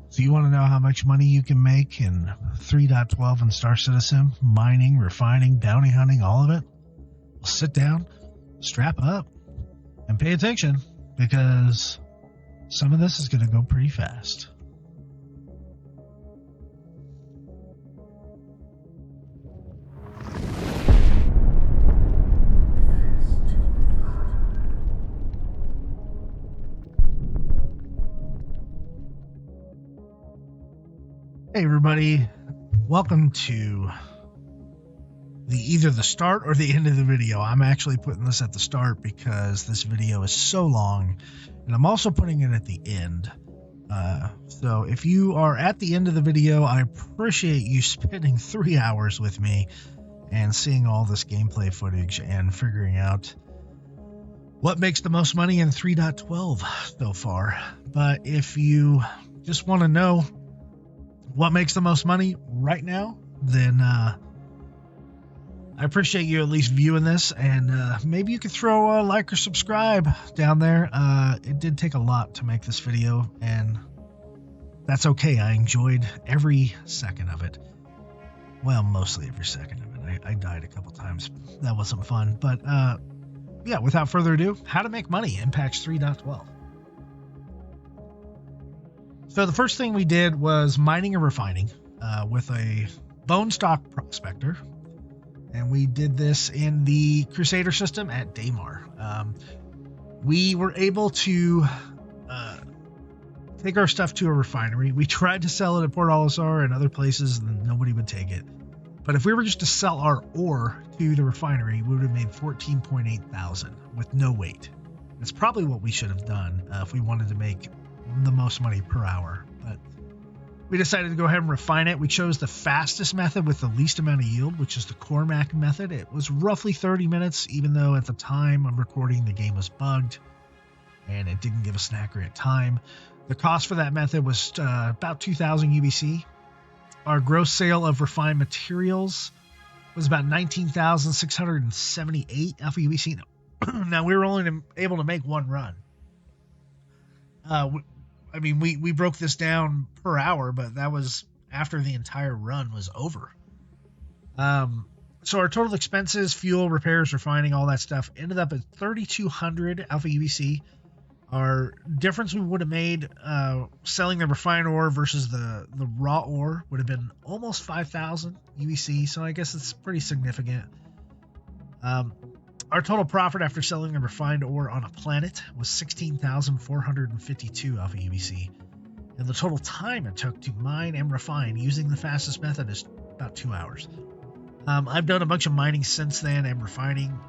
So you want to know how much money you can make in 3.12 in Star Citizen? Mining, refining, bounty hunting, all of it? Well, sit down, strap up, and pay attention, because some of this is going to go pretty fast. Hey everybody, welcome to either the start or the end of the video. I'm actually putting this at the start because this video is so long, and I'm also putting it at the end. So if you are at the end of the video, I appreciate you spending 3 hours with me and seeing all this gameplay footage and figuring out what makes the most money in 3.12 so far. But if you just want to know what makes the most money right now, then I appreciate you at least viewing this, and maybe you could throw a like or subscribe down there. It did take a lot to make this video, and that's okay. I enjoyed every second of it. Well, mostly every second of it. I died a couple times. That wasn't fun. But yeah, without further ado, how to make money in patch 3.12. So the first thing we did was mining and refining with a bone stock prospector. And we did this in the Crusader system at Daymar. We were able to take our stuff to a refinery. We tried to sell it at Port Olisar and other places, and nobody would take it. But if we were just to sell our ore to the refinery, we would have made 14.8 thousand with no wait. That's probably what we should have done if we wanted to make the most money per hour. But we decided to go ahead and refine it. We chose the fastest method with the least amount of yield, which is the Cormac method. It was roughly 30 minutes, even though at the time I'm recording the game was bugged and it didn't give us an accurate time. The cost for that method was about 2,000 UBC. Our gross sale of refined materials was about 19,678 alpha UBC. Now we were only able to make one run. I mean, we broke this down per hour, but that was after the entire run was over. So our total expenses, fuel, repairs, refining, all that stuff, ended up at 3,200 alpha UBC. Our difference we would have made selling the refined ore versus the raw ore would have been almost 5,000 UBC, so I guess it's pretty significant. Our total profit after selling the refined ore on a planet was 16,452 alpha UBC. And the total time it took to mine and refine using the fastest method is about 2 hours. I've done a bunch of mining since then and refining.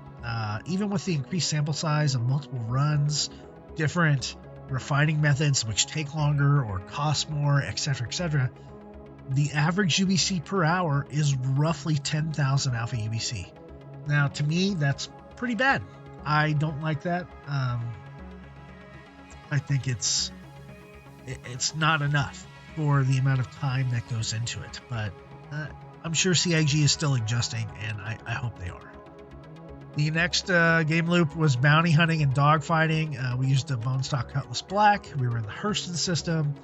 Even with the increased sample size of multiple runs, different refining methods which take longer or cost more, etc., the average UBC per hour is roughly 10,000 alpha UBC. Now, to me, that's pretty bad. I don't like that. I think it's not enough for the amount of time that goes into it, but I'm sure CIG is still adjusting, and I hope they are. The next game loop was bounty hunting and dogfighting. We used a bone stock Cutlass Black. We were in the Hurston system.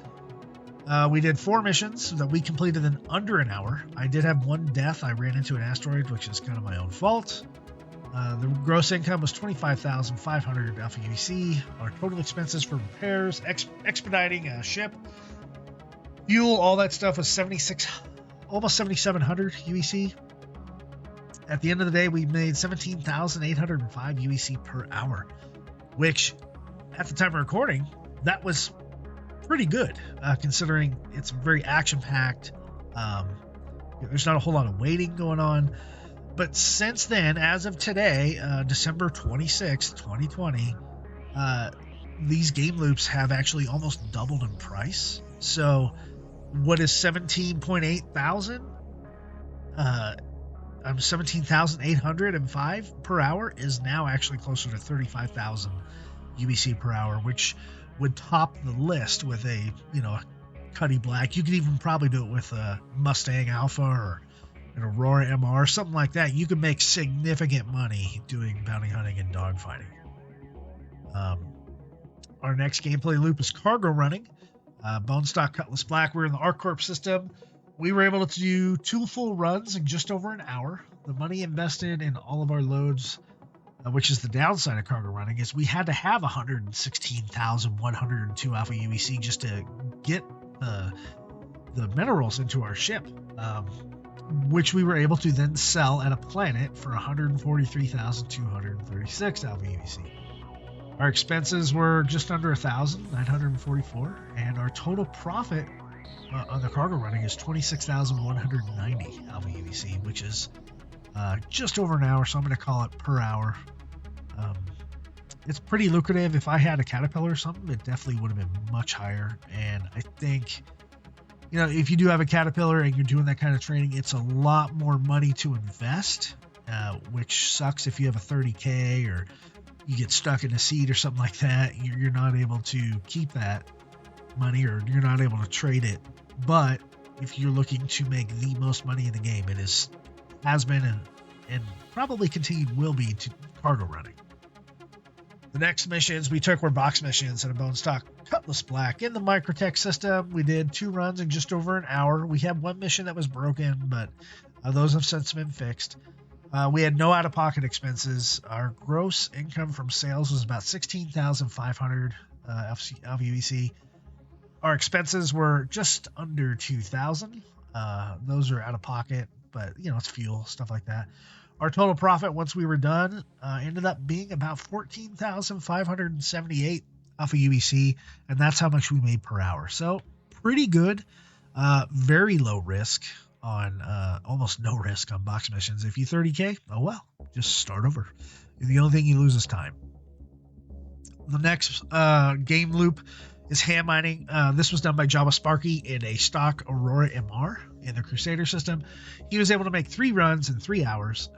We did 4 missions that we completed in under an hour. I did have one death. I ran into an asteroid, which is kind of my own fault. The gross income was 25,500 alpha UBC. Our total expenses for repairs, expediting a ship, fuel, all that stuff was almost 7,700 UBC. At the end of the day, we made 17,805 UBC per hour, which at the time of recording, that was pretty good, considering it's very action-packed. There's not a whole lot of waiting going on. But since then, as of today, December 26th, 2020, these game loops have actually almost doubled in price. So what is 17.8 thousand? 17,805 per hour is now actually closer to 35,000 UBC per hour, which would top the list with a, Cuddy Black. You could even probably do it with a Mustang Alpha or an Aurora MR, something like that. You could make significant money doing bounty hunting and dogfighting. Our next gameplay loop is cargo running. Bone Stock Cutlass Black, we're in the ArcCorp system. We were able to do 2 full runs in just over an hour. The money invested in all of our loads, which is the downside of cargo running, is we had to have 116,102 alpha UEC just to get the minerals into our ship, which we were able to then sell at a planet for 143,236 alpha UEC. Our expenses were just under 1,944, and our total profit on the cargo running is 26,190 alpha UEC, which is just over an hour, so I'm going to call it per hour. It's pretty lucrative. If I had a Caterpillar or something, it definitely would have been much higher. And I think, if you do have a Caterpillar and you're doing that kind of training, it's a lot more money to invest, which sucks if you have a 30K or you get stuck in a seat or something like that. You're not able to keep that money, or you're not able to trade it. But if you're looking to make the most money in the game, it has been and probably will be to cargo running. The next missions we took were box missions and a Bone Stock Cutlass Black. In the Microtech system, we did 2 runs in just over an hour. We had 1 mission that was broken, but those have since been fixed. We had no out-of-pocket expenses. Our gross income from sales was about 16,500 LVUEC. Our expenses were just under 2,000. Those are out-of-pocket, but it's fuel, stuff like that. Our total profit once we were done ended up being about 14,578 alpha UEC, and that's how much we made per hour. So pretty good. Very low risk on almost no risk on box missions. If you 30K, oh well, just start over. The only thing you lose is time. The next game loop is ham mining. This was done by Java Sparky in a stock Aurora MR in the Crusader system. He was able to make 3 runs in 3 hours.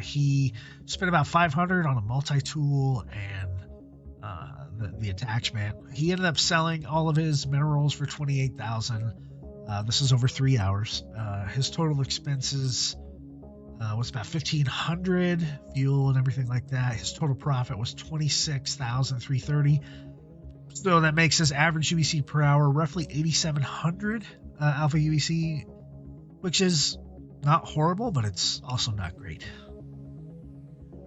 He spent about 500 on a multi-tool and the attachment. He ended up selling all of his minerals for 28,000. This is over 3 hours. His total expenses was about 1,500, fuel and everything like that. His total profit was 26,330. So that makes his average UEC per hour roughly 8,700 alpha UEC, which is not horrible, but it's also not great.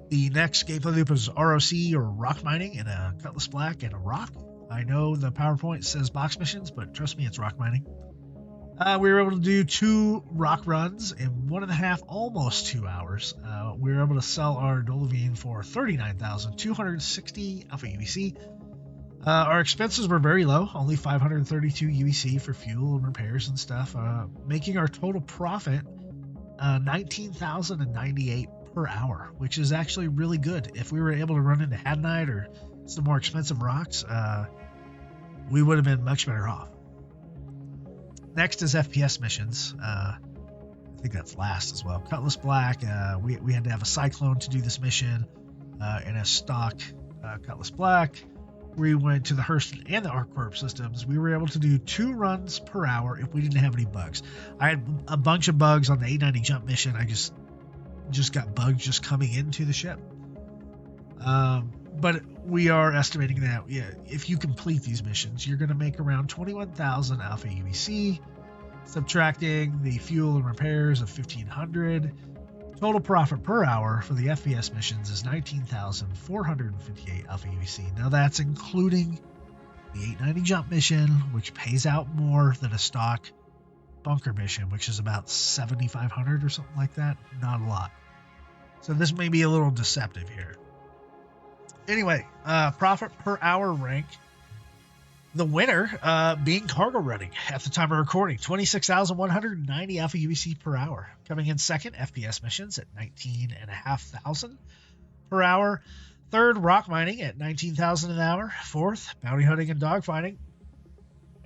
The next gameplay loop is ROC, or rock mining, in a Cutlass Black and a rock. I know the PowerPoint says box missions, but trust me, it's rock mining. We were able to do 2 rock runs in 1.5, almost 2 hours. We were able to sell our Dolivine for 39,260 alpha UEC. Our expenses were very low, only 532 UEC for fuel and repairs and stuff, making our total profit 19,098 per hour, which is actually really good. If we were able to run into Hadnite or some more expensive rocks, we would have been much better off. Next is FPS missions. I think that's last as well. Cutlass Black, we had to have a Cyclone to do this mission in a stock Cutlass Black. We went to the Hurston and the ArcCorp systems. We were able to do 2 runs per hour if we didn't have any bugs. I had a bunch of bugs on the 890 jump mission. I just got bugs just coming into the ship. But we are estimating that if you complete these missions, you're going to make around 21,000 alpha UEC, subtracting the fuel and repairs of 1,500. Total profit per hour for the FPS missions is 19,458 alpha UEC. Now that's including the 890 jump mission, which pays out more than a stock bunker mission, which is about 7,500 or something like that. Not a lot. So this may be a little deceptive here. Anyway, profit per hour rank. The winner being cargo running at the time of recording, 26,190 alpha UEC per hour. Coming in second, FPS missions at 19,500 per hour. Third, rock mining at 19,000 an hour. Fourth, bounty hunting and dogfighting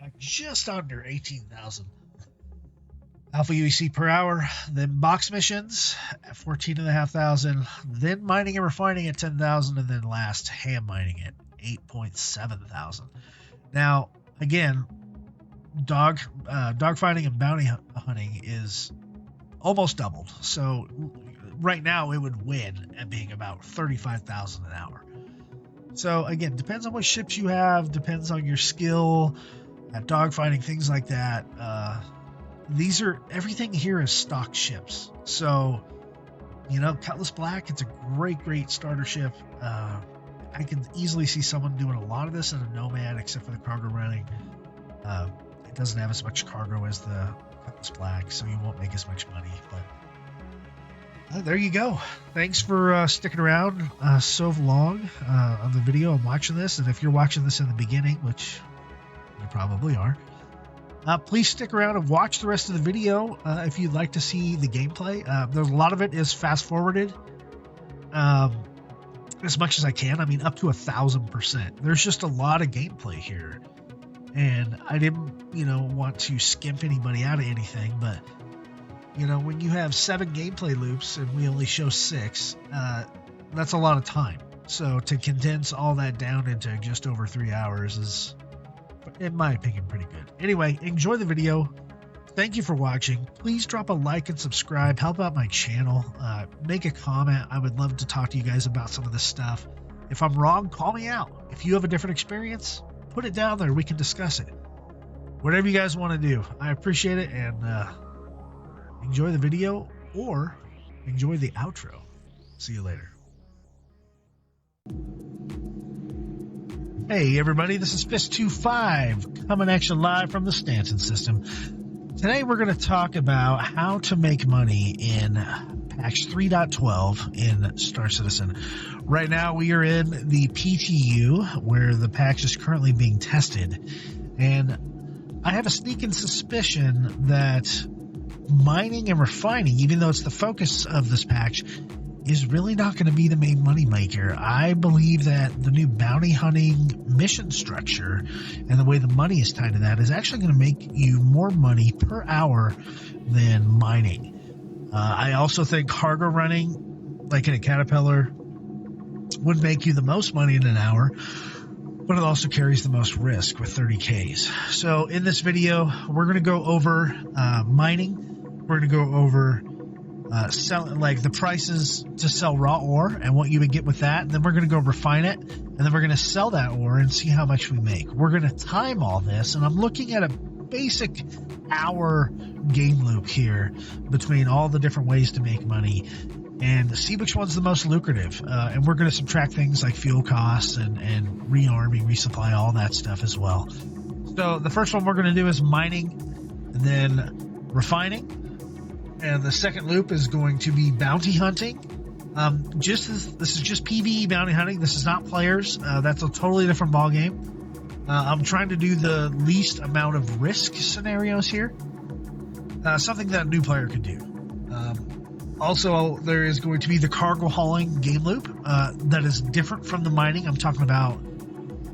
at just under 18,000 alpha UEC per hour. Then box missions at 14,500. Then mining and refining at 10,000, and then last, ham mining at 8,700. Now, again, dogfighting and bounty hunting is almost doubled. So right now it would win at being about 35,000 an hour. So again, depends on what ships you have, depends on your skill. dogfighting, things like that. Everything here is stock ships. So, Cutlass Black, it's a great starter ship. I can easily see someone doing a lot of this in a Nomad, except for the cargo running. It doesn't have as much cargo as the Cutlass Black, so you won't make as much money. But there you go. Thanks for sticking around so long on the video and watching this. And if you're watching this in the beginning, which you probably are, please stick around and watch the rest of the video if you'd like to see the gameplay. There's a lot of it is fast forwarded as much as I can. I mean, up to 1,000%. There's just a lot of gameplay here, and I didn't, want to skimp anybody out of anything. But when you have 7 gameplay loops and we only show 6, that's a lot of time. So to condense all that down into just over 3 hours is, in my opinion, pretty good. Anyway, enjoy the video. Thank you for watching. Please drop a like and subscribe. Help out my channel. Make a comment. I would love to talk to you guys about some of this stuff. If I'm wrong, call me out. If you have a different experience, put it down there. We can discuss it. Whatever you guys want to do. I appreciate it, and enjoy the video or enjoy the outro. See you later. Hey everybody, this is Fist25 coming at you live from the Stanton system. Today we're going to talk about how to make money in patch 3.12 in Star Citizen. Right now we are in the PTU where the patch is currently being tested, and I have a sneaking suspicion that mining and refining, even though it's the focus of this patch, is really not going to be the main money maker. I believe that the new bounty hunting mission structure and the way the money is tied to that is actually going to make you more money per hour than mining. I also think cargo running, like in a Caterpillar, would make you the most money in an hour, but it also carries the most risk with 30Ks. So in this video, we're going to go over mining. We're going to go over selling, like the prices to sell raw ore and what you would get with that. And then we're going to go refine it, and then we're going to sell that ore and see how much we make. We're going to time all this, and I'm looking at a basic hour game loop here between all the different ways to make money and see which one's the most lucrative. And we're going to subtract things like fuel costs and rearming, resupply, all that stuff as well. So the first one we're going to do is mining, and then refining. And the second loop is going to be bounty hunting. This is just PvE bounty hunting. This is not players. That's a totally different ballgame. I'm trying to do the least amount of risk scenarios here. Something that a new player could do. Also, there is going to be the cargo hauling game loop that is different from the mining. I'm talking about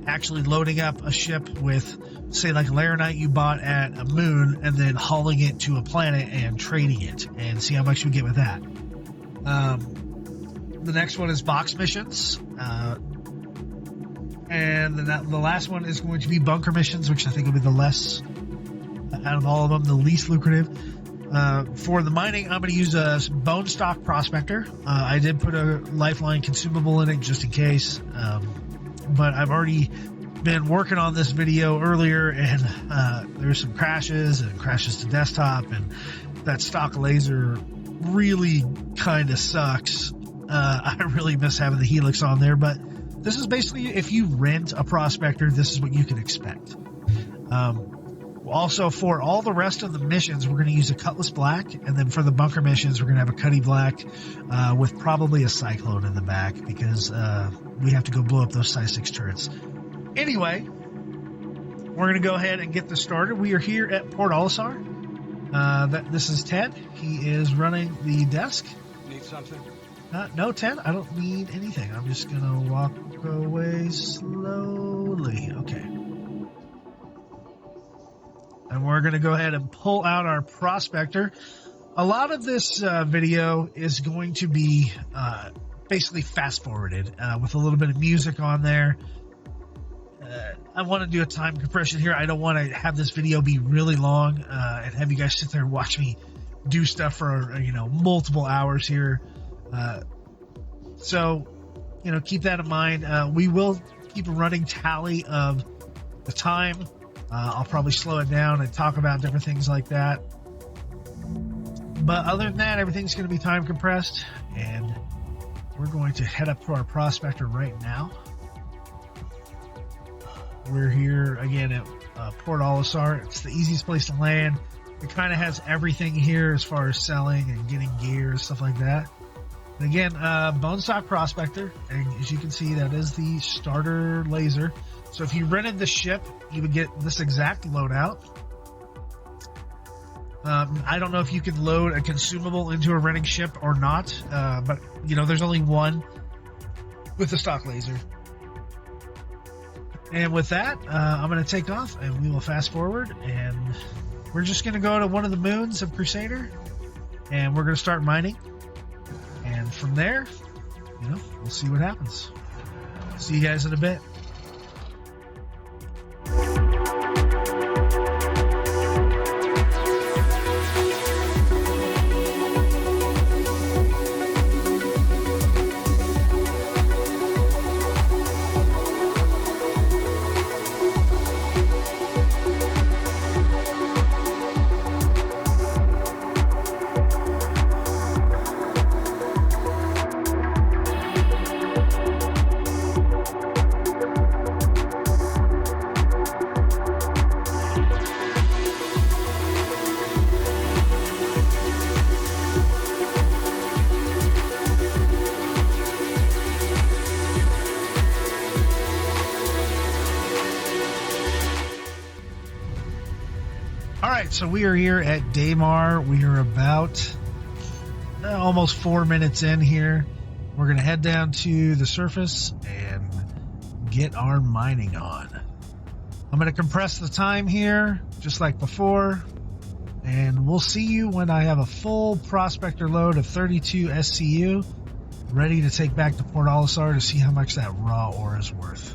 actually loading up a ship with, say, like Laranite you bought at a moon, and then hauling it to a planet and trading it, and see how much we get with that. The next one is box missions, and then the last one is going to be bunker missions, which I think will be the less, out of all of them, the least lucrative. For the mining, I'm going to use a bone stock prospector. I did put a lifeline consumable in it just in case, but I've already been working on this video earlier, and there's some crashes to desktop, and that stock laser really kind of sucks. I really miss having the helix on there, but this is basically, if you rent a prospector, this is what you can expect. Also, for all the rest of the missions, we're going to use a Cutlass Black, and then for the bunker missions, we're going to have a Cutty Black with probably a Cyclone in the back, because we have to go blow up those Size 6 turrets. Anyway, we're going to go ahead and get this started. We are here at Port Olisar. This is Ted. He is running the desk. Need something? No, Ted, I don't need anything. I'm just going to walk away slowly. Okay. And we're going to go ahead and pull out our prospector. A lot of this video is going to be basically fast forwarded with a little bit of music on there. I want to do a time compression here. I don't want to have this video be really long and have you guys sit there and watch me do stuff for, multiple hours here. So, keep that in mind. We will keep a running tally of the time I'll probably slow it down and talk about different things like that. But other than that, everything's going to be time compressed, and we're going to head up to our prospector right now. We're here again at Port Olisar. It's the easiest place to land. It kind of has everything here as far as selling and getting gear and stuff like that. And again, bone stock prospector, and as you can see, that is the starter laser. So if you rented the ship, you would get this exact loadout. I don't know if you can load a consumable into a renting ship or not, but there's only one with the stock laser. And with that, I'm going to take off, and we will fast forward, and we're just going to go to one of the moons of Crusader, and we're going to start mining. And from there, we'll see what happens. See you guys in a bit. So we are here at Daymar. We are about almost 4 minutes in here. We're going to head down to the surface and get our mining on. I'm going to compress the time here, just like before. And we'll see you when I have a full prospector load of 32 SCU ready to take back to Port Olisar to see how much that raw ore is worth.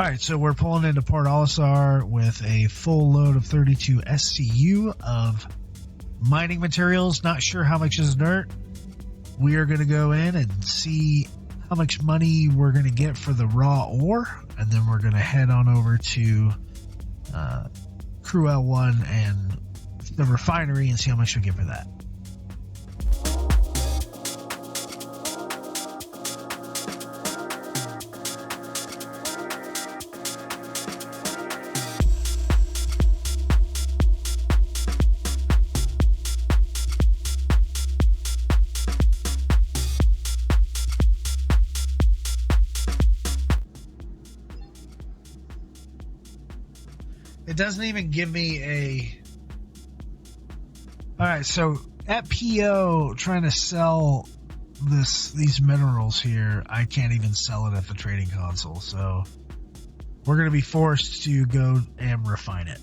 All right, so we're pulling into Port Olisar with a full load of 32 SCU of mining materials. Not sure how much is dirt. We are going to go in and see how much money we're going to get for the raw ore, and then we're going to head on over to Crew L1 and the refinery and see how much we get for that. It doesn't even give me a... Alright, so at PO, trying to sell these minerals here, I can't even sell it at the trading console, so we're going to be forced to go and refine it.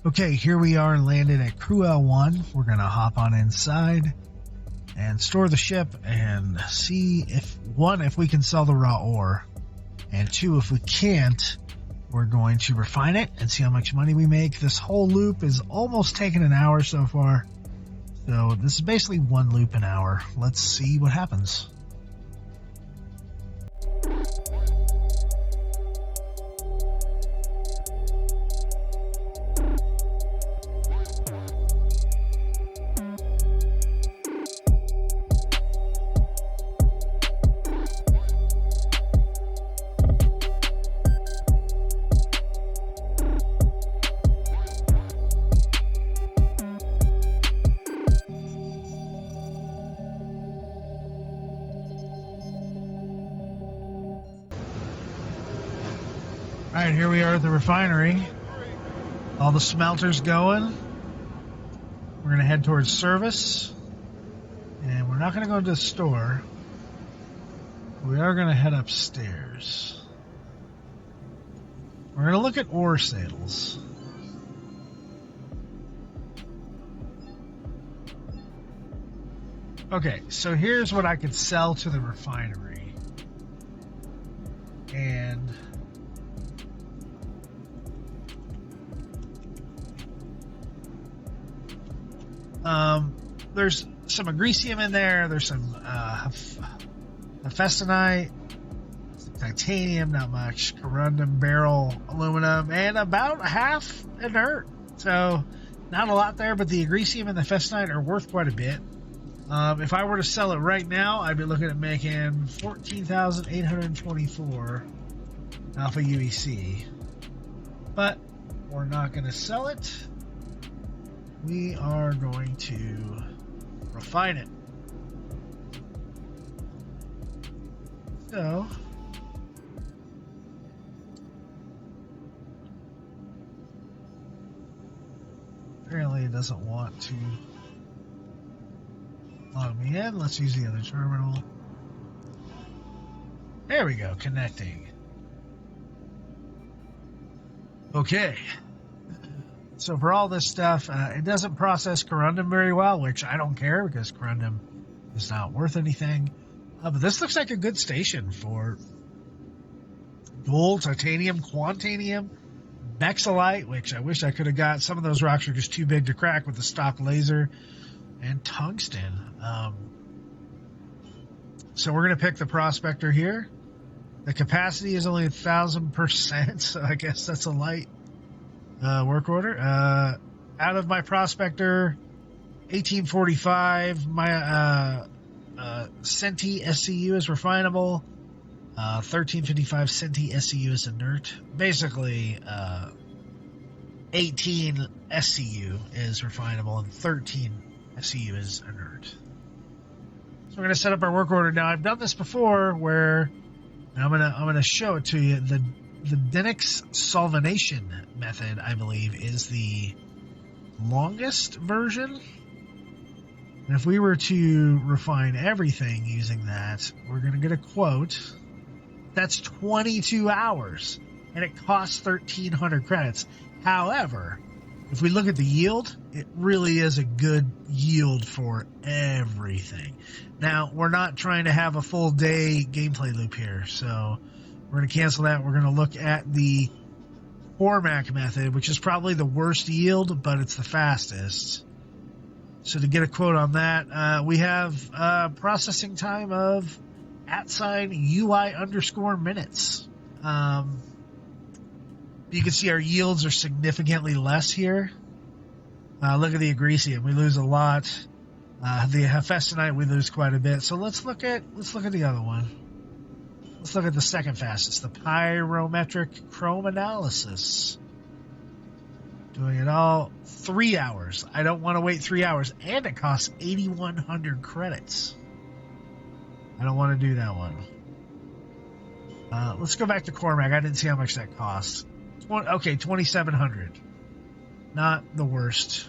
Okay, here we are landed at Crew L1. We're going to hop on inside and store the ship and see if we can sell the raw ore, and two, if we can't, we're going to refine it and see how much money we make. This whole loop is almost taken an hour so far, so this is basically one loop an hour. Let's see what happens. All right, here we are at the refinery. All the smelters going. We're going to head towards service. And we're not going to go into the store. We are going to head upstairs. We're going to look at ore sales. Okay, so here's what I could sell to the refinery. And there's some agricium in there. There's some hephaestonite, some titanium, not much, corundum, beryl, aluminum, and about half inert. So not a lot there, but the agricium and the hephaestonite are worth quite a bit. If I were to sell it right now, I'd be looking at making 14,824 alpha UEC. But we're not going to sell it. We are going to refine it. So, apparently it doesn't want to log me in. Let's use the other terminal. There we go, connecting. Okay. So for all this stuff, it doesn't process corundum very well, which I don't care because corundum is not worth anything. But this looks like a good station for gold, titanium, quantanium, bexolite, which I wish I could have got. Some of those rocks are just too big to crack with the stock laser, and tungsten. So we're going to pick the prospector here. The capacity is only 1,000%, so I guess that's a light work order. Out of my prospector, 1845. My Centi SCU is refinable. 1355 Centi SCU is inert. Basically, 18 SCU is refinable and 13 SCU is inert. So we're going to set up our work order. Now, I've done this before where I'm gonna show it to you. The Dinix solvenation method, I believe, is the longest version. And if we were to refine everything using that, we're going to get a quote. That's 22 hours, and it costs 1,300 credits. However, if we look at the yield, it really is a good yield for everything. Now, we're not trying to have a full day gameplay loop here, so we're going to cancel that. We're going to look at the Cormac method, which is probably the worst yield, but it's the fastest. So to get a quote on that, we have processing time of @UI_minutes. You can see our yields are significantly less here. Look at the Agresium, we lose a lot. The Hephaestonite, we lose quite a bit. So let's look at the other one. Let's look at the second fastest, the Pyrometric Chrome Analysis. Doing it all 3 hours. I don't want to wait 3 hours, and it costs 8,100 credits. I don't want to do that one. Let's go back to Cormac. I didn't see how much that costs. Okay, 2,700. Not the worst.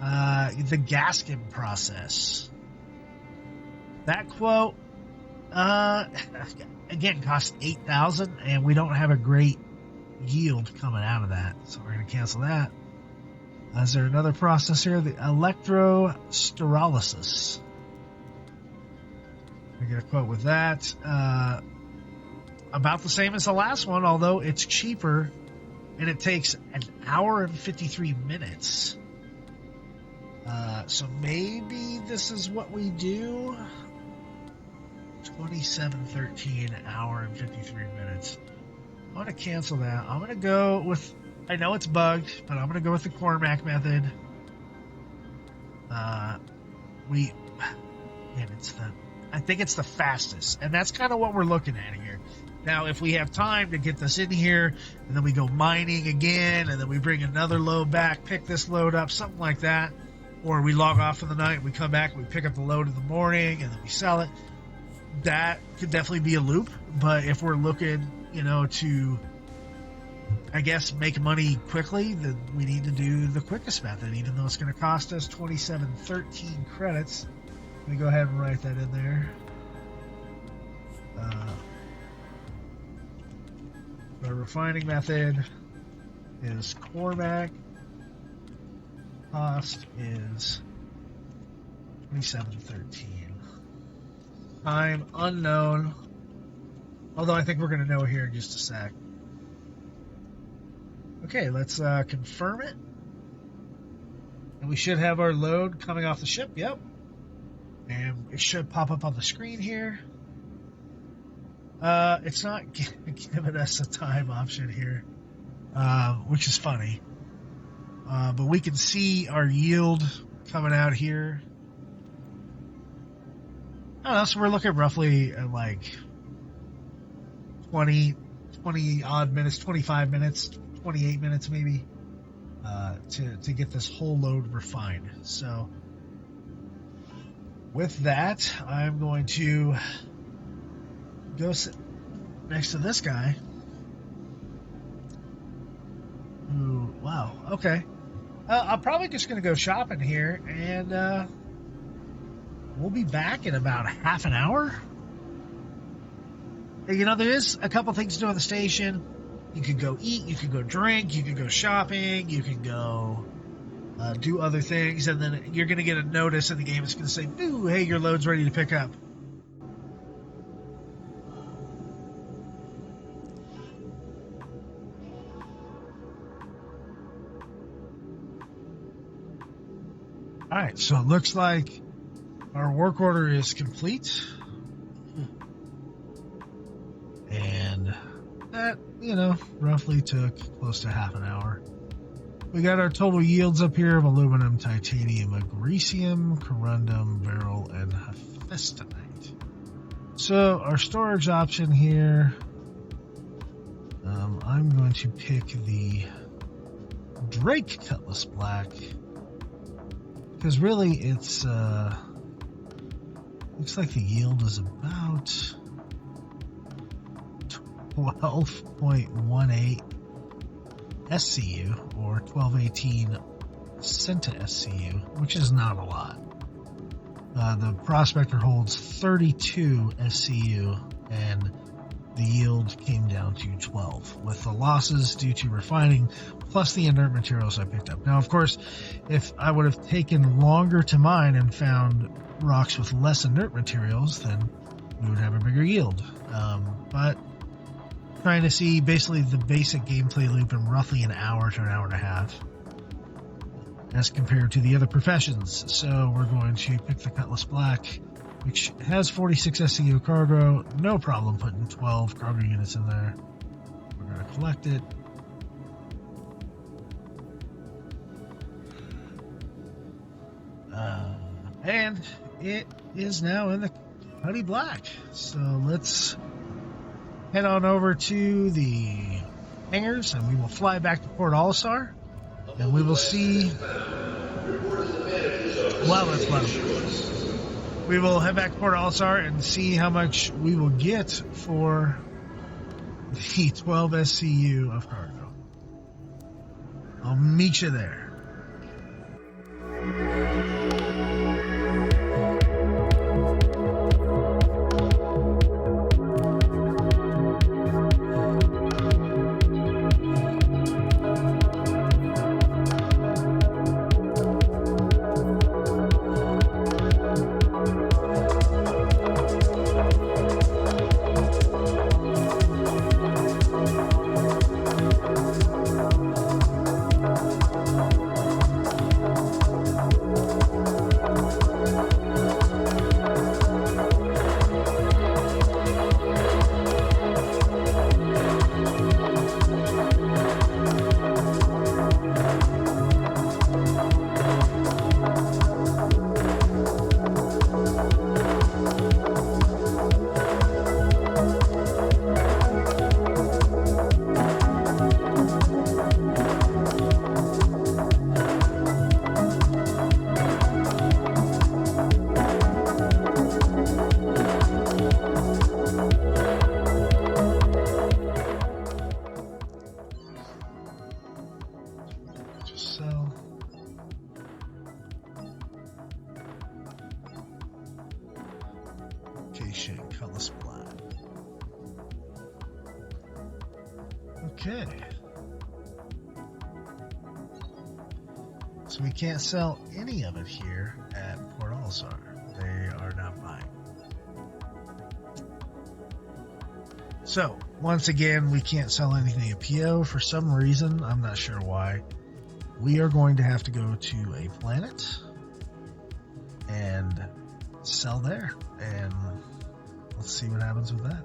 The Gaskin process. That quote, again, costs 8,000, and we don't have a great yield coming out of that, so we're going to cancel that. Is there another process here? The electrosterolysis. I get a quote with that. About the same as the last one, although it's cheaper, and it takes 1 hour and 53 minutes. So maybe this is what we do. 2713, 1 hour and 53 minutes. I'm going to cancel that. I'm going to go with, I know it's bugged, but I'm going to go with the Cormac method. I think it's the fastest, and that's kind of what we're looking at here. Now, if we have time to get this in here, and then we go mining again, and then we bring another load back, pick this load up, something like that, or we log off for the night, we come back, we pick up the load in the morning, and then we sell it, that could definitely be a loop. But if we're looking, to, I guess, make money quickly, then we need to do the quickest method, even though it's going to cost us 2713 credits. Let me go ahead and write that in there. The refining method is Cormac. Cost is 2713. Time unknown. Although I think we're going to know here in just a sec. Okay, let's confirm it. And we should have our load coming off the ship. Yep. And it should pop up on the screen here. It's not giving us a time option here, which is funny. But we can see our yield coming out here. I don't know, so we're looking roughly at like 20 odd minutes, 25 minutes, 28 minutes maybe, to get this whole load refined. So with that, I'm going to go sit next to this guy. Ooh, wow, okay. I'm probably just going to go shopping here, and we'll be back in about half an hour. There is a couple things to do on the station. You could go eat, you could go drink, you could go shopping, you can go do other things, and then you're going to get a notice in the game. It's going to say, "Ooh, hey, your load's ready to pick up." All right, so it looks like our work order is complete. And that, roughly took close to half an hour. We got our total yields up here of aluminum, titanium, agresium, corundum, beryl, and hephaestonite. So our storage option here, I'm going to pick the Drake Cutlass Black, because really it's Looks like the yield is about 12.18 SCU, or 1218 centa SCU, which is not a lot. The prospector holds 32 SCU, and the yield came down to 12, with the losses due to refining, plus the inert materials I picked up. Now, of course, if I would have taken longer to mine and found rocks with less inert materials, then we would have a bigger yield. But trying to see basically the basic gameplay loop in roughly an hour to an hour and a half, as compared to the other professions. So we're going to pick the Cutlass Black, which has 46 SCU cargo. No problem putting 12 cargo units in there. We're going to collect it. And it is now in the Cutty Black. So let's head on over to the hangars, and we will fly back to Port Olisar, and we will see. Well, that's fun. We will head back to Port Olisar and see how much we will get for the 12 SCU of cargo. I'll meet you there. Cutlass Black. Okay. So we can't sell any of it here at Port Olisar. They are not buying. So, once again, we can't sell anything at PO for some reason. I'm not sure why. We are going to have to go to a planet and sell there. And let's see what happens with that.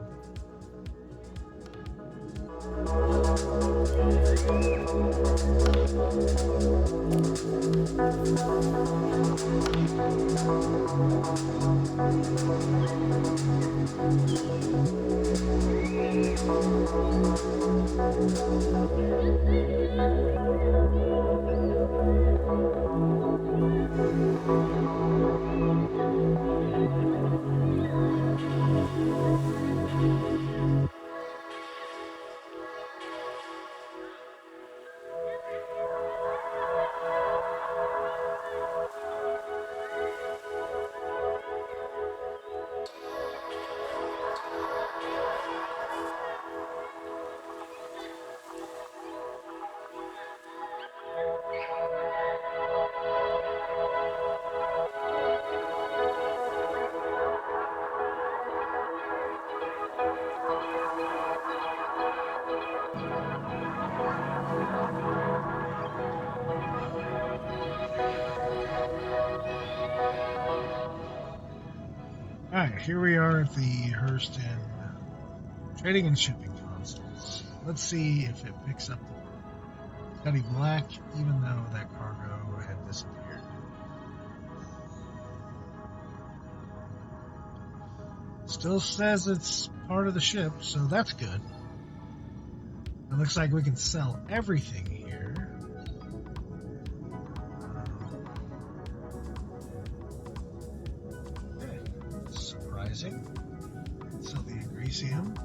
Alright, here we are at the Hurston Trading and Shipping Consoles. Let's see if it picks up the Cutty Black, even though that cargo had disappeared. Still says it's part of the ship, so that's good. It looks like we can sell everything here. advertising. Sell the Agresium.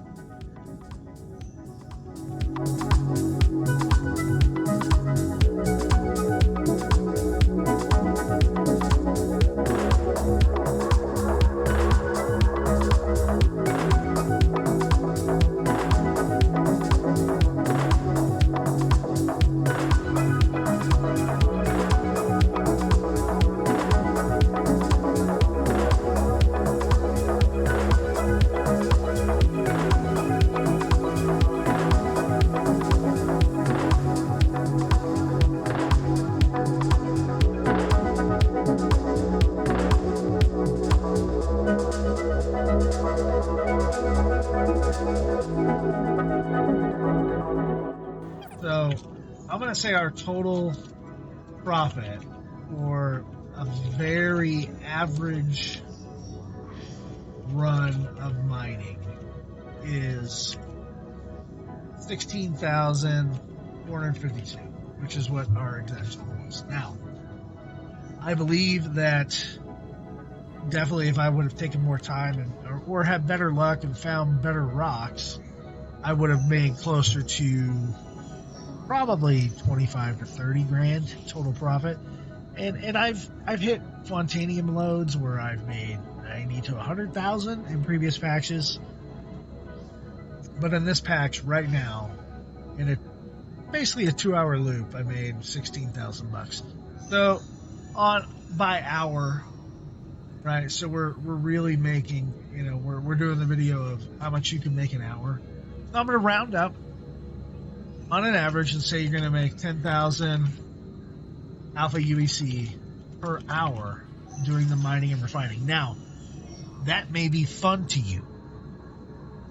So I'm going to say our total profit for a very average run of mining is 16,452, which is what our exact total is. Now, I believe that definitely if I would have taken more time or had better luck and found better rocks, I would have made closer to probably 25 to 30 grand total profit. And I've hit Fontanium loads where I've made 90 to 100,000 in previous patches. But in this patch right now, in basically a 2-hour loop, I made 16,000 bucks. So by hour, right? So we're really making, we're doing the video of how much you can make an hour. So I'm going to round up on an average and say you're going to make 10,000 alpha UEC per hour doing the mining and refining. Now, that may be fun to you.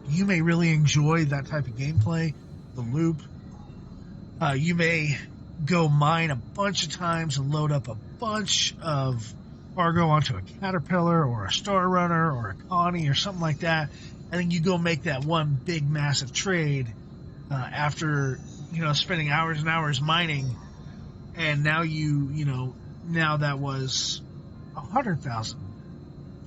You may really enjoy that type of gameplay, the loop. You may go mine a bunch of times and load up a bunch of cargo onto a Caterpillar or a Star Runner or a Connie or something like that, and then you go make that one big massive trade after spending hours and hours mining, and now now that was 100,000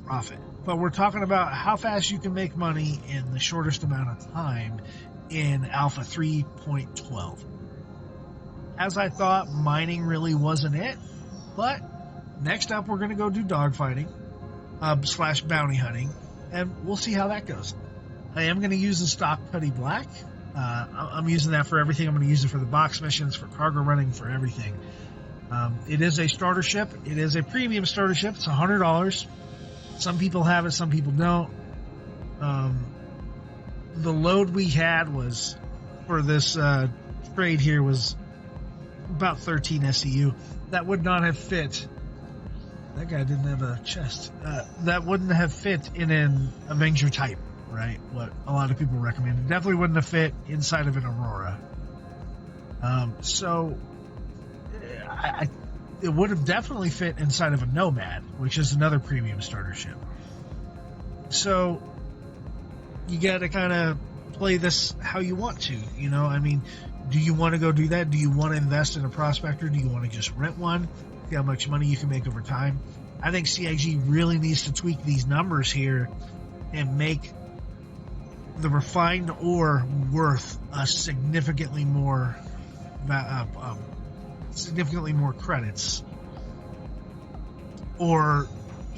profit. But we're talking about how fast you can make money in the shortest amount of time in Alpha 3.12. As I thought, mining really wasn't it, but next up we're going to go do dogfighting / bounty hunting, and we'll see how that goes. I am going to use the stock Putty Black. I'm using that for everything. I'm going to use it for the box missions, for cargo running, for everything. It is a starter ship. It is a premium starter ship. It's $100. Some people have it, some people don't. The load we had was for this trade here was about 13 SEU. That would not have fit. That guy didn't have a chest. That wouldn't have fit in an Avenger type, right? What a lot of people recommend. It definitely wouldn't have fit inside of an Aurora. So it would have definitely fit inside of a Nomad, which is another premium starter ship. So you got to kind of play this how you want to, I mean, do you want to go do that? Do you want to invest in a prospector? Do you want to just rent one? See how much money you can make over time? I think CIG really needs to tweak these numbers here and make the refined ore worth a significantly more credits, or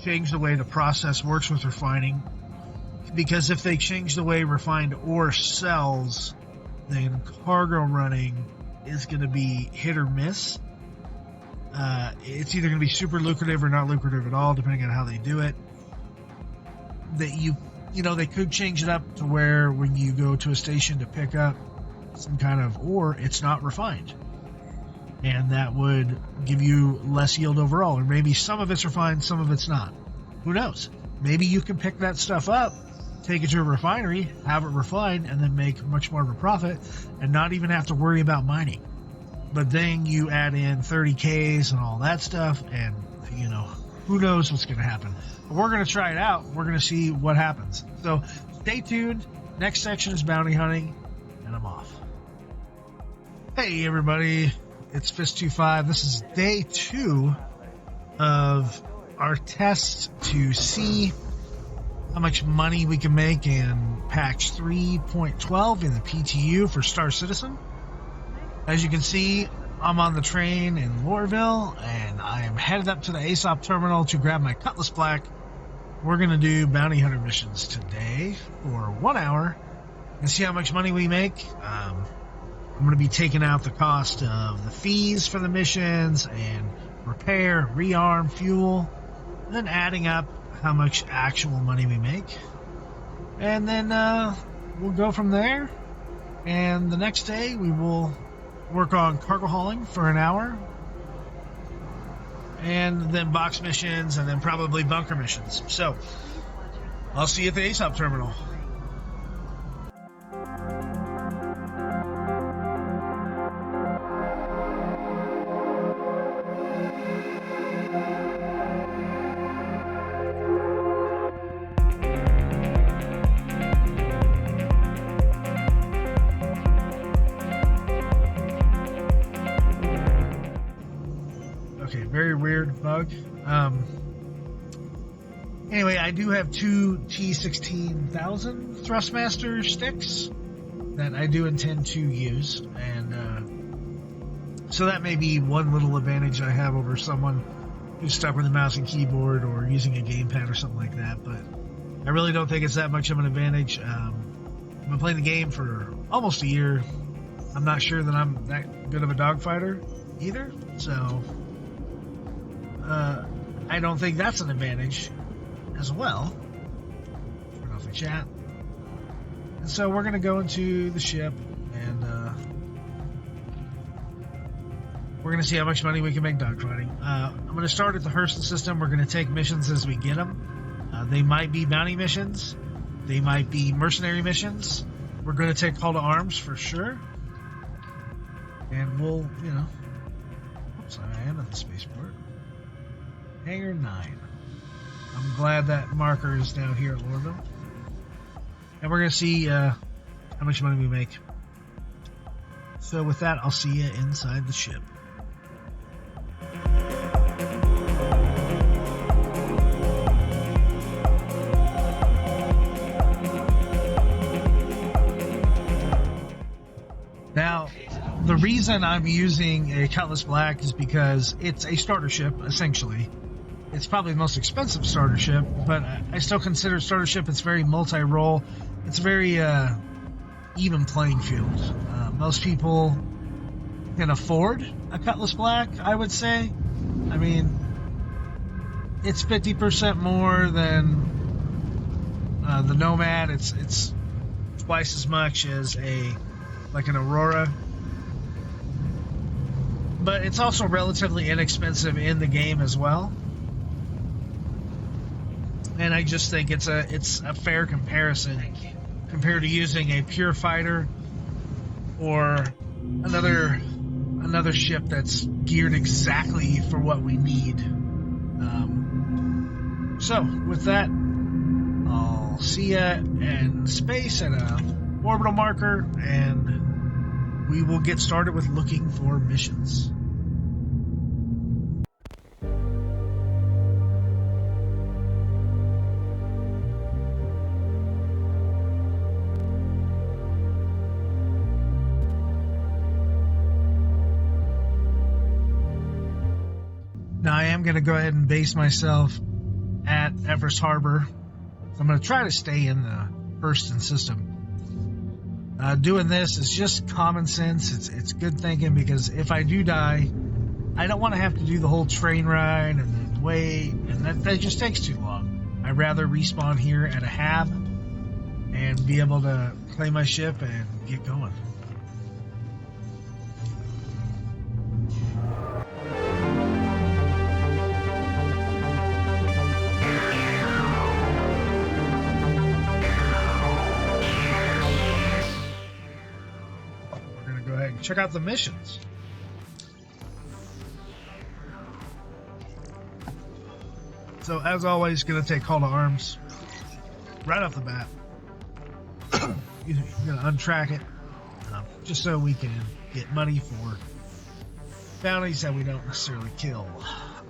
change the way the process works with refining. Because if they change the way refined ore sells, then cargo running is going to be hit or miss. It's either going to be super lucrative or not lucrative at all, depending on how they do it. That they could change it up to where when you go to a station to pick up some kind of ore, it's not refined. And that would give you less yield overall. Or maybe some of it's refined, some of it's not. Who knows? Maybe you can pick that stuff up, take it to a refinery, have it refined, and then make much more of a profit and not even have to worry about mining. But then you add in 30Ks and all that stuff, and, who knows what's going to happen. But we're going to try it out. We're going to see what happens. So stay tuned. Next section is bounty hunting, and I'm off. Hey, everybody. It's Fist25. This is day 2 of our test to see how much money we can make in patch 3.12 in the PTU for Star Citizen. As you can see, I'm on the train in Lorville, and I am headed up to the ASOP terminal to grab my Cutlass Black. We're going to do bounty hunter missions today for 1 hour and see how much money we make. I'm going to be taking out the cost of the fees for the missions and repair, rearm, fuel, and then adding up how much actual money we make. And then we'll go from there. And the next day we will work on cargo hauling for an hour. And then box missions, and then probably bunker missions. So, I'll see you at the ASOP terminal. Very weird bug. Anyway, I do have 2 T16000 Thrustmaster sticks that I do intend to use, and so that may be one little advantage I have over someone who's stuck with a mouse and keyboard or using a gamepad or something like that, but I really don't think it's that much of an advantage. I've been playing the game for almost a year. I'm not sure that I'm that good of a dogfighter either, so I don't think that's an advantage as well. Turn off the chat. And so we're going to go into the ship, and we're going to see how much money we can make dogfighting. I'm going to start at the Hurston system. We're going to take missions as we get them. They might be bounty missions. They might be mercenary missions. We're going to take call to arms for sure. And we'll, oops, I am at the spaceport. Hangar 9. I'm glad that marker is down here at Lorville. And we're going to see how much money we make. So with that, I'll see you inside the ship. Now, the reason I'm using a Cutlass Black is because it's a starter ship, essentially. It's probably the most expensive starter ship, but I still consider starter ship. It's very multi-role. It's very even playing field. Most people can afford a Cutlass Black, I would say. I mean, it's 50% more than the Nomad. It's twice as much as like an Aurora. But it's also relatively inexpensive in the game as well. And I just think it's a fair comparison compared to using a pure fighter or another ship that's geared exactly for what we need. So with that, I'll see ya in space at a orbital marker, and we will get started with looking for missions. Now I am going to go ahead and base myself at Everest Harbor. I'm going to try to stay in the Hurston system. Doing this is just common sense. It's good thinking, because if I do die, I don't want to have to do the whole train ride and then wait, and that just takes too long. I'd rather respawn here at a hab and be able to claim my ship and get going. Check out the missions. So as always, gonna take call to arms right off the bat. You're gonna untrack it, just so we can get money for bounties that we don't necessarily kill,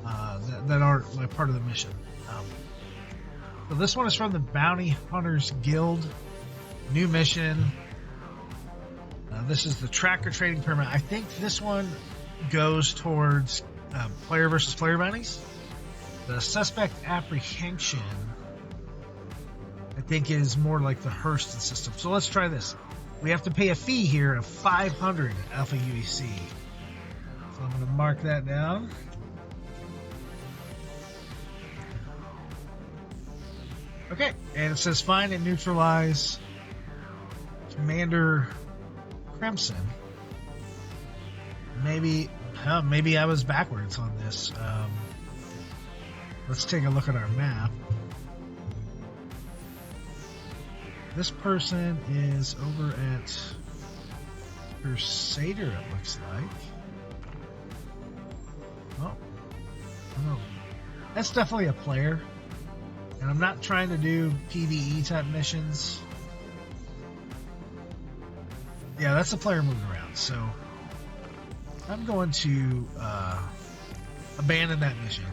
that aren't like part of the mission. So this one is from the Bounty Hunters Guild. New mission. This is the tracker trading permit. I think this one goes towards player versus player bounties. The suspect apprehension, I think, is more like the Hurston system. So let's try this. We have to pay a fee here of 500 Alpha UEC. So I'm going to mark that down. Okay, and it says find and neutralize Commander Crimson. Maybe I was backwards on this. Let's take a look at our map. This person is over at Crusader, it looks like. Oh, that's definitely a player. And I'm not trying to do PvE type missions. Yeah, that's a player moving around. So I'm going to abandon that mission.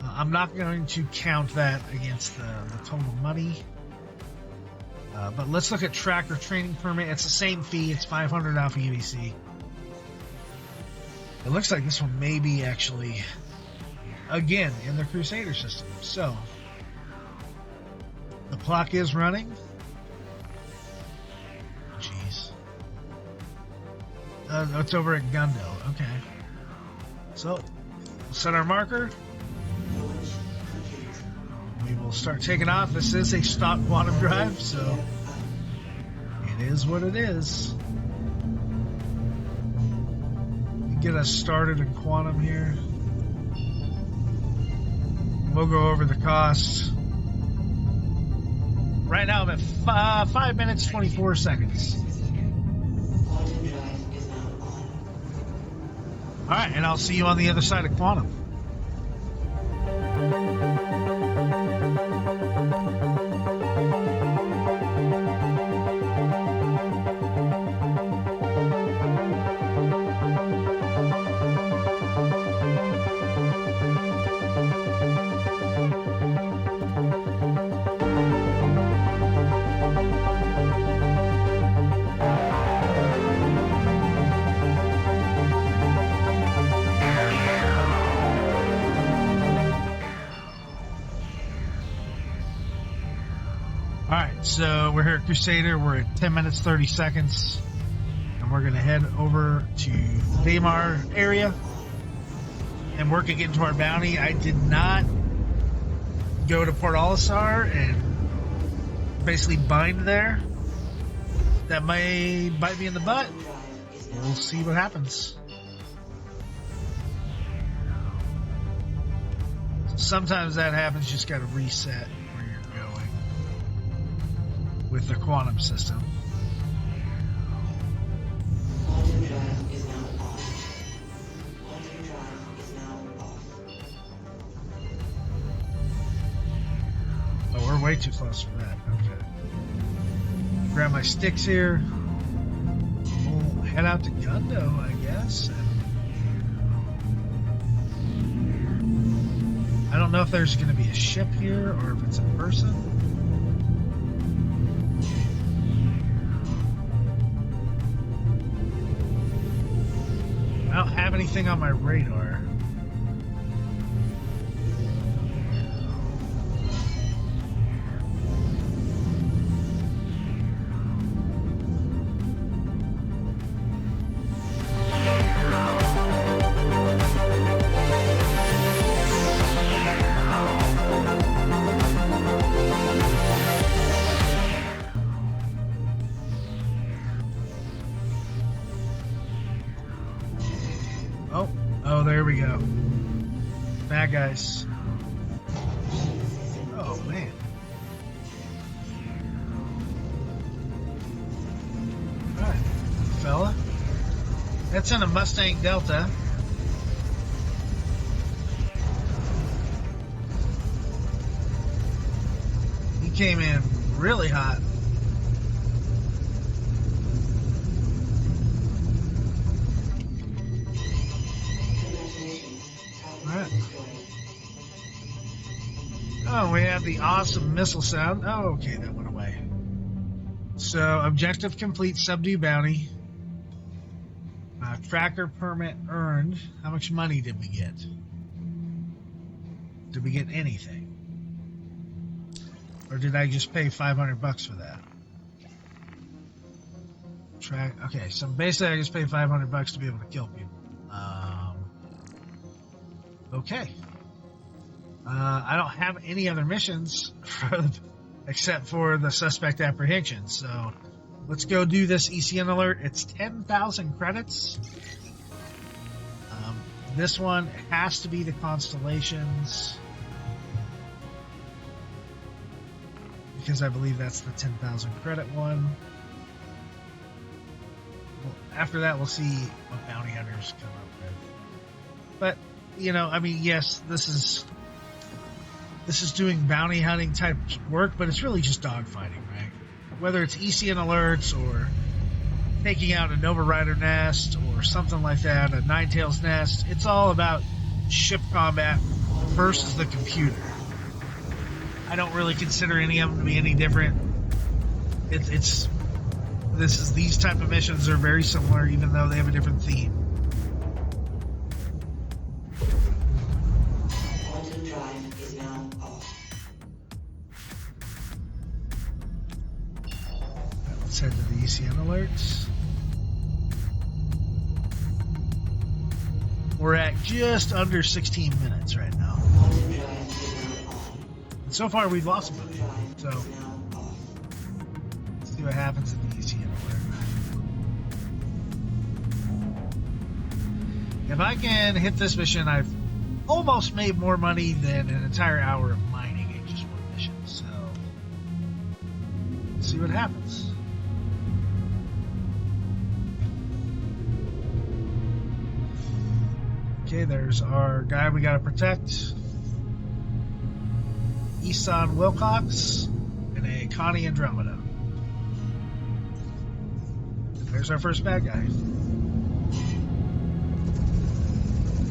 I'm not going to count that against the total money. But let's look at tracker training permit. It's the same fee. It's 500 Alpha UEC. It looks like this one may be actually, again, in the Crusader system. So the clock is running. Jeez. It's over at Gundo. Okay. So we'll set our marker. We will start taking off. This is a stock quantum drive, so it is what it is. Get us started in quantum here. We'll go over the cost. Right now I'm at 5 minutes 24 seconds. Alright, and I'll see you on the other side of quantum. So we're here at Crusader. We're at 10 minutes 30 seconds, and we're going to head over to the Daymar area and work to get into our bounty. I did not go to Port Olisar and basically bind there. That may bite me in the butt. We'll see what happens. Sometimes that happens. You just got to reset where you're going with the quantum system. Oh, we're way too close for that. Okay. Grab my sticks here. We'll head out to Gundo, I guess. I don't know if there's going to be a ship here or if it's a person. I don't have anything on my radar. Oh, there we go. Bad guys. Oh, man. Alright, fella. That's in a Mustang Delta. He came in really hot. Oh, we have the awesome missile sound. Oh, okay, that went away. So, objective complete, subdue bounty. Tracker permit earned. How much money did we get? Did we get anything? Or did I just pay $500 for that? Okay, so basically I just paid $500 to be able to kill people. Okay. I don't have any other missions except for the suspect apprehension. So let's go do this ECN alert. It's 10,000 credits. This one has to be the constellations, because I believe that's the 10,000 credit one. Well, after that, we'll see what bounty hunters come up with. But, you know, I mean, yes, this is doing bounty hunting type work, but it's really just dogfighting, right? Whether it's ECN alerts or taking out a Nova Rider nest or something like that, a Ninetails nest, it's all about ship combat versus the computer. I don't really consider any of them to be any different. These type of missions are very similar, even though they have a different theme. Quantum drive is now off. Let's head to the ECN alerts. We're at just under 16 minutes right now. And so far, we've lost money. So, let's see what happens in the ECN alert. If I can hit this mission, I've almost made more money than an entire hour of mining in just one mission. So, let's see what happens. Okay, there's our guy we gotta protect. Eson Wilcox and a Connie Andromeda. There's our first bad guy.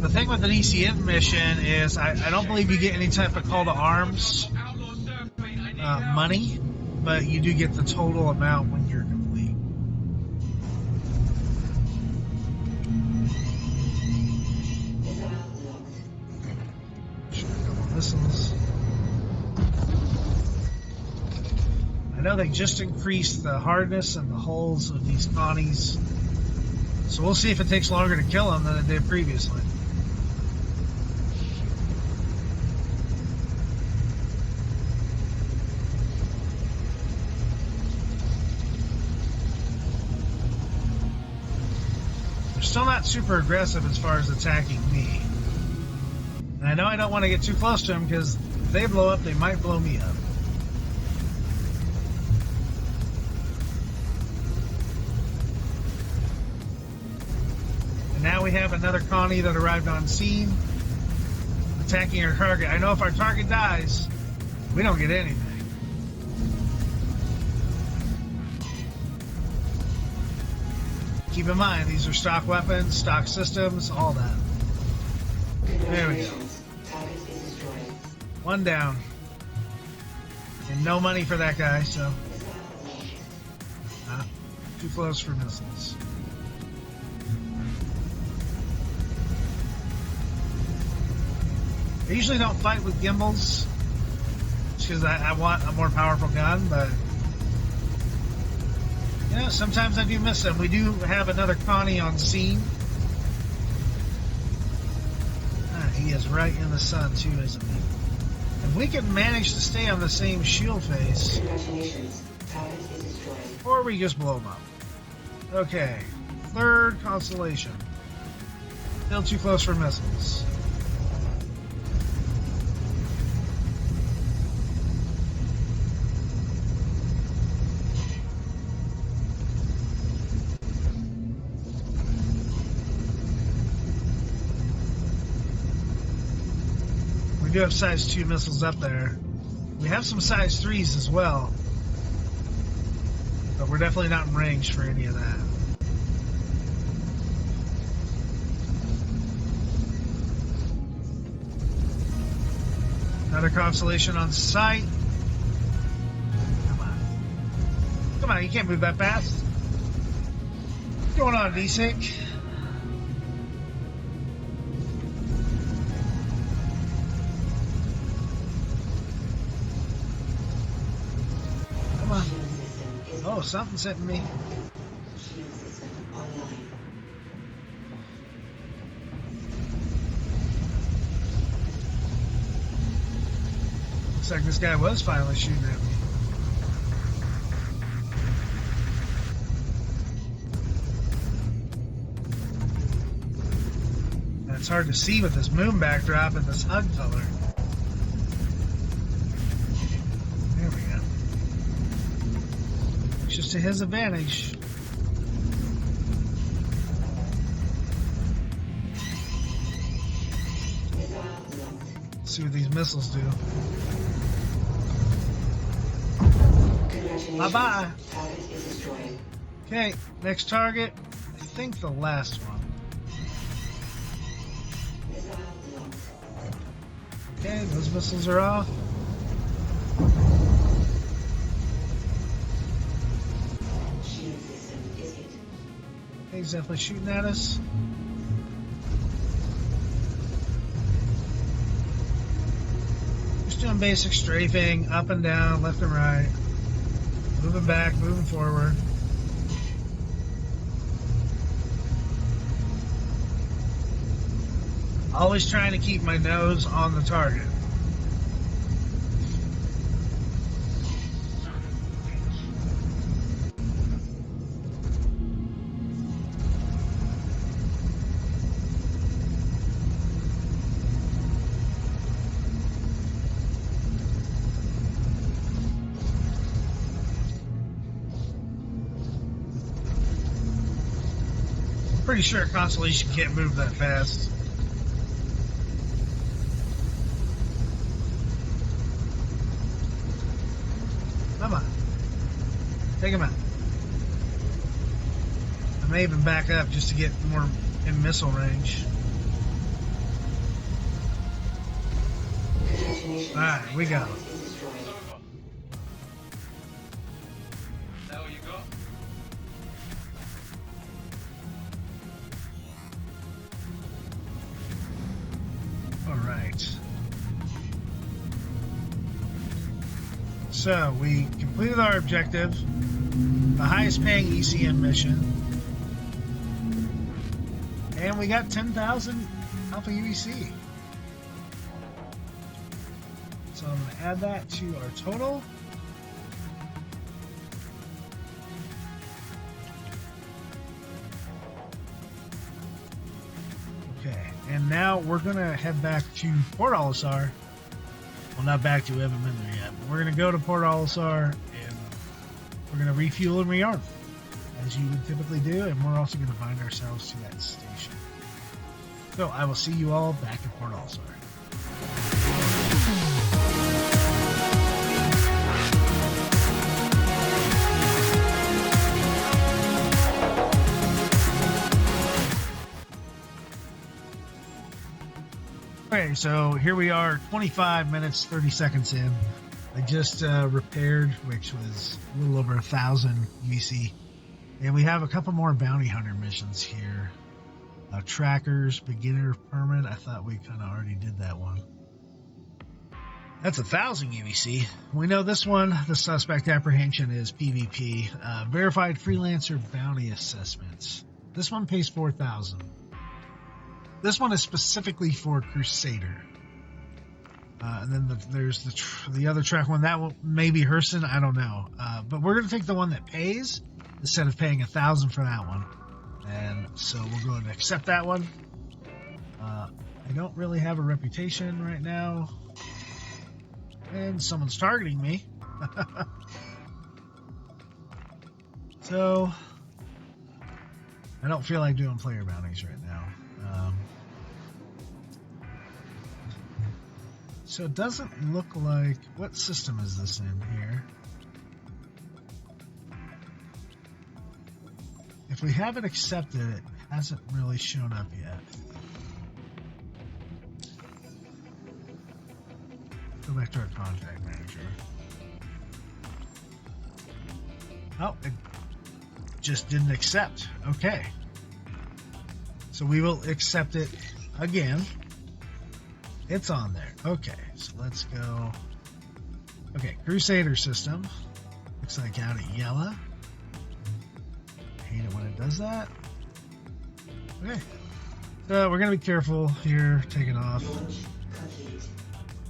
The thing with an ECN mission is I don't believe you get any type of call to arms money, but you do get the total amount when you're complete. Missiles. I know they just increased the hardness and the hulls of these Connies, so we'll see if it takes longer to kill them than it did previously. They're still not super aggressive as far as attacking me. And I know I don't want to get too close to them, because if they blow up, they might blow me up. And now we have another Connie that arrived on scene, attacking our target. I know if our target dies, we don't get anything. Keep in mind, these are stock weapons, stock systems, all that. There we go. One down. And no money for that guy, so. Too close for missiles. I usually don't fight with gimbals, just because I want a more powerful gun, but you know, sometimes I do miss them. We do have another Connie on scene. He is right in the sun too, isn't he? If we can manage to stay on the same shield face, or we just blow him up. Okay, third constellation. Still too close for missiles. We do have size 2 missiles up there. We have some size 3s as well, but we're definitely not in range for any of that. Another constellation on site. Come on. Come on, you can't move that fast. What's going on, D-Sync? Come on. Oh, something's hitting me. Looks like this guy was finally shooting at me. And it's hard to see with this moon backdrop and this HUD color. There we go. It's just to his advantage. Let's see what these missiles do. Bye-bye. Okay, next target. I think the last one. Okay, those missiles are off. Okay, he's definitely shooting at us. Just doing basic strafing, up and down, left and right. Moving back, moving forward. Always trying to keep my nose on the target. Pretty sure a constellation can't move that fast. Come on. Take him out. I may even back up just to get more in missile range. Alright, we go. So, we completed our objective, the highest paying ECM mission, and we got 10,000 Alpha UEC. So I'm going to add that to our total. Okay, and now we're going to head back to Port Olisar. Well, not back to Evan Minder yet, but we're going to go to Port Olisar and we're going to refuel and rearm, as you would typically do, and we're also going to bind ourselves to that station. So I will see you all back at Port Olisar. Okay, so here we are, 25 minutes, 30 seconds in. I just repaired, which was a little over 1,000 UEC. And we have a couple more bounty hunter missions here. Trackers, beginner permit. I thought we kind of already did that one. That's 1,000 UEC. We know this one, the suspect apprehension, is PvP. Verified freelancer bounty assessments. This one pays 4,000. This one is specifically for Crusader. And then there's the other track one. That one may be Hurston. I don't know. But we're going to take the one that pays instead of paying 1,000 for that one. And so we'll go ahead and accept that one. I don't really have a reputation right now. And someone's targeting me. So I don't feel like doing player bounties right now. So it doesn't look like... What system is this in here? If we haven't accepted it, it hasn't really shown up yet. go back to our contract manager. Oh, it just didn't accept. Okay. So we will accept it again. It's on there. Okay, so let's go. Okay, Crusader system. Looks like out at yellow. I hate it when it does that. Okay. So we're going to be careful here, taking off.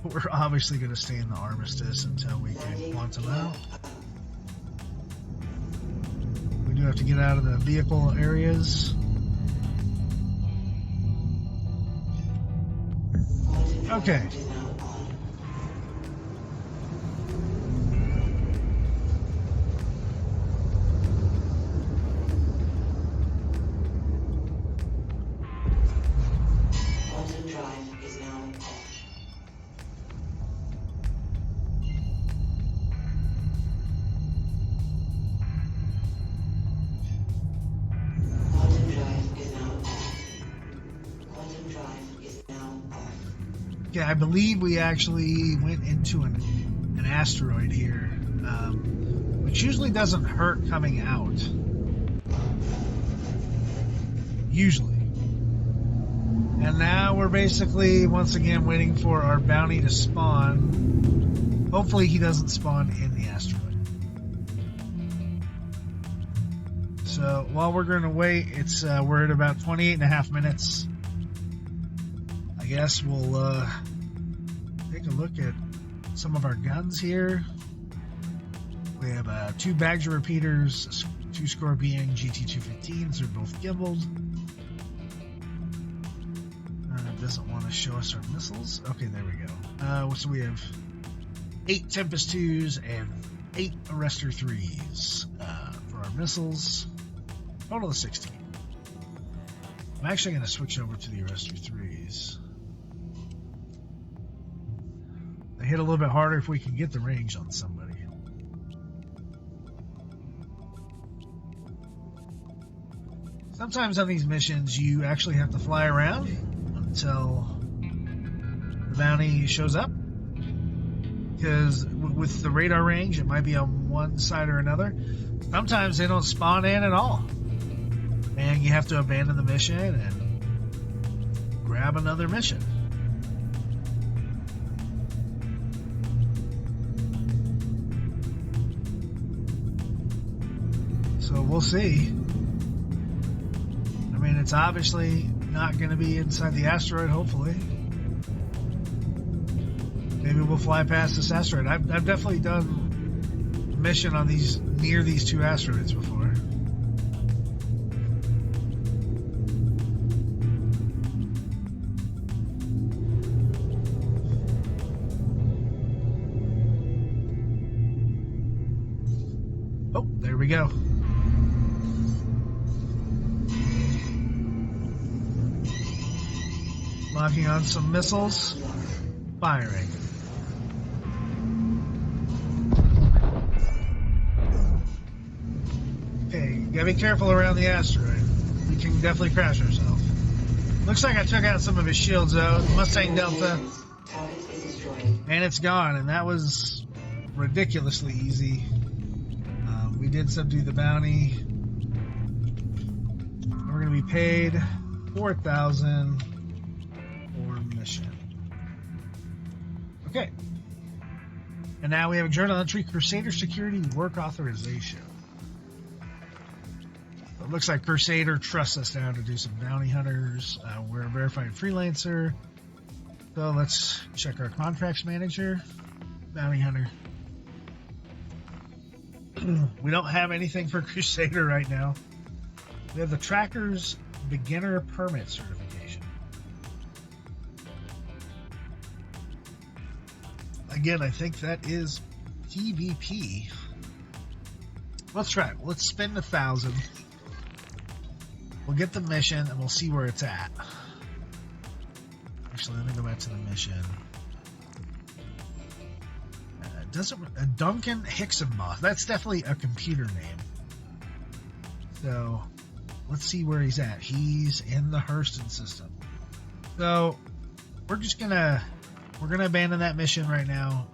We're obviously going to stay in the armistice until we can quantum out. We do have to get out of the vehicle areas. Okay. Quantum drive is now off. Quantum drive is now off. Quantum drive is now off. Yeah, I believe we actually went into an asteroid here, which usually doesn't hurt coming out. Usually. And now we're basically, once again, waiting for our bounty to spawn. Hopefully he doesn't spawn in the asteroid. So while we're going to wait, we're at about 28.5 minutes. I guess we'll take a look at some of our guns here. We have 2 Bagger repeaters, 2 Scorpion GT215s. They're both gimbaled. It doesn't want to show us our missiles. Okay, there we go. So we have 8 Tempest 2s and 8 Arrestor 3s for our missiles. Total of 16. I'm actually going to switch over to the Arrestor 3s. They hit a little bit harder if we can get the range on somebody. Sometimes on these missions, you actually have to fly around until the bounty shows up. Because with the radar range, it might be on one side or another. Sometimes they don't spawn in at all. And you have to abandon the mission and grab another mission. So we'll see. I mean, it's obviously not going to be inside the asteroid, hopefully. Maybe we'll fly past this asteroid. I've definitely done a mission on near these 2 asteroids before. Oh, there we go. Locking on some missiles. Firing. Okay, you gotta be careful around the asteroid. We can definitely crash ourselves. Looks like I took out some of his shields though. Mustang Delta. And it's gone, and that was ridiculously easy. We did subdue the bounty. We're gonna be paid 4,000 for mission. Okay. And now we have a journal entry, Crusader Security Work Authorization. It looks like Crusader trusts us now to do some bounty hunters. We're a verified freelancer. So let's check our contracts manager. Bounty hunter. We don't have anything for Crusader right now. We have the Tracker's Beginner Permit Certification. Again, I think that is PvP. Let's try it. Let's spend 1,000. We'll get the mission and we'll see where it's at. Actually, let me go back to the mission. Duncan Hixenmoth. That's definitely a computer name. So let's see where he's at. He's in the Hurston system. So we're just gonna we're going to abandon that mission right now.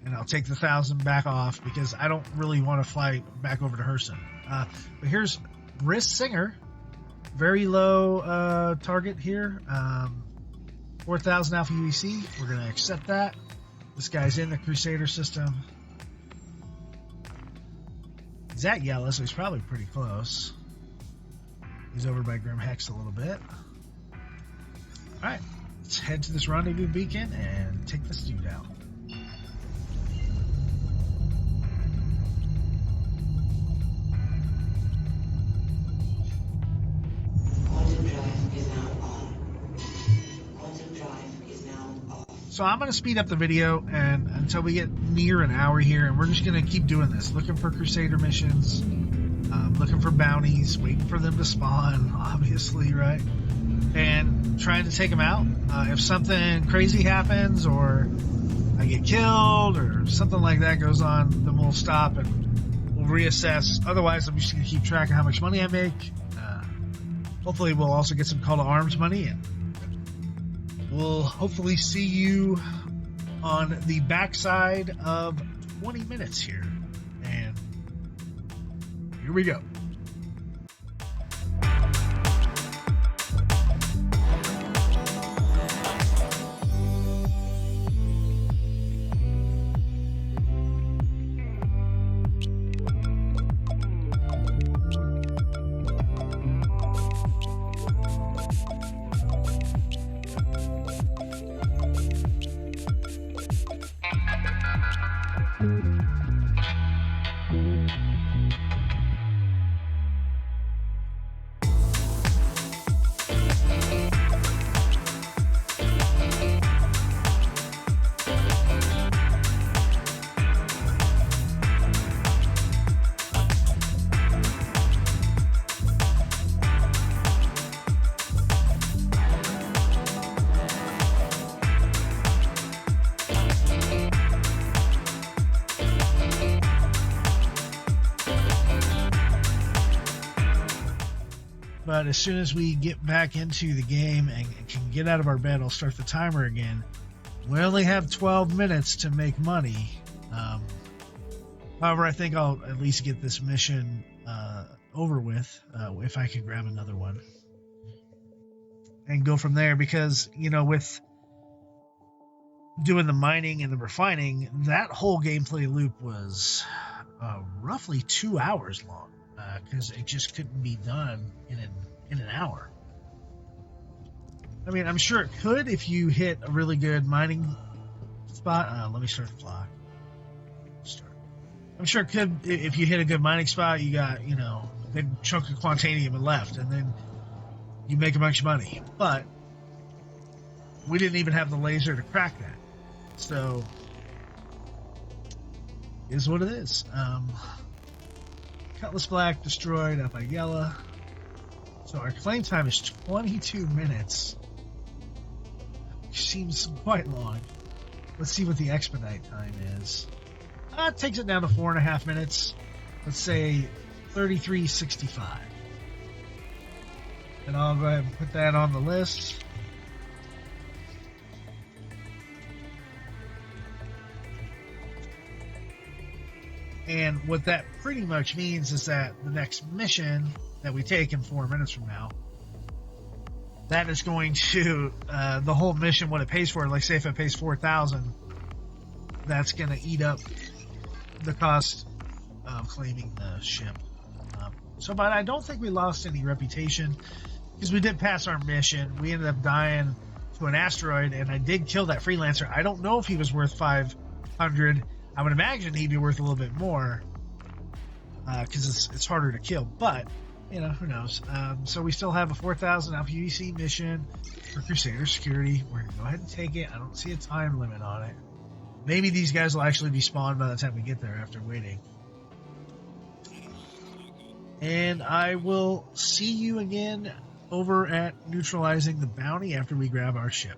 And I'll take the 1,000 back off because I don't really want to fly back over to Herson. But here's Briss Singer. Very low target here. 4,000 Alpha UEC. We're going to accept that. This guy's in the Crusader system. He's at yellow, so he's probably pretty close. He's over by Grim Hex a little bit. Alright, let's head to this rendezvous beacon and take this dude out. Quantum drive is now on. Quantum drive is now off. So I'm going to speed up the video and until we get near an hour here, and we're just going to keep doing this, looking for Crusader missions, looking for bounties, waiting for them to spawn, obviously, right? And trying to take them out. If something crazy happens or I get killed or something like that goes on, then we'll stop and we'll reassess. Otherwise, I'm just going to keep track of how much money I make. Hopefully, we'll also get some call to arms money, and we'll hopefully see you on the backside of 20 minutes here. And here we go. But as soon as we get back into the game and can get out of our bed, I'll start the timer again. We only have 12 minutes to make money. However, I think I'll at least get this mission over with if I can grab another one. And go from there because, you know, with doing the mining and the refining, that whole gameplay loop was roughly 2 hours long. Because it just couldn't be done in an hour. I mean, I'm sure it could if you hit a really good mining spot. Let me start the clock. I'm sure it could if you hit a good mining spot. You got, you know, a big chunk of quantanium left, and then you make a bunch of money. But we didn't even have the laser to crack that. So, it is what it is. Cutlass Black destroyed up by Yella. So our claim time is 22 minutes. Which seems quite long. Let's see what the expedite time is. It takes it down to 4.5 minutes. Let's say 33.65. And I'll go ahead and put that on the list. And what that pretty much means is that the next mission that we take in 4 minutes from now, that is going to, the whole mission, what it pays for, like say if it pays 4,000, that's going to eat up the cost of claiming the ship. But I don't think we lost any reputation because we did pass our mission. We ended up dying to an asteroid, and I did kill that freelancer. I don't know if he was worth 500. I would imagine he'd be worth a little bit more because it's harder to kill, but you know, who knows. So we still have a 4,000 Alpha UEC mission for Crusader Security. We're going to go ahead and take it. I don't see a time limit on it. Maybe these guys will actually be spawned by the time we get there after waiting. And I will see you again over at neutralizing the bounty after we grab our ship.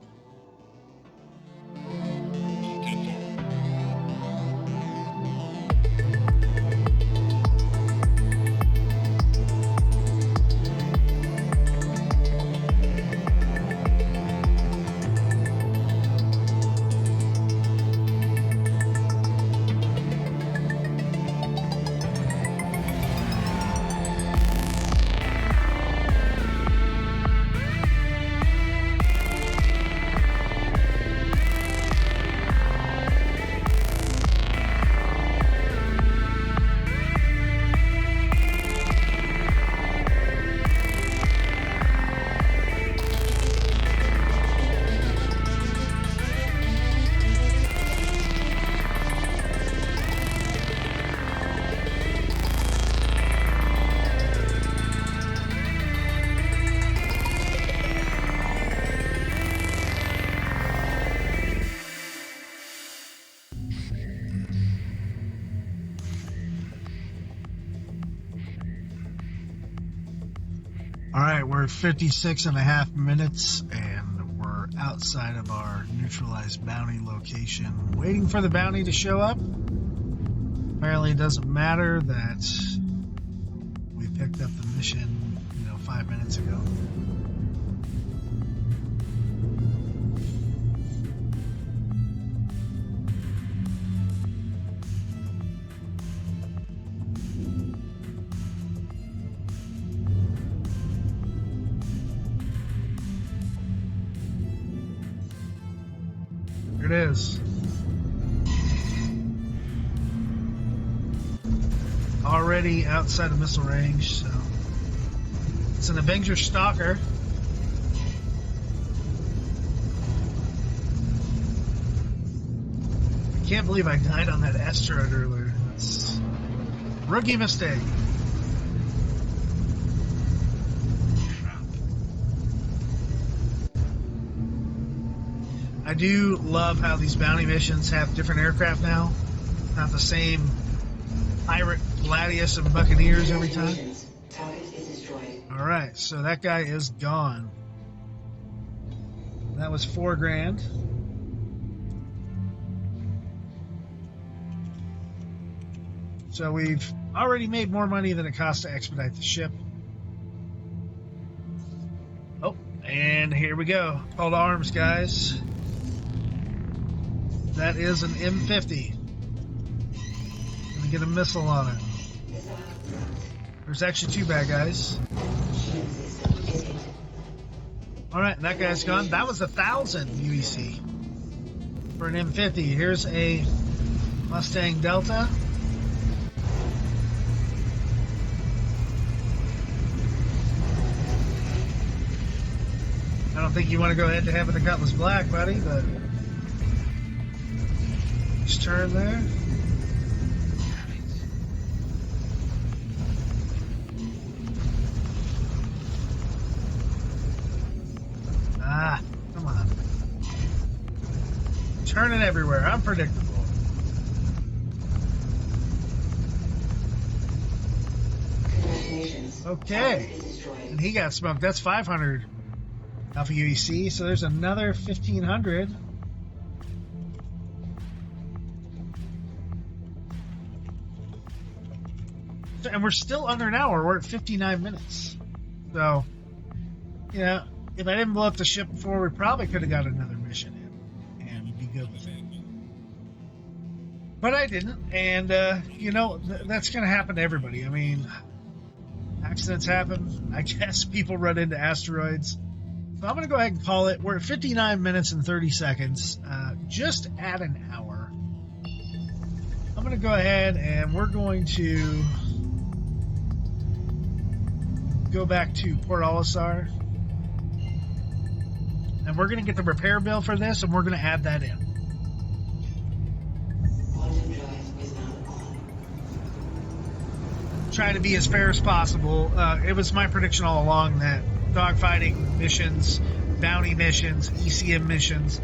All right, we're at 56 and a half minutes, and we're outside of our neutralized bounty location, waiting for the bounty to show up. Apparently, it doesn't matter that we picked up the mission, 5 minutes ago. Here it is. Already outside of missile range, so it's an Avenger Stalker. I can't believe I died on that asteroid earlier. That's a rookie mistake. I do love how these bounty missions have different aircraft now. Not the same pirate, Gladius, and Buccaneers every time. Alright, so that guy is gone. That was $4 grand. So we've already made more money than it costs to expedite the ship. Oh, and here we go. Call to arms, guys. That is an M50. Gonna get a missile on it. There's actually 2 bad guys. Alright, that guy's gone. That was 1,000 UEC for an M50. Here's a Mustang Delta. I don't think you want to go head to head with the Cutlass Black, buddy, but just turn there. Ah, come on. Turning everywhere. Unpredictable. Okay. And he got smoked. That's 500 Alpha UEC. So there's another 1,500. And we're still under an hour. We're at 59 minutes. So, if I didn't blow up the ship before, we probably could have got another mission in and be good with it. But I didn't, and that's going to happen to everybody. I mean, accidents happen. I guess people run into asteroids. So I'm going to go ahead and call it. We're at 59 minutes and 30 seconds, just at an hour. I'm going to go ahead and we're going to go back to Port Olisar. And we're going to get the repair bill for this, and we're going to add that in. Trying to be as fair as possible. It was my prediction all along that dogfighting missions, bounty missions, ECM missions,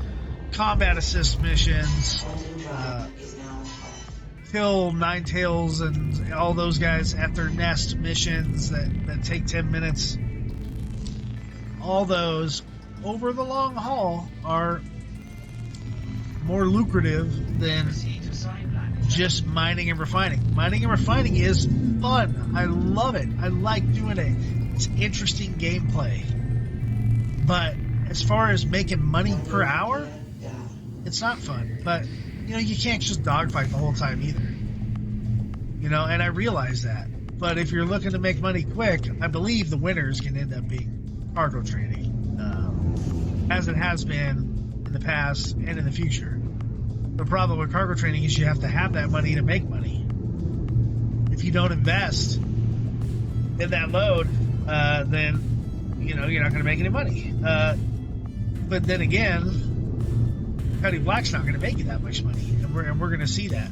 combat assist missions, kill Nine Tails and all those guys at their nest missions that take 10 minutes. All those over the long haul are more lucrative than just mining and refining. Mining and refining is fun. I love it. I like doing it. It's interesting gameplay. But as far as making money per hour, it's not fun. But, you can't just dogfight the whole time either. And I realize that. But if you're looking to make money quick, I believe the winners can end up being cargo trading. As it has been in the past and in the future. The problem with cargo trading is you have to have that money to make money. If you don't invest in that load, then you're not going to make any money. But then again, Cuddy Black's not going to make you that much money, and we're going to see that.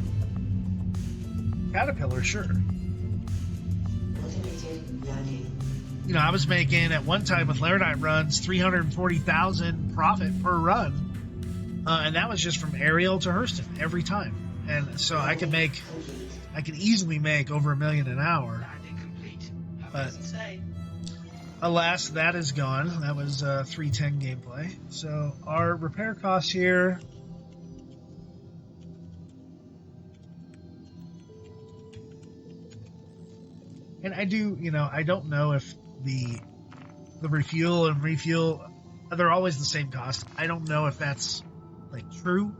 Caterpillar, sure. I was making at one time with Laranite runs 340,000 profit per run, and that was just from Ariel to Hurston every time. And so I could easily make over $1 million an hour. But Alas, that is gone. That was 310 gameplay. So our repair costs here. And I do, I don't know if the refuel and refuel, they're always the same cost. I don't know if that's like true.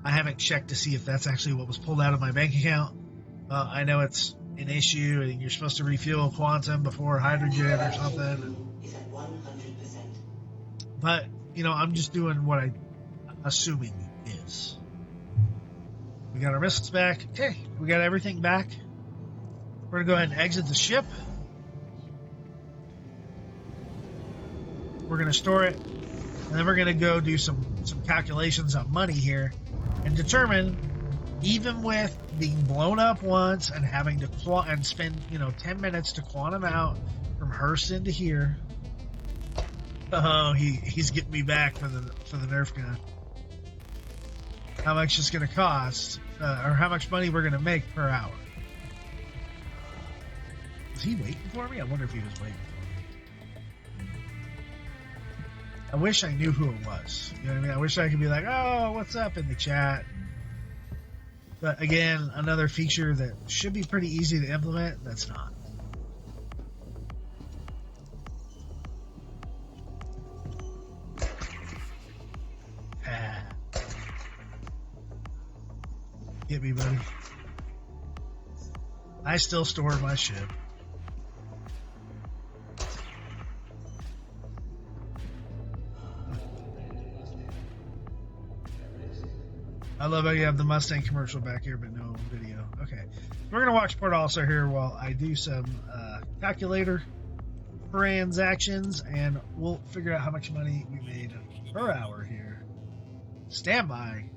I haven't checked to see if that's actually what was pulled out of my bank account. I know it's an issue and you're supposed to refuel quantum before hydrogen or something. Is at 100%. But, I'm just doing what I'm assuming is. We got our missiles back. Okay, we got everything back. We're going to go ahead and exit the ship. We're going to store it. And then we're going to go do some calculations on money here and determine, even with being blown up once and having to spend 10 minutes to quantum out from Hurston to here. Oh, he's getting me back for the Nerf gun. How much it's going to cost, or how much money we're going to make per hour. Was he waiting for me? I wonder if he was waiting for me. I wish I knew who it was. You know what I mean? I wish I could be like, oh, what's up in the chat? But again, another feature that should be pretty easy to implement, that's not. Get me, buddy. I still store my ship. I love how you have the Mustang commercial back here, but no video. Okay. We're going to watch Port also here while I do some calculator transactions, and we'll figure out how much money we made per hour here. Stand by.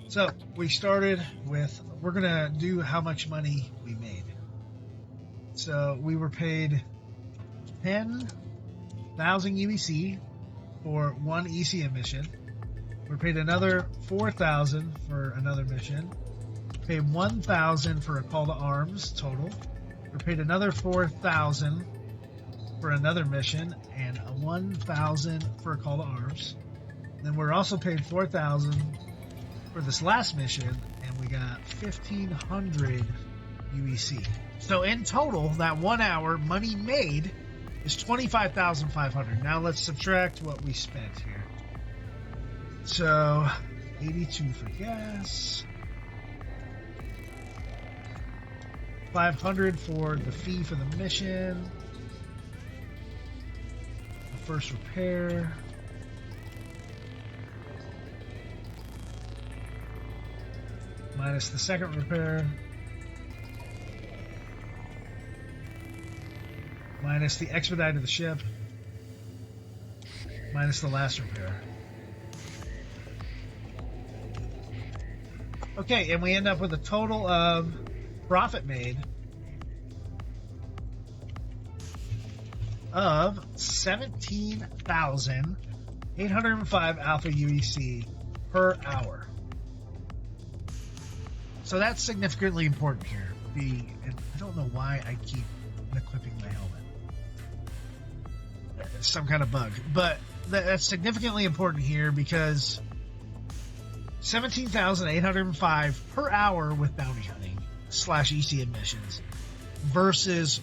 So we started with, we're going to do how much money we made. So we were paid 10,000 UEC for one ECM mission. We're paid another 4,000 for another mission. We're paid 1,000 for a call to arms total. We're paid another 4,000 for another mission and 1,000 for a call to arms. Then we're also paid 4,000 for this last mission, and we got 1,500 UEC. So in total, that 1 hour money made is 25,500. Now let's subtract what we spent here. So 82 for gas, 500 for the fee for the mission, the first repair, minus the second repair, minus the expedite of the ship, minus the last repair. Okay, and we end up with a total of profit made of 17,805 alpha UEC per hour. So that's significantly important here. And I don't know why I keep unequipping my helmet. It's some kind of bug. But that's significantly important here because 17,805 per hour with bounty hunting / ECM missions versus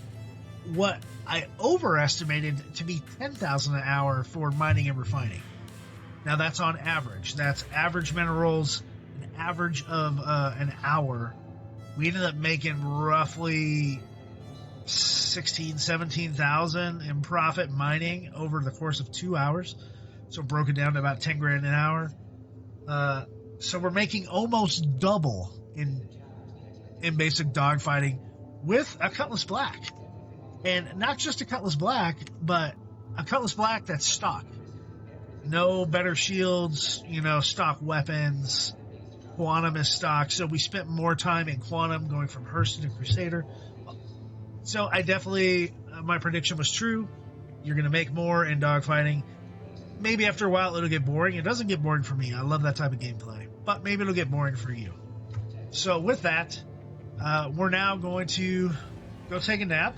what I overestimated to be 10,000 an hour for mining and refining. Now that's on average. That's average minerals, an average of an hour. We ended up making roughly 17,000 in profit mining over the course of 2 hours. So broken down to about 10 grand an hour. So we're making almost double in basic dogfighting with a Cutlass Black. And not just a Cutlass Black, but a Cutlass Black that's stock. No better shields, stock weapons. Quantum is stock. So we spent more time in Quantum going from Hurston to Crusader. So I definitely, my prediction was true. You're going to make more in dogfighting. Maybe after a while it'll get boring. It doesn't get boring for me. I love that type of gameplay. But maybe it'll get boring for you. So with that, we're now going to go take a nap.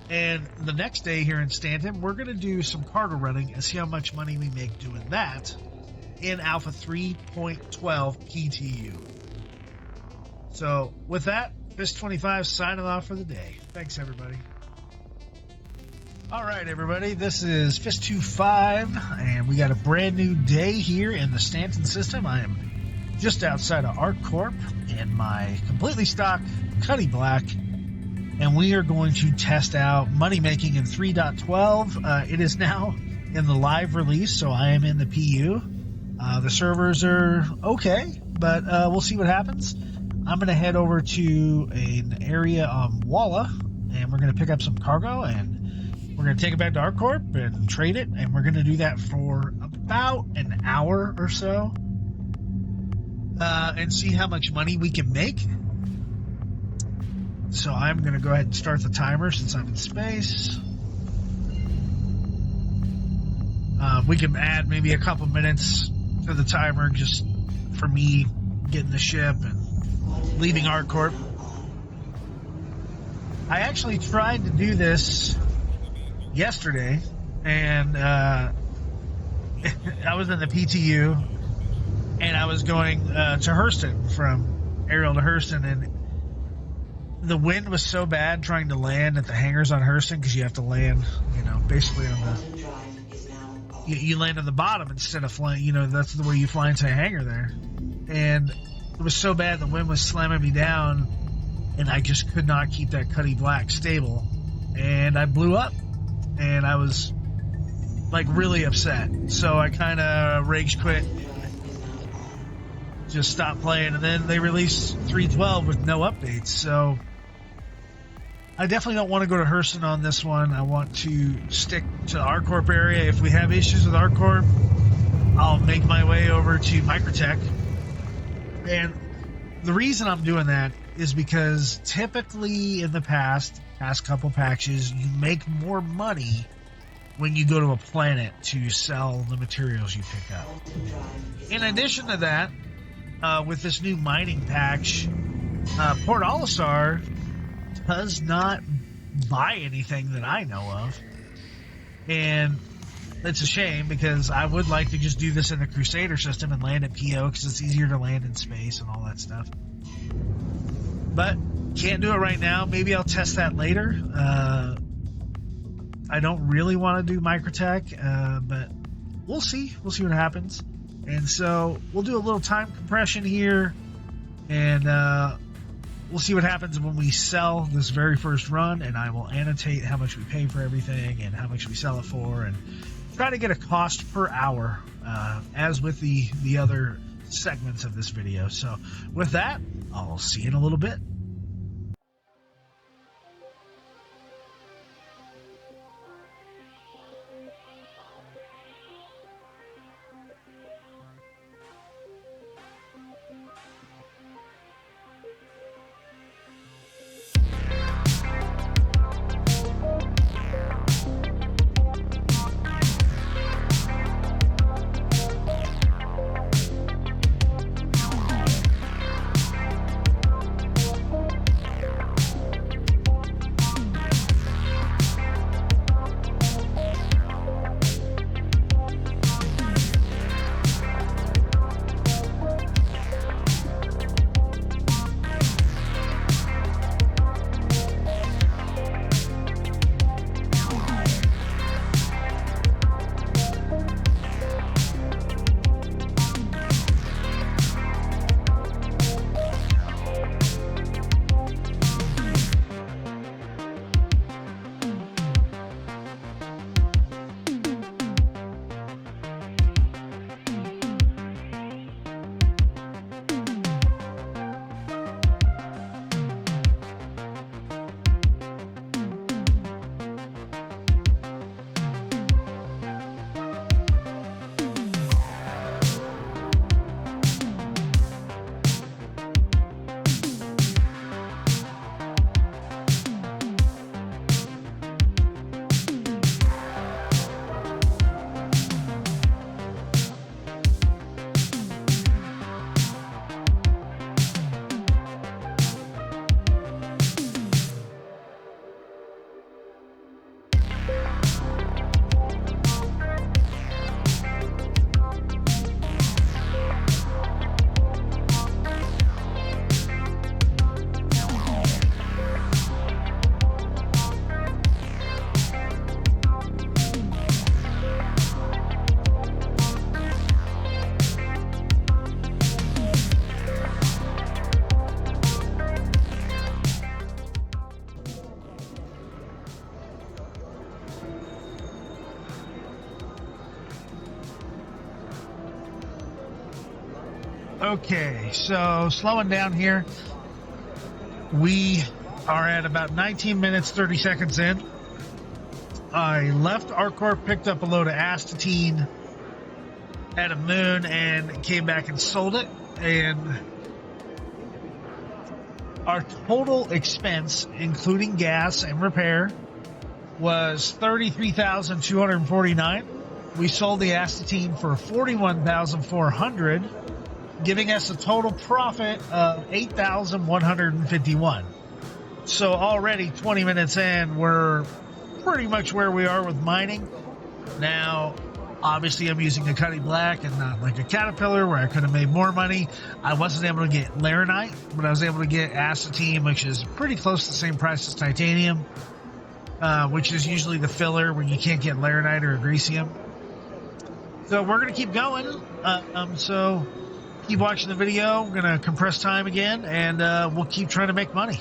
And the next day here in Stanton, we're going to do some cargo running and see how much money we make doing that in Alpha 3.12 PTU. So with that, Fist 25 signing off for the day. Thanks, everybody. All right, everybody, this is Fist 25, and we got a brand new day here in the Stanton system. I am just outside of ArcCorp in my completely stock Cuddy Black, and we are going to test out money making in 3.12. It is now in the live release, so I am in the PU. The servers are okay, but we'll see what happens. I'm going to head over to an area on Walla, and we're going to pick up some cargo, and we're going to take it back to ArcCorp and trade it, and we're going to do that for about an hour or so, and see how much money we can make. So I'm going to go ahead and start the timer since I'm in space. We can add maybe a couple minutes to the timer just for me getting the ship and leaving ArcCorp. I actually tried to do this yesterday, and I was in the PTU, and I was going to Hurston, from Ariel to Hurston, and the wind was so bad trying to land at the hangars on Hurston, because you have to land, basically on the, you land on the bottom instead of flying, that's the way you fly into a hangar there, and it was so bad the wind was slamming me down, and I just could not keep that Cuddy Black stable, and I blew up. And I was, really upset. So I kind of rage quit, just stopped playing. And then they released 3.12 with no updates. So I definitely don't want to go to Hurston on this one. I want to stick to the ArcCorp area. If we have issues with ArcCorp, I'll make my way over to Microtech. And the reason I'm doing that is because typically in the past couple patches, you make more money when you go to a planet to sell the materials you pick up. In addition to that, with this new mining patch, Port Olisar does not buy anything that I know of. And it's a shame, because I would like to just do this in the Crusader system and land at PO, because it's easier to land in space and all that stuff. But can't do it right now. Maybe I'll test that later. I don't really want to do Microtech, but we'll see. We'll see what happens. And so we'll do a little time compression here, and we'll see what happens when we sell this very first run, and I will annotate how much we pay for everything and how much we sell it for, and try to get a cost per hour, as with the other segments of this video. So with that, I'll see you in a little bit. Okay, so slowing down here, we are at about 19 minutes, 30 seconds in. I left ArcCorp, picked up a load of astatine at a moon, and came back and sold it. And our total expense, including gas and repair, was $33,249. We sold the astatine for $41,400, giving us a total profit of $8,151. So already 20 minutes in, we're pretty much where we are with mining. Now, obviously, I'm using a Cutty Black and not like a Caterpillar where I could have made more money. I wasn't able to get Laranite, but I was able to get astatine, which is pretty close to the same price as titanium, which is usually the filler when you can't get Laranite or Agricium. So we're going to keep going. So keep watching the video. We're going to compress time again, and we'll keep trying to make money.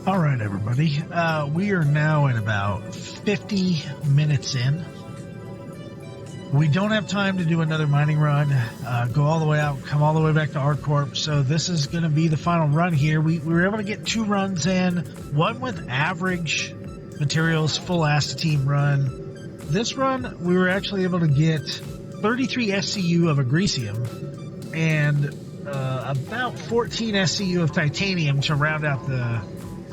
All right, everybody. We are now at about 50 minutes in. We don't have time to do another mining run, go all the way out, come all the way back to ArcCorp. So this is going to be the final run here. We were able to get 2 runs in, one with average materials, full astatine run. This run, we were actually able to get 33 SCU of agresium and about 14 SCU of titanium to round out the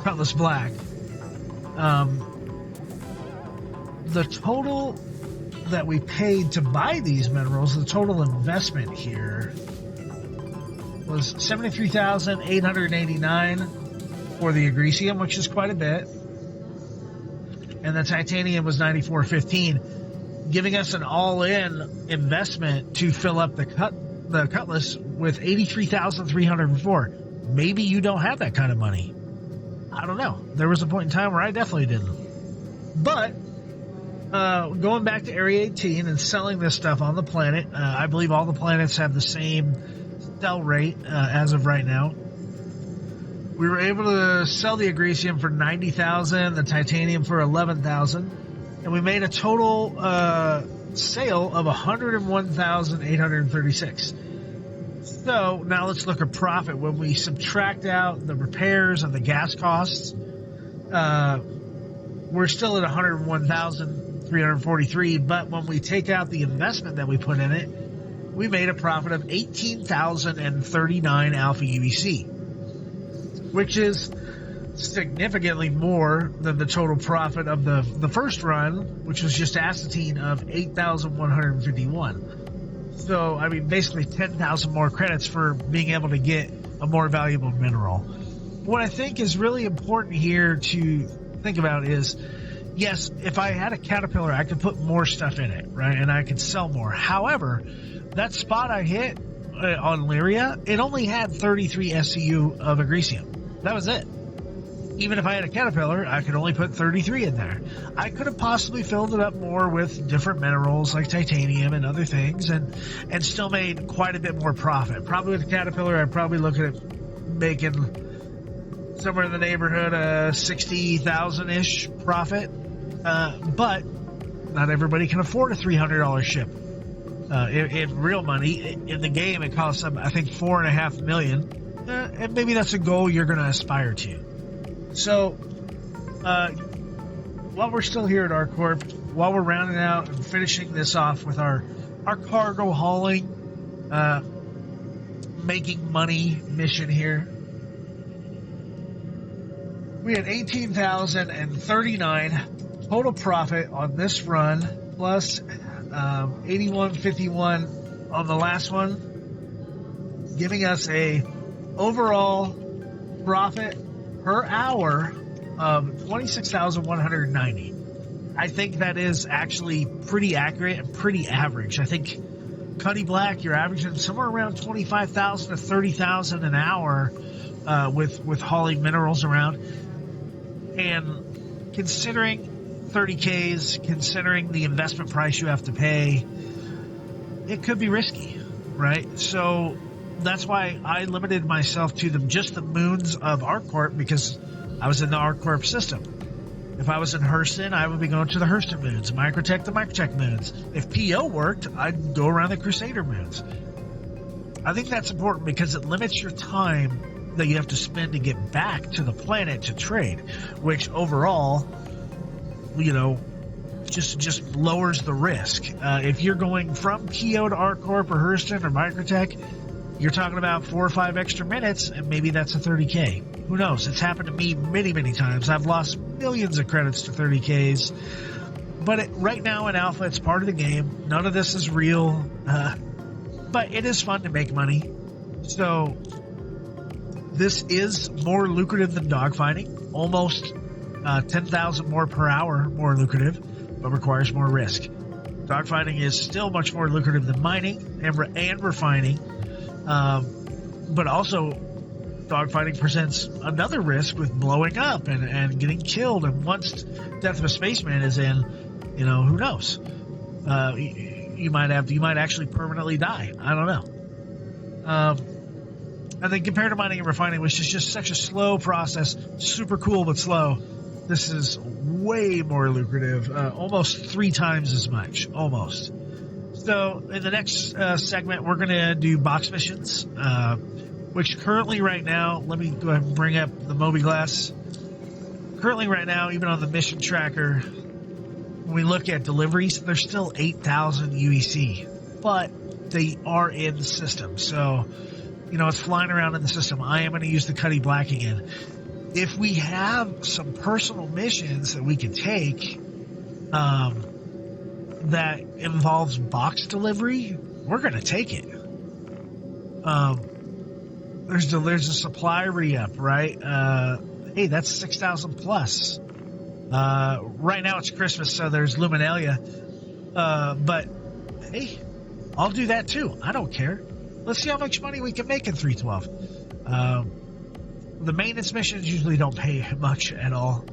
Cutlass Black. The total that we paid to buy these minerals, the total investment here was $73,889 for the agresium, which is quite a bit, and the titanium was $94.15, giving us an all-in investment to fill up the Cutlass with $83,304. Maybe you don't have that kind of money. I don't know. There was a point in time where I definitely didn't. But going back to Area 18 and selling this stuff on the planet, I believe all the planets have the same sell rate as of right now. We were able to sell the agresium for $90,000, the titanium for $11,000, and we made a total sale of $101,836. So now let's look at profit. When we subtract out the repairs and the gas costs, we're still at $101,343. But when we take out the investment that we put in it, we made a profit of 18,039 alpha UEC, which is significantly more than the total profit of the first run, which was just astatine of 8,151. So, I mean, basically 10,000 more credits for being able to get a more valuable mineral. What I think is really important here to think about is, yes, if I had a Caterpillar, I could put more stuff in it, right? And I could sell more. However, that spot I hit on Lyria, it only had 33 SCU of agresium. That was it. Even if I had a Caterpillar, I could only put 33 in there. I could have possibly filled it up more with different minerals like titanium and other things and still made quite a bit more profit. Probably with a Caterpillar, I'd probably look at making somewhere in the neighborhood of 60,000-ish profit. But not everybody can afford a $300 ship. In real money, in the game, it costs them, I think, $4.5 million. And maybe that's a goal you're going to aspire to. So, while we're still here at ArcCorp, while we're rounding out and finishing this off with our cargo hauling, making money mission here, we had 18,039 total profit on this run, plus 81.51 on the last one, giving us a overall profit per hour of 26,190. I think that is actually pretty accurate and pretty average. I think Cutty Black, you're averaging somewhere around 25,000 to 30,000 an hour with hauling minerals around. And considering 30Ks, considering the investment price you have to pay, it could be risky, right? So that's why I limited myself to just the moons of ArcCorp, because I was in the ArcCorp system. If I was in Hurston, I would be going to the Hurston moons, Microtech the Microtech moons. If PO worked, I'd go around the Crusader moons. I think that's important because it limits your time that you have to spend to get back to the planet to trade, which overall, just lowers the risk. If you're going from PO to ArcCorp or Hurston or Microtech, you're talking about 4 or 5 extra minutes, and maybe that's a 30K. Who knows? It's happened to me many, many times. I've lost millions of credits to 30Ks. But right now in Alpha, it's part of the game. None of this is real. But it is fun to make money. So this is more lucrative than dogfighting. Almost 10,000 more per hour more lucrative, but requires more risk. Dogfighting is still much more lucrative than mining and refining. But also, dogfighting presents another risk with blowing up and getting killed. And once Death of a Spaceman is in, who knows? You might actually permanently die. I don't know. And then compared to mining and refining, which is just such a slow process, super cool but slow, this is way more lucrative, almost 3 times as much, almost. So in the next segment, we're going to do box missions, which currently right now, let me go ahead and bring up the Moby Glass. Currently right now, even on the mission tracker, when we look at deliveries, there's still 8,000 UEC, but they are in the system. So, it's flying around in the system. I am going to use the Cuddy Black again. If we have some personal missions that we could take, that involves box delivery, we're going to take it. There's a supply re-up, right? Hey, that's 6,000 plus. Right now it's Christmas, so there's Luminalia. But hey, I'll do that too. I don't care. Let's see how much money we can make in 312. The maintenance missions usually don't pay much at all.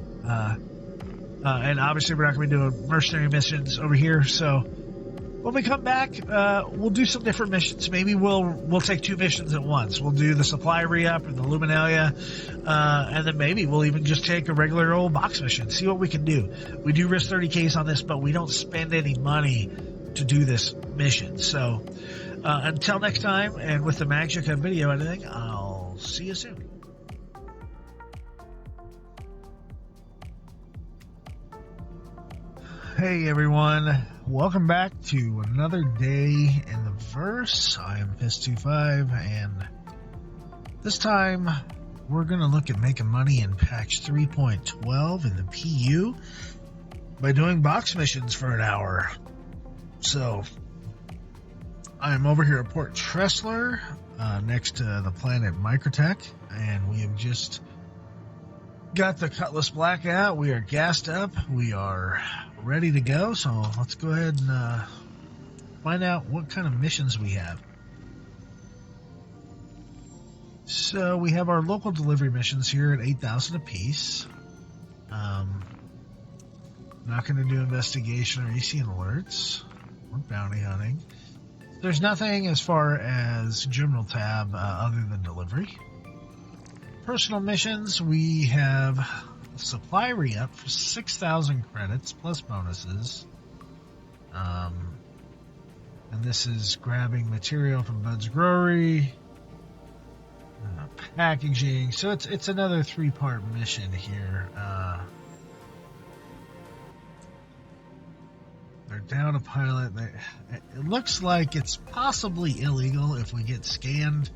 And obviously we're not going to be doing mercenary missions over here. So when we come back, we'll do some different missions. Maybe we'll take 2 missions at once. We'll do the supply re-up and the Luminalia, and then maybe we'll even just take a regular old box mission. See what we can do. We do risk 30Ks on this, but we don't spend any money to do this mission. So until next time, and with the magic of video editing, I'll see you soon. Hey everyone, welcome back to another day in the verse. I am Piss25, and this time we're going to look at making money in patch 3.12 in the PU by doing box missions for an hour. So, I'm over here at Port Tressler, next to the planet Microtech, and we have just got the Cutlass Black out. We are gassed up. We are ready to go. So let's go ahead and find out what kind of missions we have. So we have our local delivery missions here at 8,000 apiece. Not going to do investigation or EC alerts or bounty hunting. There's nothing as far as general tab other than delivery. Personal missions, we have supply re-up for 6,000 credits plus bonuses. And this is grabbing material from Bud's Growery, packaging. So it's another 3-part mission here. They're down a pilot. It looks like it's possibly illegal if we get scanned.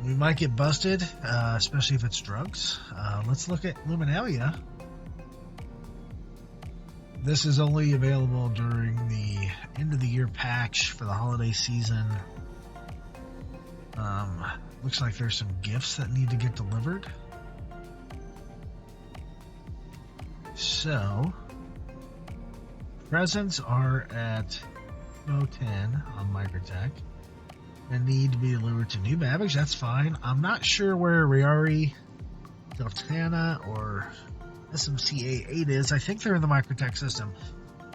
We might get busted, especially if it's drugs. Let's look at Luminalia. This is only available during the end of the year patch for the holiday season. Looks like there's some gifts that need to get delivered. So, presents are at No 10 on Microtech and need to be delivered to New Babbage. That's fine. I'm not sure where Riari, Deltana, or SMCA8 is. I think they're in the Microtech system.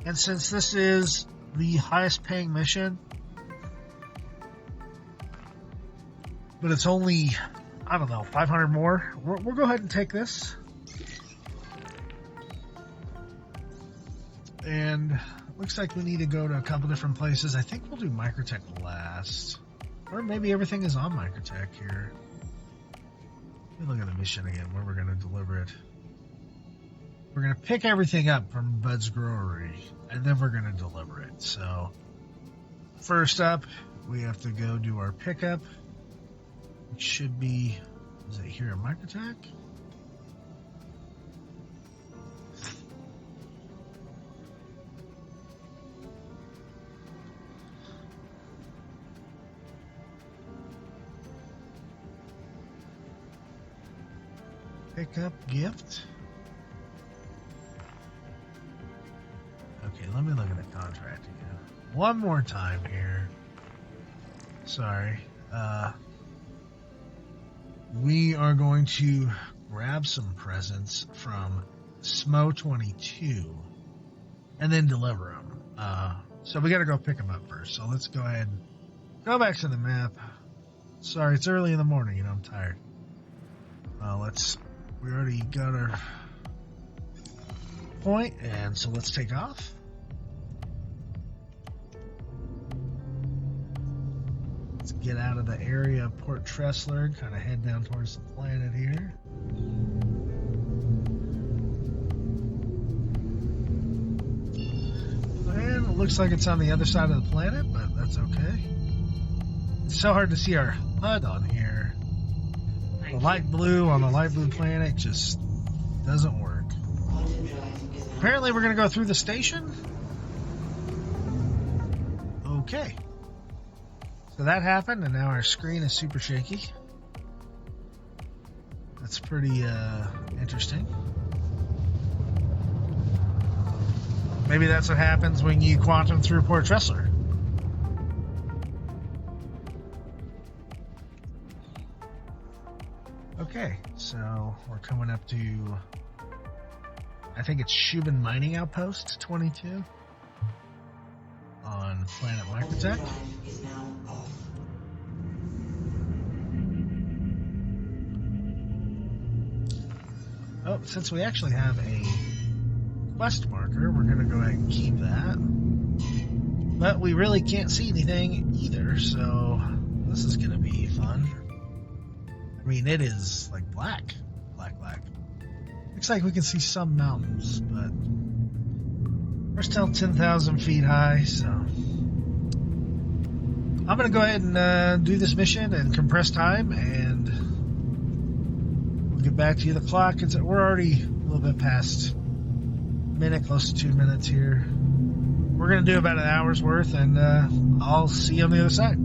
And since this is the highest paying mission, but it's only, I don't know, 500 more, we'll go ahead and take this. And looks like we need to go to a couple different places. I think we'll do Microtech last. Or maybe everything is on Microtech here. Let me look at the mission again, where we're going to deliver it. We're going to pick everything up from Bud's Growery, and then we're going to deliver it. So, first up, we have to go do our pickup. It should be, is it here at Microtech? Pickup gift. Okay, let me look at the contract again. One more time here. Sorry. We are going to grab some presents from Smo22 and then deliver them. So we got to go pick them up first. So let's go ahead and go back to the map. Sorry, it's early in the morning. I'm tired. We already got our point, and so let's take off. get out of the area of Port Tressler, kind of head down towards the planet here. And it looks like it's on the other side of the planet, but that's okay. It's so hard to see our HUD on here. The light blue on the light blue planet just doesn't work. Apparently we're going to go through the station. Okay. So that happened, and now our screen is super shaky. That's pretty interesting. Maybe that's what happens when you quantum through Port Tressler. Okay, so we're coming up to, I think it's Shubin Mining Outpost 22 on Planet Microtech. Is now off. Oh, since we actually have a quest marker, we're going to go ahead and keep that. But we really can't see anything either, so this is going to be fun. I mean, it is like black. Looks like we can see some mountains, but we're still 10,000 feet high, so I'm going to go ahead and do this mission and compress time, and we'll get back to you. The clock, we're already a little bit past minute, close to 2 minutes here. We're going to do about an hour's worth, and I'll see you on the other side.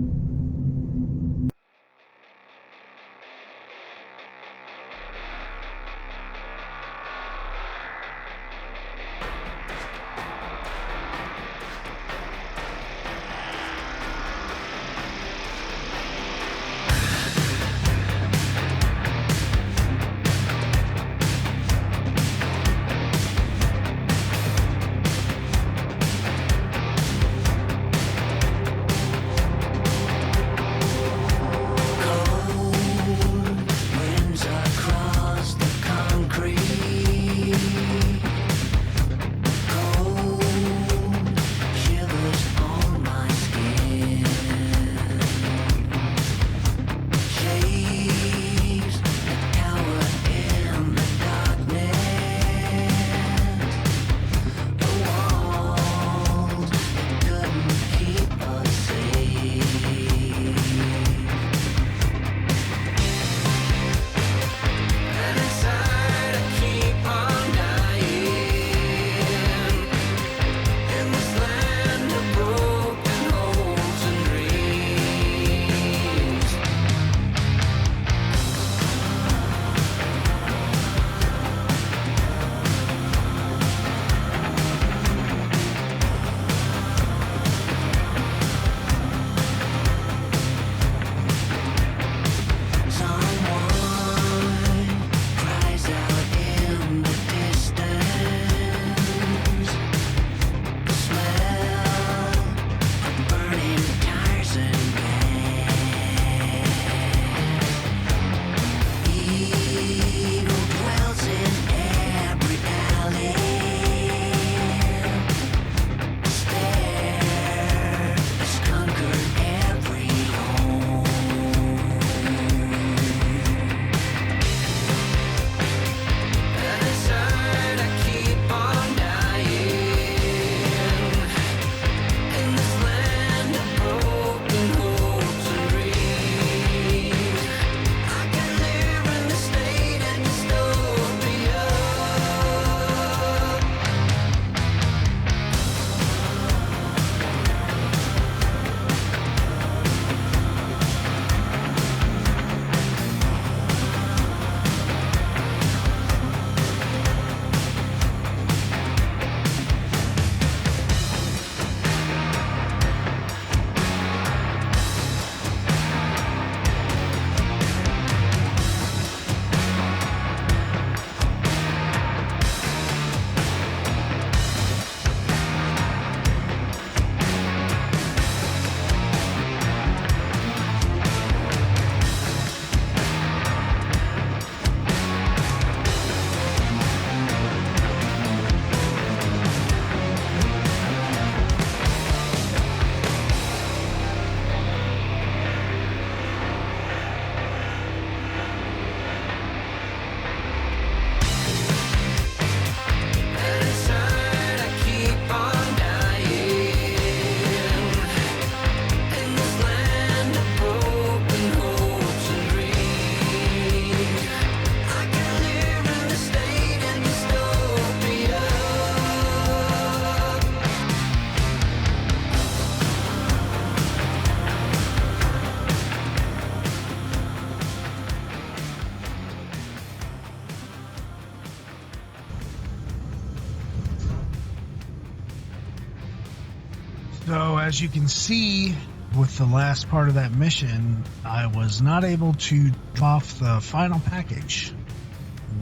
So as you can see, with the last part of that mission, I was not able to drop off the final package.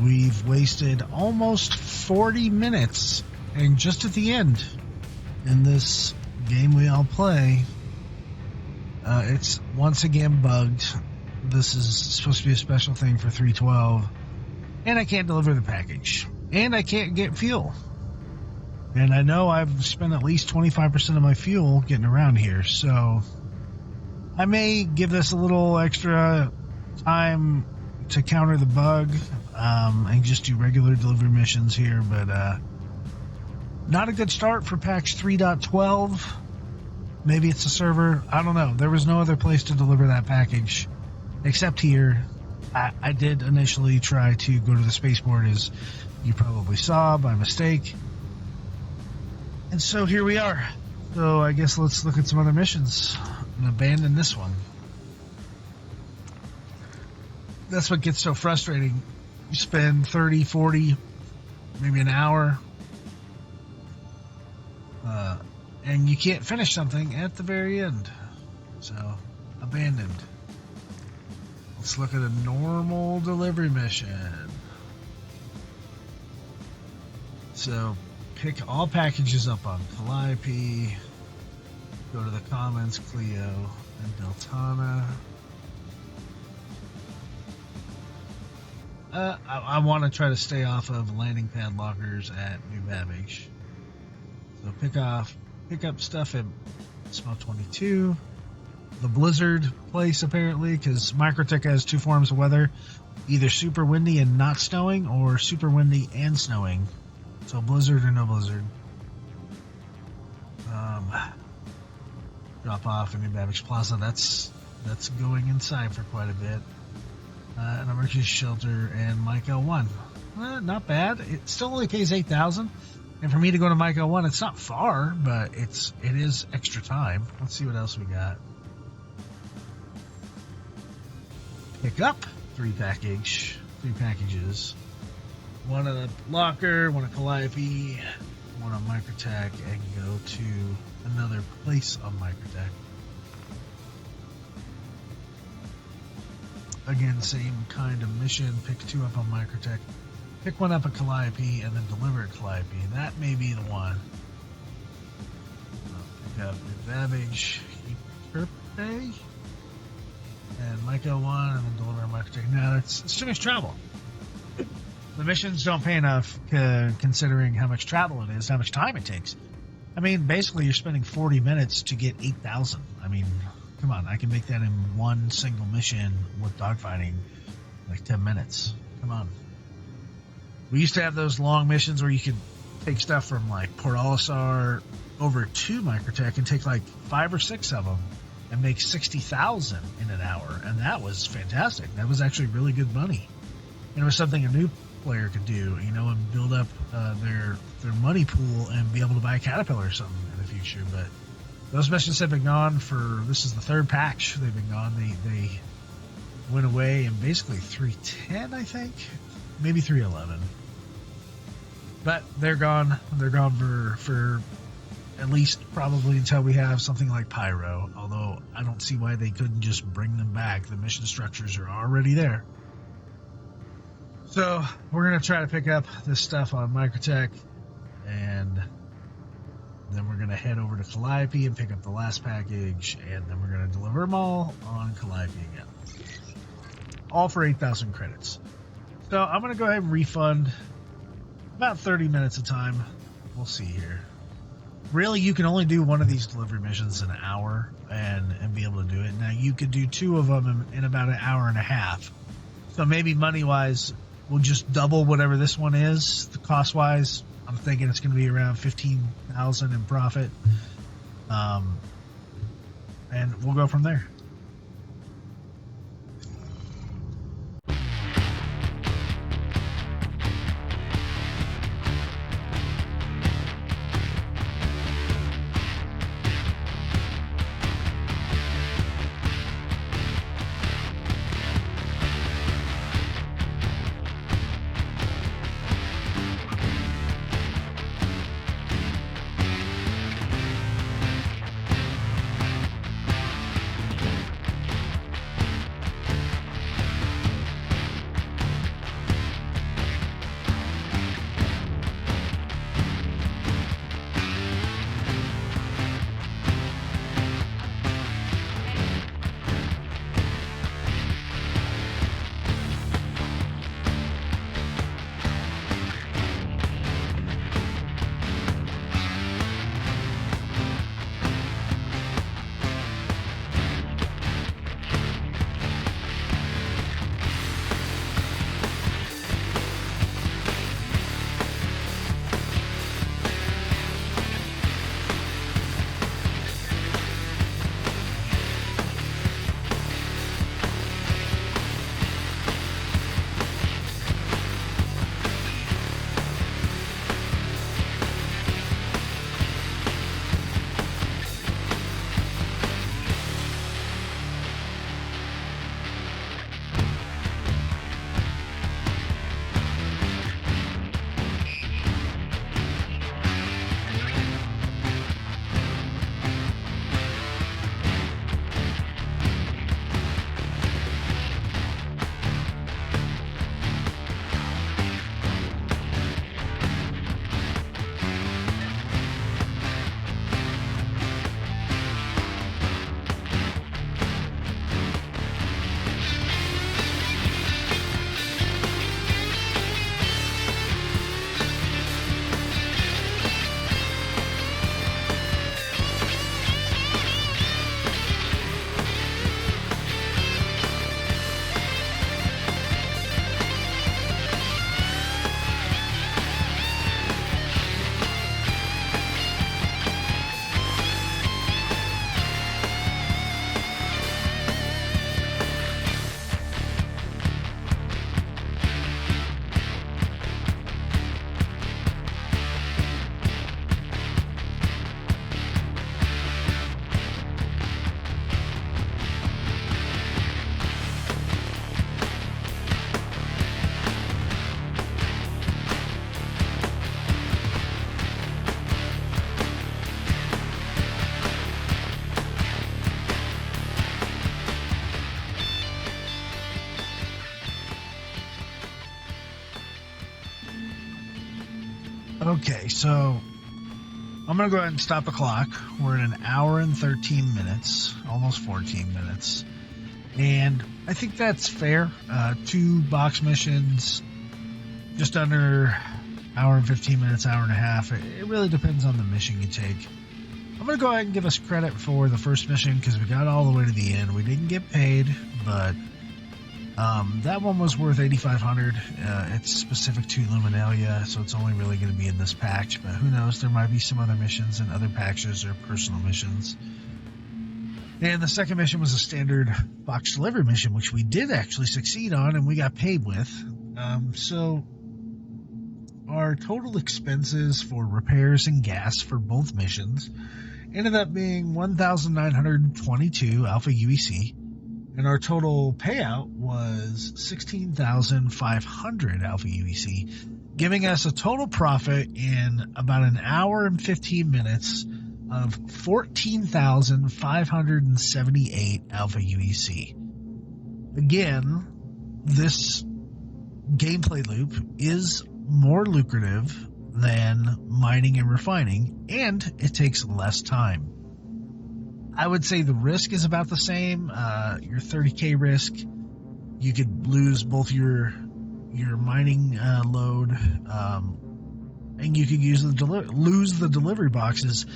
We've wasted almost 40 minutes, and just at the end, in this game we all play, it's once again bugged. This is supposed to be a special thing for 312, and I can't deliver the package, and I can't get fuel. And I know I've spent at least 25% of my fuel getting around here, so I may give this a little extra time to counter the bug, and just do regular delivery missions here, but not a good start for patch 3.12. Maybe it's the server. I don't know. There was no other place to deliver that package except here. I did initially try to go to the spaceport, as you probably saw by mistake. And so here we are. So I guess let's look at some other missions and abandon this one. That's what gets so frustrating. You spend 30, 40, maybe an hour, and you can't finish something at the very end. So, abandoned. Let's look at a normal delivery mission. So, pick all packages up on Calliope, go to the comments, Clio, and Deltana. I want to try to stay off of landing pad lockers at New Babbage. So pick up stuff at Small 22. The blizzard place, apparently, because Microtech has two forms of weather. Either super windy and not snowing, or super windy and snowing. So blizzard or no blizzard. Drop off at New Babbage Plaza. That's going inside for quite a bit. An emergency shelter and Mike L1. Not bad. It still only pays 8,000. And for me to go to Mike L1, it's not far, but it is extra time. Let's see what else we got. Pick up three packages. One at a locker, one at Calliope, one on Microtech, and go to another place on Microtech. Again, same kind of mission. Pick two up on Microtech. Pick one up at Calliope and then deliver at Calliope. That may be the one. Pick up New Babbage, Bay, and Mike L1, and then deliver at Microtech. Now, it's too much travel. The missions don't pay enough, considering how much travel it is, how much time it takes. I mean, basically, you're spending 40 minutes to get 8,000. I mean, come on, I can make that in one single mission with dogfighting, like 10 minutes. Come on. We used to have those long missions where you could take stuff from like Port Olisar over to Microtech and take like 5 or 6 of them and make 60,000 in an hour, and that was fantastic. That was actually really good money, and it was something a new player could do, and build up their money pool and be able to buy a Caterpillar or something in the future. But those missions have been gone this is the third patch they've been gone. They went away in basically 310, I think, maybe 311. But they're gone. They're gone for at least probably until we have something like Pyro. Although I don't see why they couldn't just bring them back. The mission structures are already there. So we're going to try to pick up this stuff on Microtech, and then we're going to head over to Calliope and pick up the last package, and then we're going to deliver them all on Calliope again. All for 8,000 credits. So I'm going to go ahead and refund about 30 minutes of time. We'll see here. Really, you can only do one of these delivery missions in an hour and be able to do it. Now, you could do 2 of them in about an hour and a half. So maybe money-wise, we'll just double whatever this one is. The cost-wise, I'm thinking it's going to be around 15,000 in profit. And we'll go from there. Okay, so I'm going to go ahead and stop the clock. We're at 1 hour and 13 minutes, almost 14 minutes. And I think that's fair. 2 box missions, just under hour and 15 minutes, hour and a half. It really depends on the mission you take. I'm going to go ahead and give us credit for the first mission because we got all the way to the end. We didn't get paid, but that one was worth $8,500. It's specific to Luminalia, so it's only really going to be in this patch, but who knows, there might be some other missions in other patches or personal missions. And the second mission was a standard box delivery mission, which we did actually succeed on and we got paid with. So our total expenses for repairs and gas for both missions ended up being 1,922 Alpha UEC. And our total payout was 16,500 Alpha UEC, giving us a total profit in about 1 hour and 15 minutes of 14,578 Alpha UEC. Again, this gameplay loop is more lucrative than mining and refining, and it takes less time. I would say the risk is about the same. Your 30k risk, you could lose both your mining load, and you could lose the delivery boxes.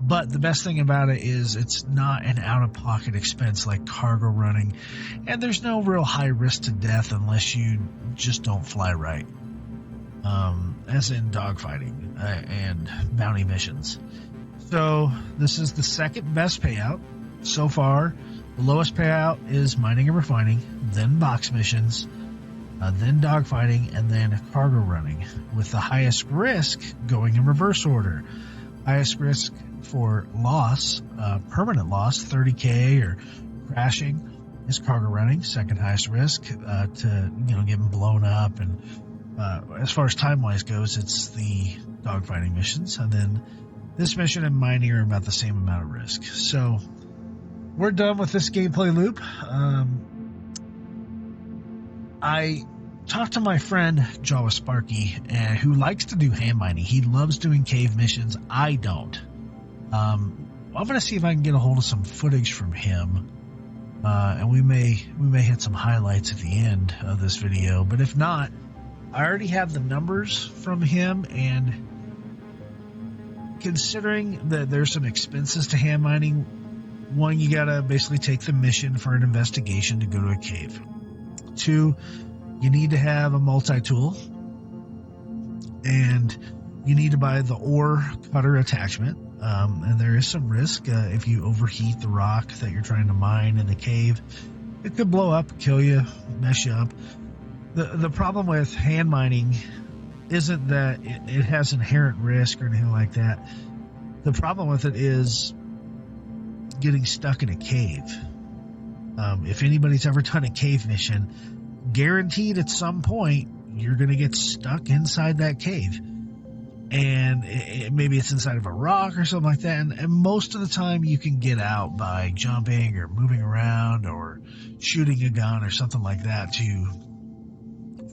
But the best thing about it is it's not an out-of-pocket expense like cargo running, and there's no real high risk to death unless you just don't fly right, as in dogfighting and bounty missions. So this is the second best payout so far. The lowest payout is mining and refining, then box missions, then dogfighting, and then cargo running, with the highest risk going in reverse order. Highest risk for loss, permanent loss, 30k or crashing, is cargo running. Second highest risk to getting blown up, and as far as time wise goes, it's the dogfighting missions, and then this mission and mining are about the same amount of risk. So we're done with this gameplay loop. I talked to my friend Jawa Sparky, who likes to do hand mining. He loves doing cave missions. I don't. I'm going to see if I can get a hold of some footage from him, and we may hit some highlights at the end of this video. But if not, I already have the numbers from him, and considering that there's some expenses to hand mining, one, you gotta basically take the mission for an investigation to go to a cave. 2, you need to have a multi-tool, and you need to buy the ore cutter attachment, and there is some risk if you overheat the rock that you're trying to mine in the cave. It could blow up, kill you, mess you up. The problem with hand mining isn't that it has inherent risk or anything like that. The problem with it is getting stuck in a cave. If anybody's ever done a cave mission, guaranteed at some point you're going to get stuck inside that cave. And maybe it's inside of a rock or something like that. And most of the time you can get out by jumping or moving around or shooting a gun or something like that to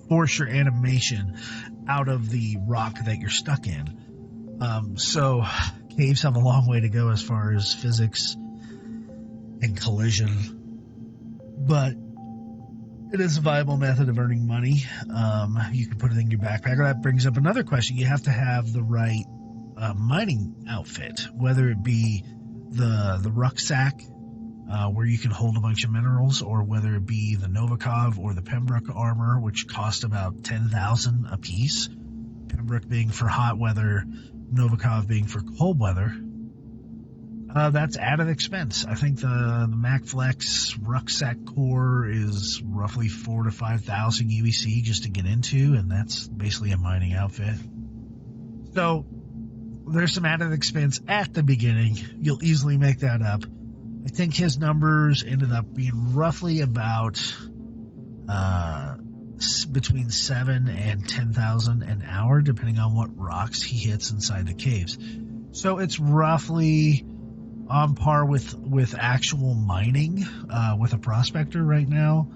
force your animation out of the rock that you're stuck in. So caves have a long way to go as far as physics and collision, but it is a viable method of earning money. You can put it in your backpack. That brings up another question. You have to have the right mining outfit, whether it be the rucksack where you can hold a bunch of minerals, or whether it be the Novikov or the Pembroke armor, which cost about 10,000 a piece. Pembroke being for hot weather, Novikov being for cold weather. That's added expense. I think the MacFlex rucksack core is roughly 4,000 to 5,000 UEC just to get into, and that's basically a mining outfit. So there's some added expense at the beginning. You'll easily make that up. I think his numbers ended up being roughly about between 7,000 and 10,000 an hour, depending on what rocks he hits inside the caves. So it's roughly on par with actual mining with a prospector right now.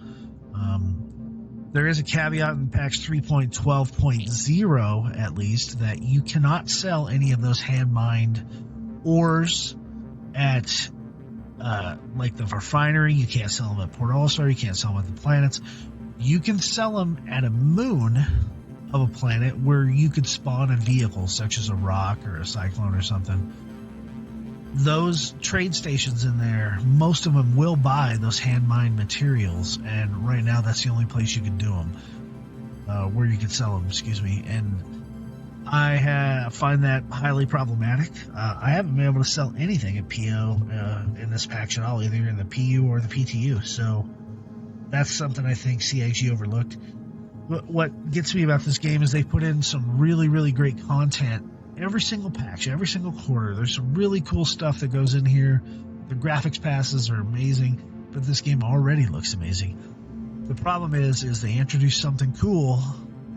There is a caveat in patch 3.12.0, at least, that you cannot sell any of those hand mined ores at like the refinery. You can't sell them at Port All-Star. You can't sell them at the planets. You can sell them at a moon of a planet where you could spawn a vehicle, such as a rock or a cyclone or something. Those trade stations in there, most of them will buy those hand-mined materials, and right now that's the only place you can do them, where you can sell them, and I find that highly problematic. I haven't been able to sell anything at PO in this patch at all, either in the PU or the PTU, so that's something I think CIG overlooked. What gets me about this game is they put in some really, really great content every single patch, every single quarter. There's some really cool stuff that goes in here. The graphics passes are amazing, but this game already looks amazing. The problem is they introduce something cool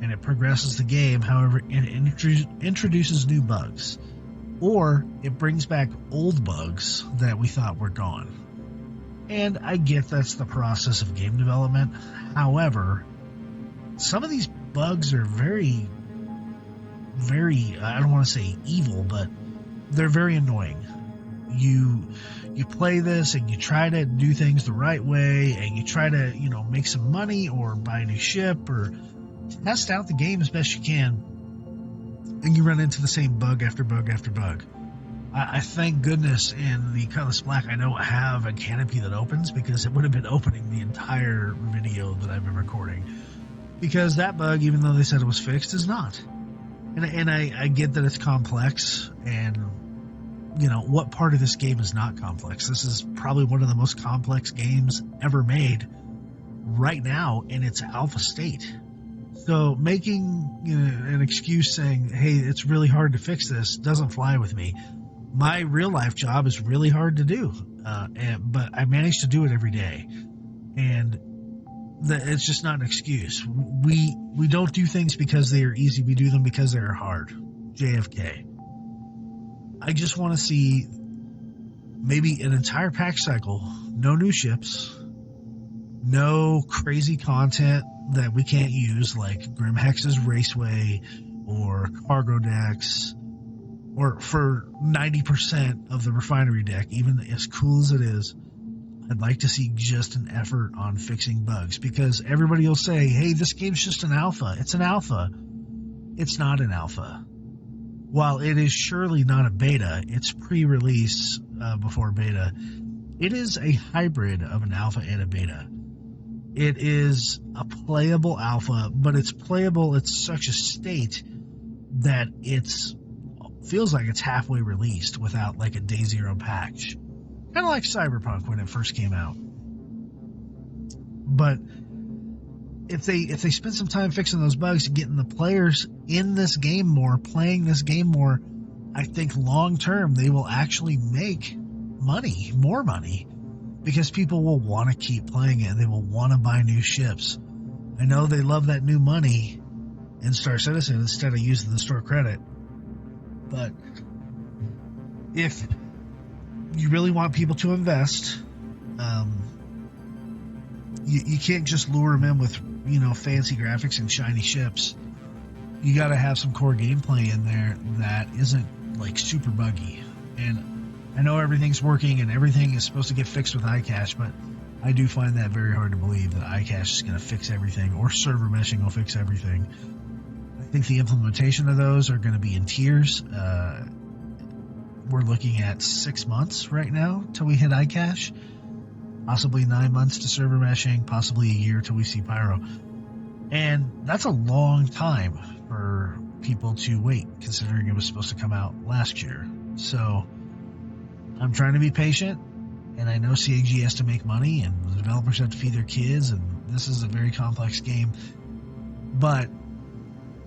and it progresses the game. However, it introduces new bugs, or it brings back old bugs that we thought were gone. And I get that's the process of game development. However, some of these bugs are very, I don't want to say evil, but they're very annoying. You play this and you try to do things the right way, and you try to, make some money or buy a new ship or test out the game as best you can, and you run into the same bug after bug after bug. I thank goodness in the Colorless Black I don't have a canopy that opens, because it would have been opening the entire video that I've been recording. Because that bug, even though they said it was fixed, is not. And I get that it's complex, and, what part of this game is not complex? This is probably one of the most complex games ever made right now in its alpha state. So making an excuse saying, hey, it's really hard to fix this, doesn't fly with me. My real life job is really hard to do, but I manage to do it every day. And it's just not an excuse. We don't do things because they are easy. We do them because they are hard. JFK. I just want to see maybe an entire patch cycle, no new ships, no crazy content that we can't use, like Grimhex's Raceway or Cargo Decks, or for 90% of the refinery deck, even as cool as it is. I'd like to see just an effort on fixing bugs, because everybody will say, hey, this game's just an alpha. It's an alpha. It's not an alpha. While it is surely not a beta, it's pre-release before beta. It is a hybrid of an alpha and a beta. It is a playable alpha, but it's playable at such a state that feels like it's halfway released without like a day zero patch. Kind of like Cyberpunk when it first came out. But if they spend some time fixing those bugs and getting the players in this game more, playing this game more, I think long term they will actually make money, more money, because people will want to keep playing it. They will want to buy new ships. I know they love that new money in Star Citizen instead of using the store credit. But if you really want people to invest, you can't just lure them in with, fancy graphics and shiny ships. You got to have some core gameplay in there that isn't like super buggy. And I know everything's working and everything is supposed to get fixed with iCache, but I do find that very hard to believe that iCache is going to fix everything, or server meshing will fix everything. I think the implementation of those are going to be in tiers. We're looking at 6 months right now till we hit iCache, possibly 9 months to server meshing, possibly a year till we see Pyro. And that's a long time for people to wait, considering it was supposed to come out last year. So I'm trying to be patient, and I know CIG has to make money, and the developers have to feed their kids, and this is a very complex game. But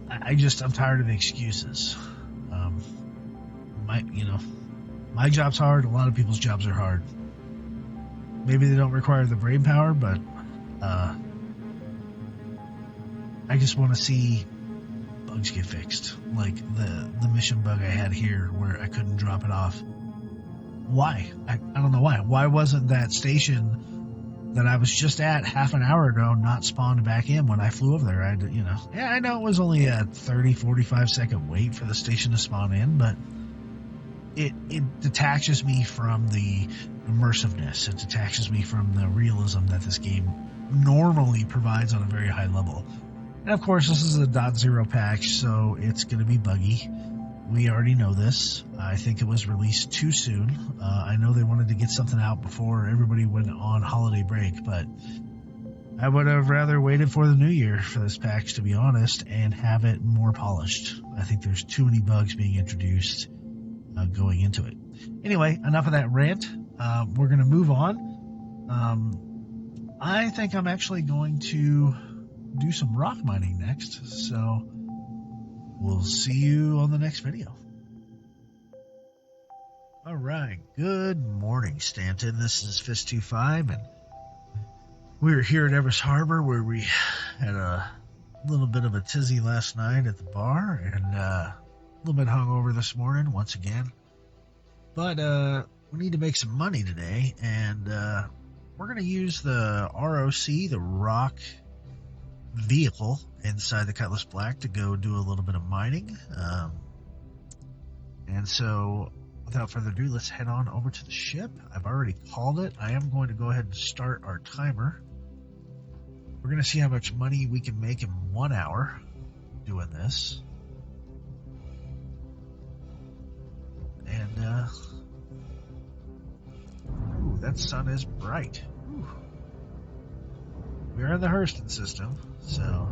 I'm tired of the excuses. My job's hard. A lot of people's jobs are hard. Maybe they don't require the brain power, but I just want to see bugs get fixed. Like the mission bug I had here where I couldn't drop it off. Why? I don't know why. Why wasn't that station that I was just at half an hour ago not spawned back in when I flew over there. I know it was only a 30-45 second wait for the station to spawn in, but it detaches me from the immersiveness. It detaches me from the realism that this game normally provides on a very high level. And of course, this is a .0 patch, so it's going to be buggy. We already know this. I think it was released too soon. I know they wanted to get something out before everybody went on holiday break, but I would have rather waited for the new year for this patch, to be honest, and have it more polished. I think there's too many bugs being introduced going into it. Anyway, enough of that rant. We're going to move on. I think I'm actually going to do some rock mining next, so we'll see you on the next video. All right, good morning, Stanton. This is Fist25, and we're here at Everest Harbor, where we had a little bit of a tizzy last night at the bar, and a little bit hungover this morning once again. But we need to make some money today, and we're going to use the ROC, the rock vehicle inside the Cutlass Black, to go do a little bit of mining. And so without further ado, let's head on over to the ship. I've already called it. I am going to go ahead and start our timer. We're going to see how much money we can make in 1 hour doing this. And ooh, that sun is bright. Ooh. We're in the Hurston system, so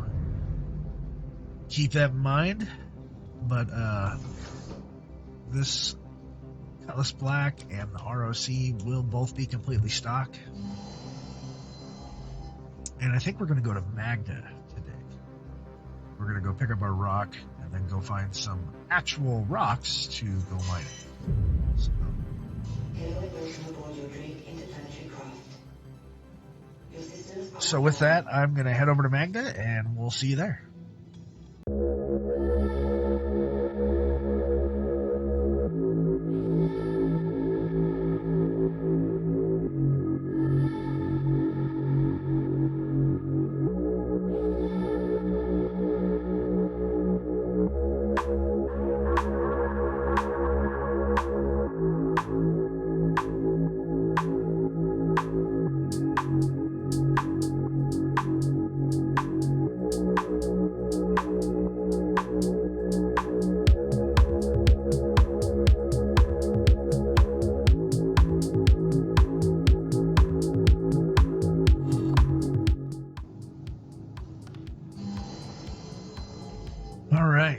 keep that in mind. But this Cutlass Black and the ROC will both be completely stock. And I think we're going to go to Magda today. We're going to go pick up our rock and then go find some actual rocks to go mining. So with that, I'm going to head over to Magda, and we'll see you there.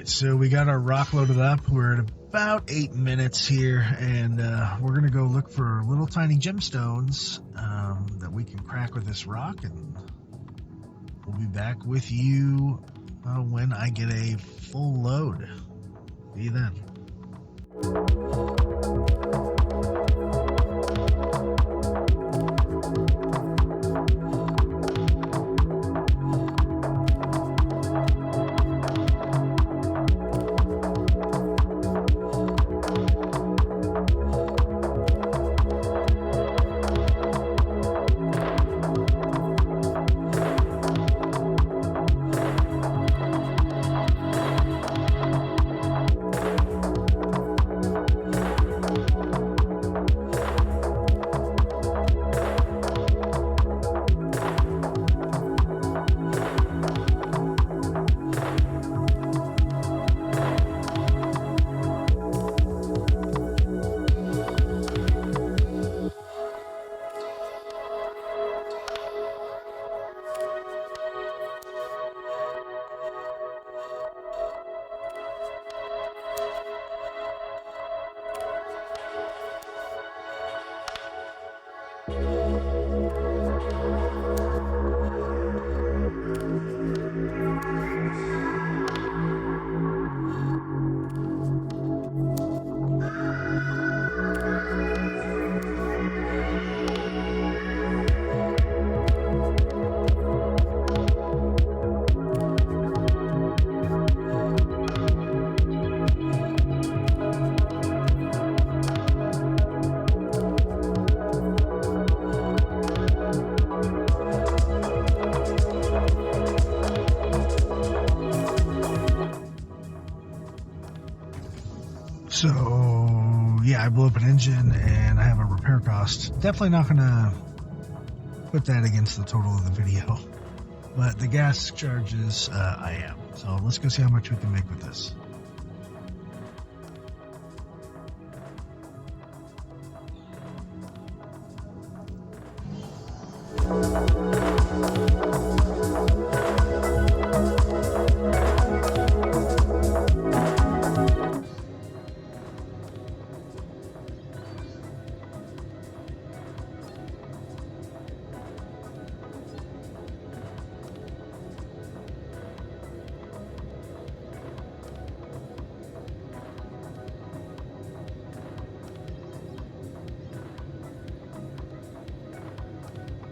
So we got our rock loaded up. We're at about 8 minutes here, and we're going to go look for little tiny gemstones that we can crack with this rock, and we'll be back with you when I get a full load. See you then. So, yeah, I blew up an engine and I have a repair cost. Definitely not going to put that against the total of the video. But the gas charges, I am. So let's go see how much we can make with this.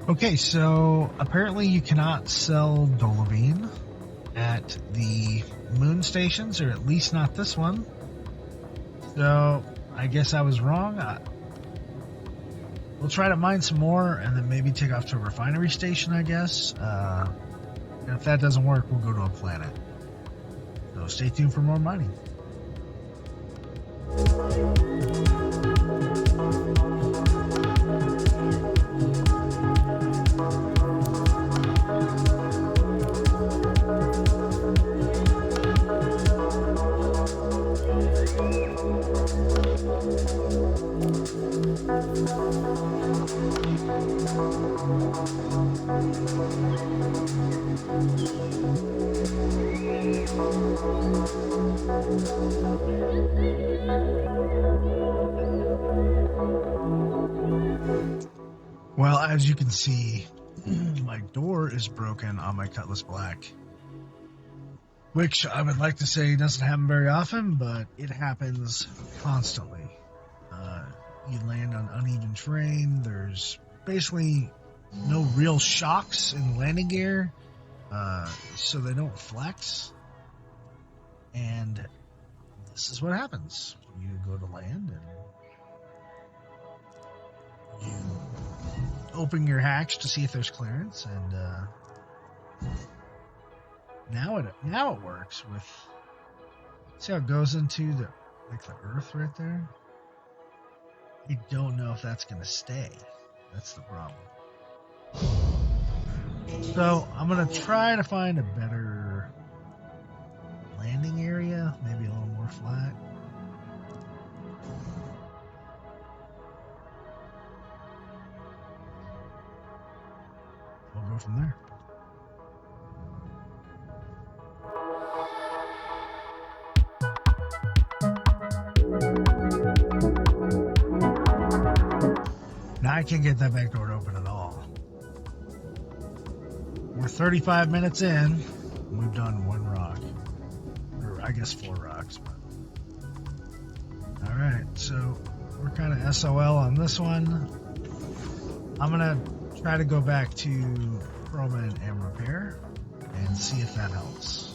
Okay, so apparently you cannot sell Dolovine at the moon stations, or at least not this one. So I guess I was wrong. We'll try to mine some more and then maybe take off to a refinery station, I guess. And if that doesn't work, we'll go to a planet. So stay tuned for more mining. Well, as you can see, my door is broken on my Cutlass Black, which I would like to say doesn't happen very often, but it happens constantly. You land on uneven terrain. There's basically no real shocks in landing gear, so they don't flex. And this is what happens. You go to land and you open your hatch to see if there's clearance, and now it works. With, see how it goes into the earth right there. I don't know if that's gonna stay. That's the problem. So I'm gonna try to find a better landing area, maybe a little more flat. We'll go from there. Now I can't get that back door to open at all. We're 35 minutes in. We've done one rock. Or I guess 4 rocks. But... Alright, so we're kind of SOL on this one. I'm going to try to go back to Perlman and repair and see if that helps.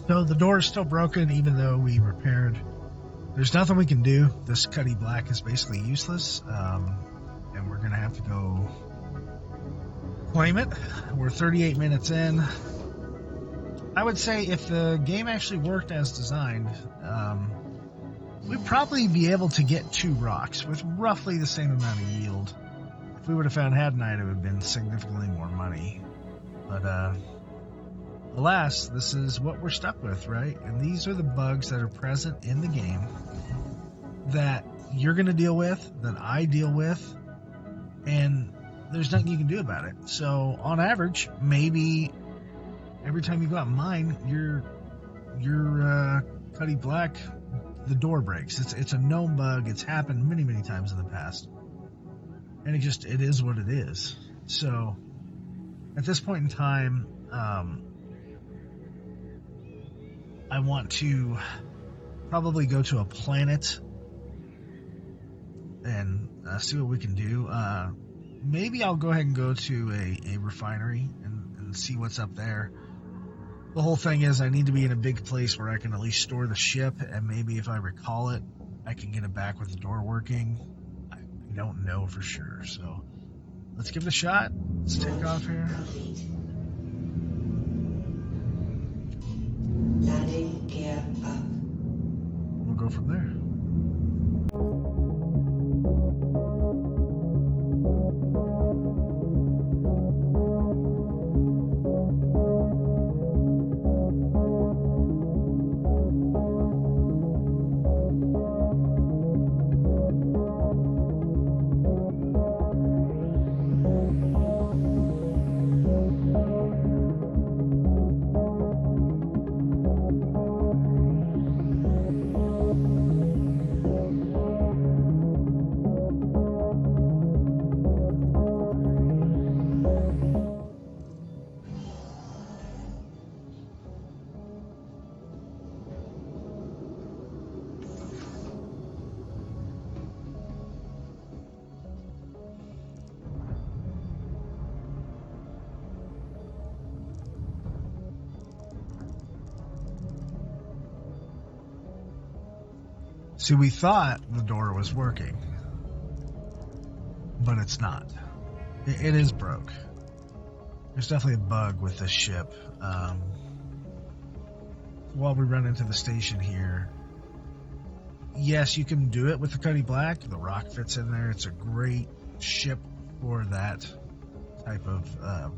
So the door is still broken, even though we repaired. There's nothing we can do. This Cutty Black is basically useless, and we're going to have to go claim it. We're 38 minutes in. I would say if the game actually worked as designed, we'd probably be able to get 2 rocks with roughly the same amount of yield. If we would have found Hadonite, it would have been significantly more money. But, alas, this is what we're stuck with, right? And these are the bugs that are present in the game that you're going to deal with, that I deal with, and there's nothing you can do about it. So, on average, maybe every time you go out and mine, your Cutty Black, the door breaks. It's a known bug. It's happened many, many times in the past. And it is what it is. So, at this point in time, I want to probably go to a planet and see what we can do. Maybe I'll go ahead and go to a refinery and see what's up there. The whole thing is I need to be in a big place where I can at least store the ship, and maybe if I recall it, I can get it back with the door working. I don't know for sure, so let's give it a shot. Let's take off here. Complete. Landing gear up. We'll go from there. See, we thought the door was working, but it's not. It is broke. There's definitely a bug with this ship. While we run into the station here, yes, you can do it with the Cuddy Black. The rock fits in there. It's a great ship for that type of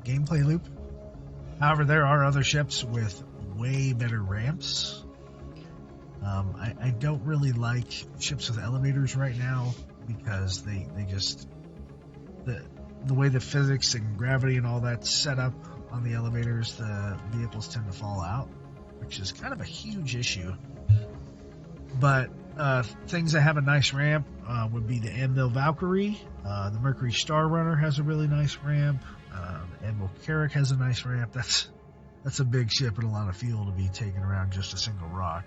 gameplay loop. However, there are other ships with way better ramps. I don't really like ships with elevators right now because they just the way the physics and gravity and all that's set up on the elevators, the vehicles tend to fall out, which is kind of a huge issue. But things that have a nice ramp would be the Anvil Valkyrie. The Mercury Star Runner has a really nice ramp. The Anvil Carrack has a nice ramp. That's a big ship and a lot of fuel to be taken around just a single rock.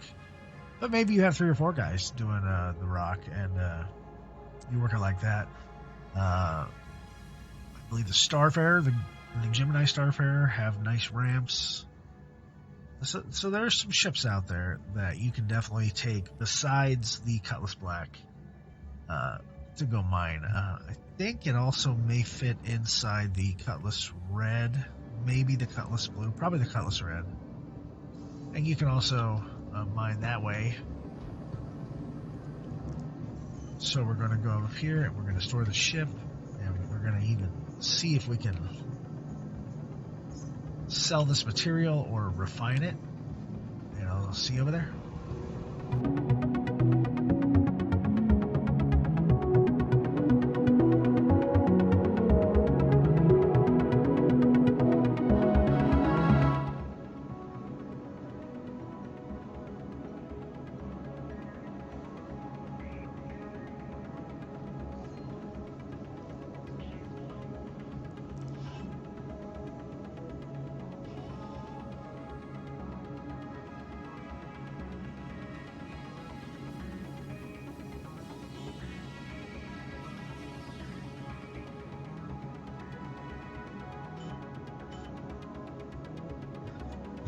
But maybe you have 3 or 4 guys doing the rock, and you work it like that. I believe the Starfarer, the Gemini Starfarer, have nice ramps. So there are some ships out there that you can definitely take besides the Cutlass Black to go mine. I think it also may fit inside the Cutlass Red, maybe the Cutlass Blue, probably the Cutlass Red. And you can also mine that way. So we're going to go up here and we're going to store the ship, and we're going to even see if we can sell this material or refine it. And I'll see you over there.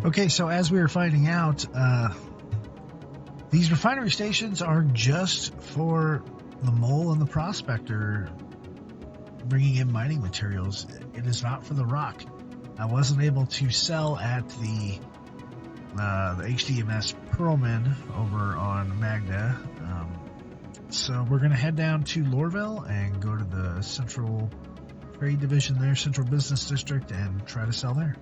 Okay, so as we were finding out, these refinery stations are just for the mole and the prospector bringing in mining materials. It is not for the rock. I wasn't able to sell at the HDMS Pearlman over on Magda. So we're going to head down to Lorville and go to the Central Trade Division there, Central Business District, and try to sell there.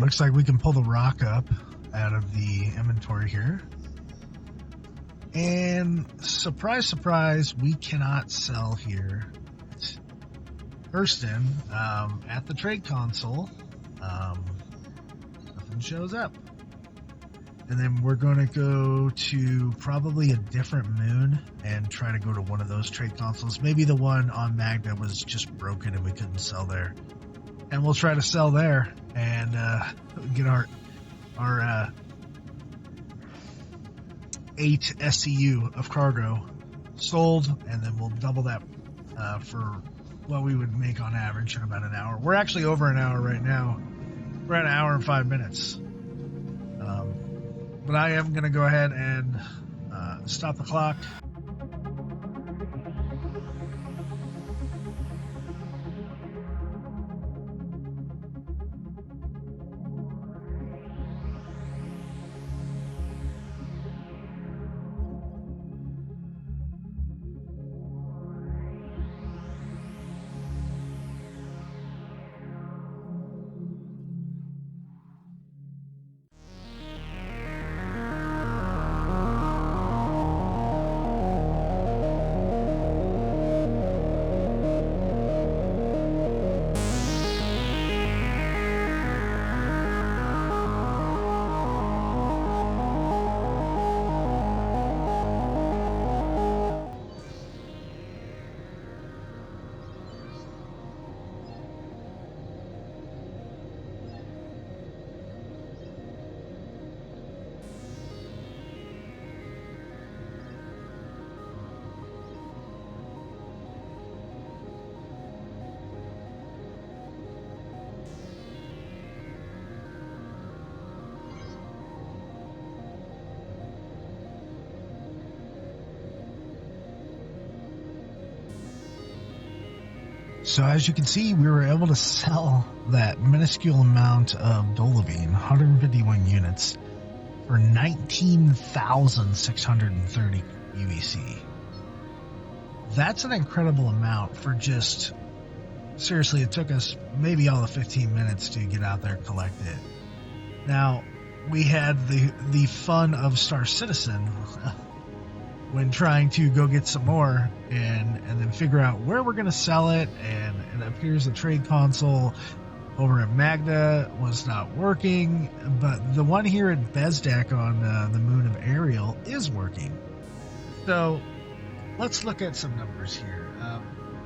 looks like we can pull the rock up out of the inventory here. And surprise, surprise, we cannot sell here at Hurston at the trade console. Nothing shows up. And then we're going to go to probably a different moon and try to go to one of those trade consoles. Maybe the one on Magda was just broken and we couldn't sell there. And we'll try to sell there and get our 8 SCU of cargo sold, and then we'll double that for what we would make on average in about an hour. We're actually over an hour right now. We're at an hour and 5 minutes. But I am going to go ahead and stop the clock. So as you can see, we were able to sell that minuscule amount of Dolivine, 151 units, for 19,630 UEC. That's an incredible amount for just, seriously, it took us maybe all of 15 minutes to get out there and collect it. Now, we had the fun of Star Citizen when trying to go get some more and then figure out where we're going to sell it, and it appears the trade console over at Magda was not working, but the one here at Bezdek on the moon of Ariel is working. So let's look at some numbers here.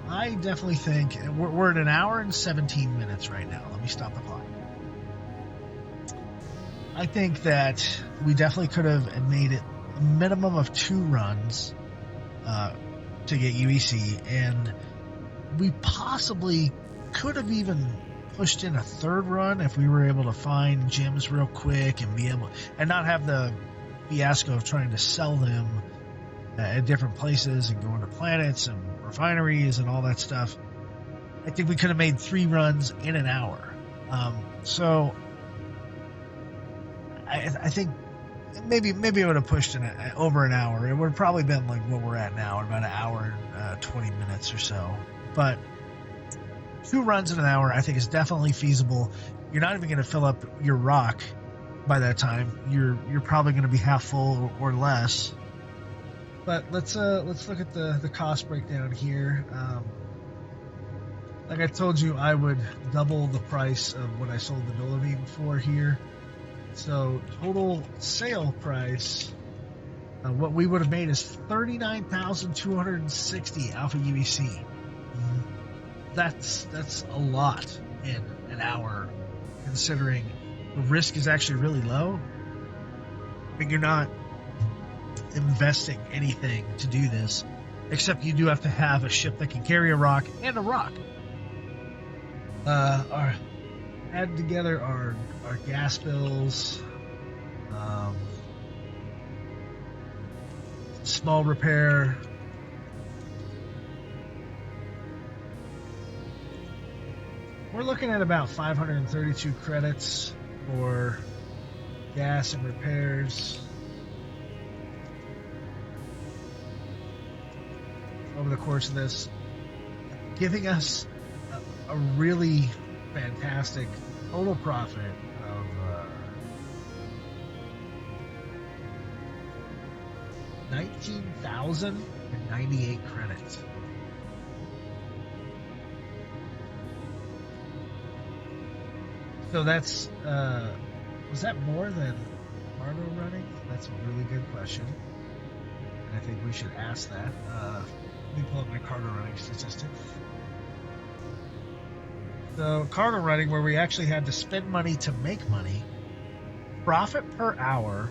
I definitely think we're at an hour and 17 minutes right now. Let me stop the clock. I think that we definitely could have made it a minimum of 2 runs to get UEC, and we possibly could have even pushed in a 3rd run if we were able to find gyms real quick and be able and not have the fiasco of trying to sell them at different places and going to planets and refineries and all that stuff. I think we could have made 3 runs in an hour. So I think maybe it would have pushed in over an hour. It would have probably been like what we're at now, about an hour and 20 minutes or so. But 2 runs in an hour, I think, is definitely feasible. You're not even going to fill up your rock by that time. You're probably going to be half full or less. But let's look at the cost breakdown here. Like I told you, I would double the price of what I sold the Dolivine for here. So total sale price, what we would have made is 39,260 Alpha UEC. That's a lot in an hour, considering the risk is actually really low. I mean, you're not investing anything to do this, except you do have to have a ship that can carry a rock and a rock. Add together our gas bills, small repair, we're looking at about 532 credits for gas and repairs over the course of this, giving us a really fantastic total profit of 19,098 credits. So that's, was that more than cargo running? That's a really good question. And I think we should ask that. Let me pull up my cargo running statistics. So cargo running, where we actually had to spend money to make money, profit per hour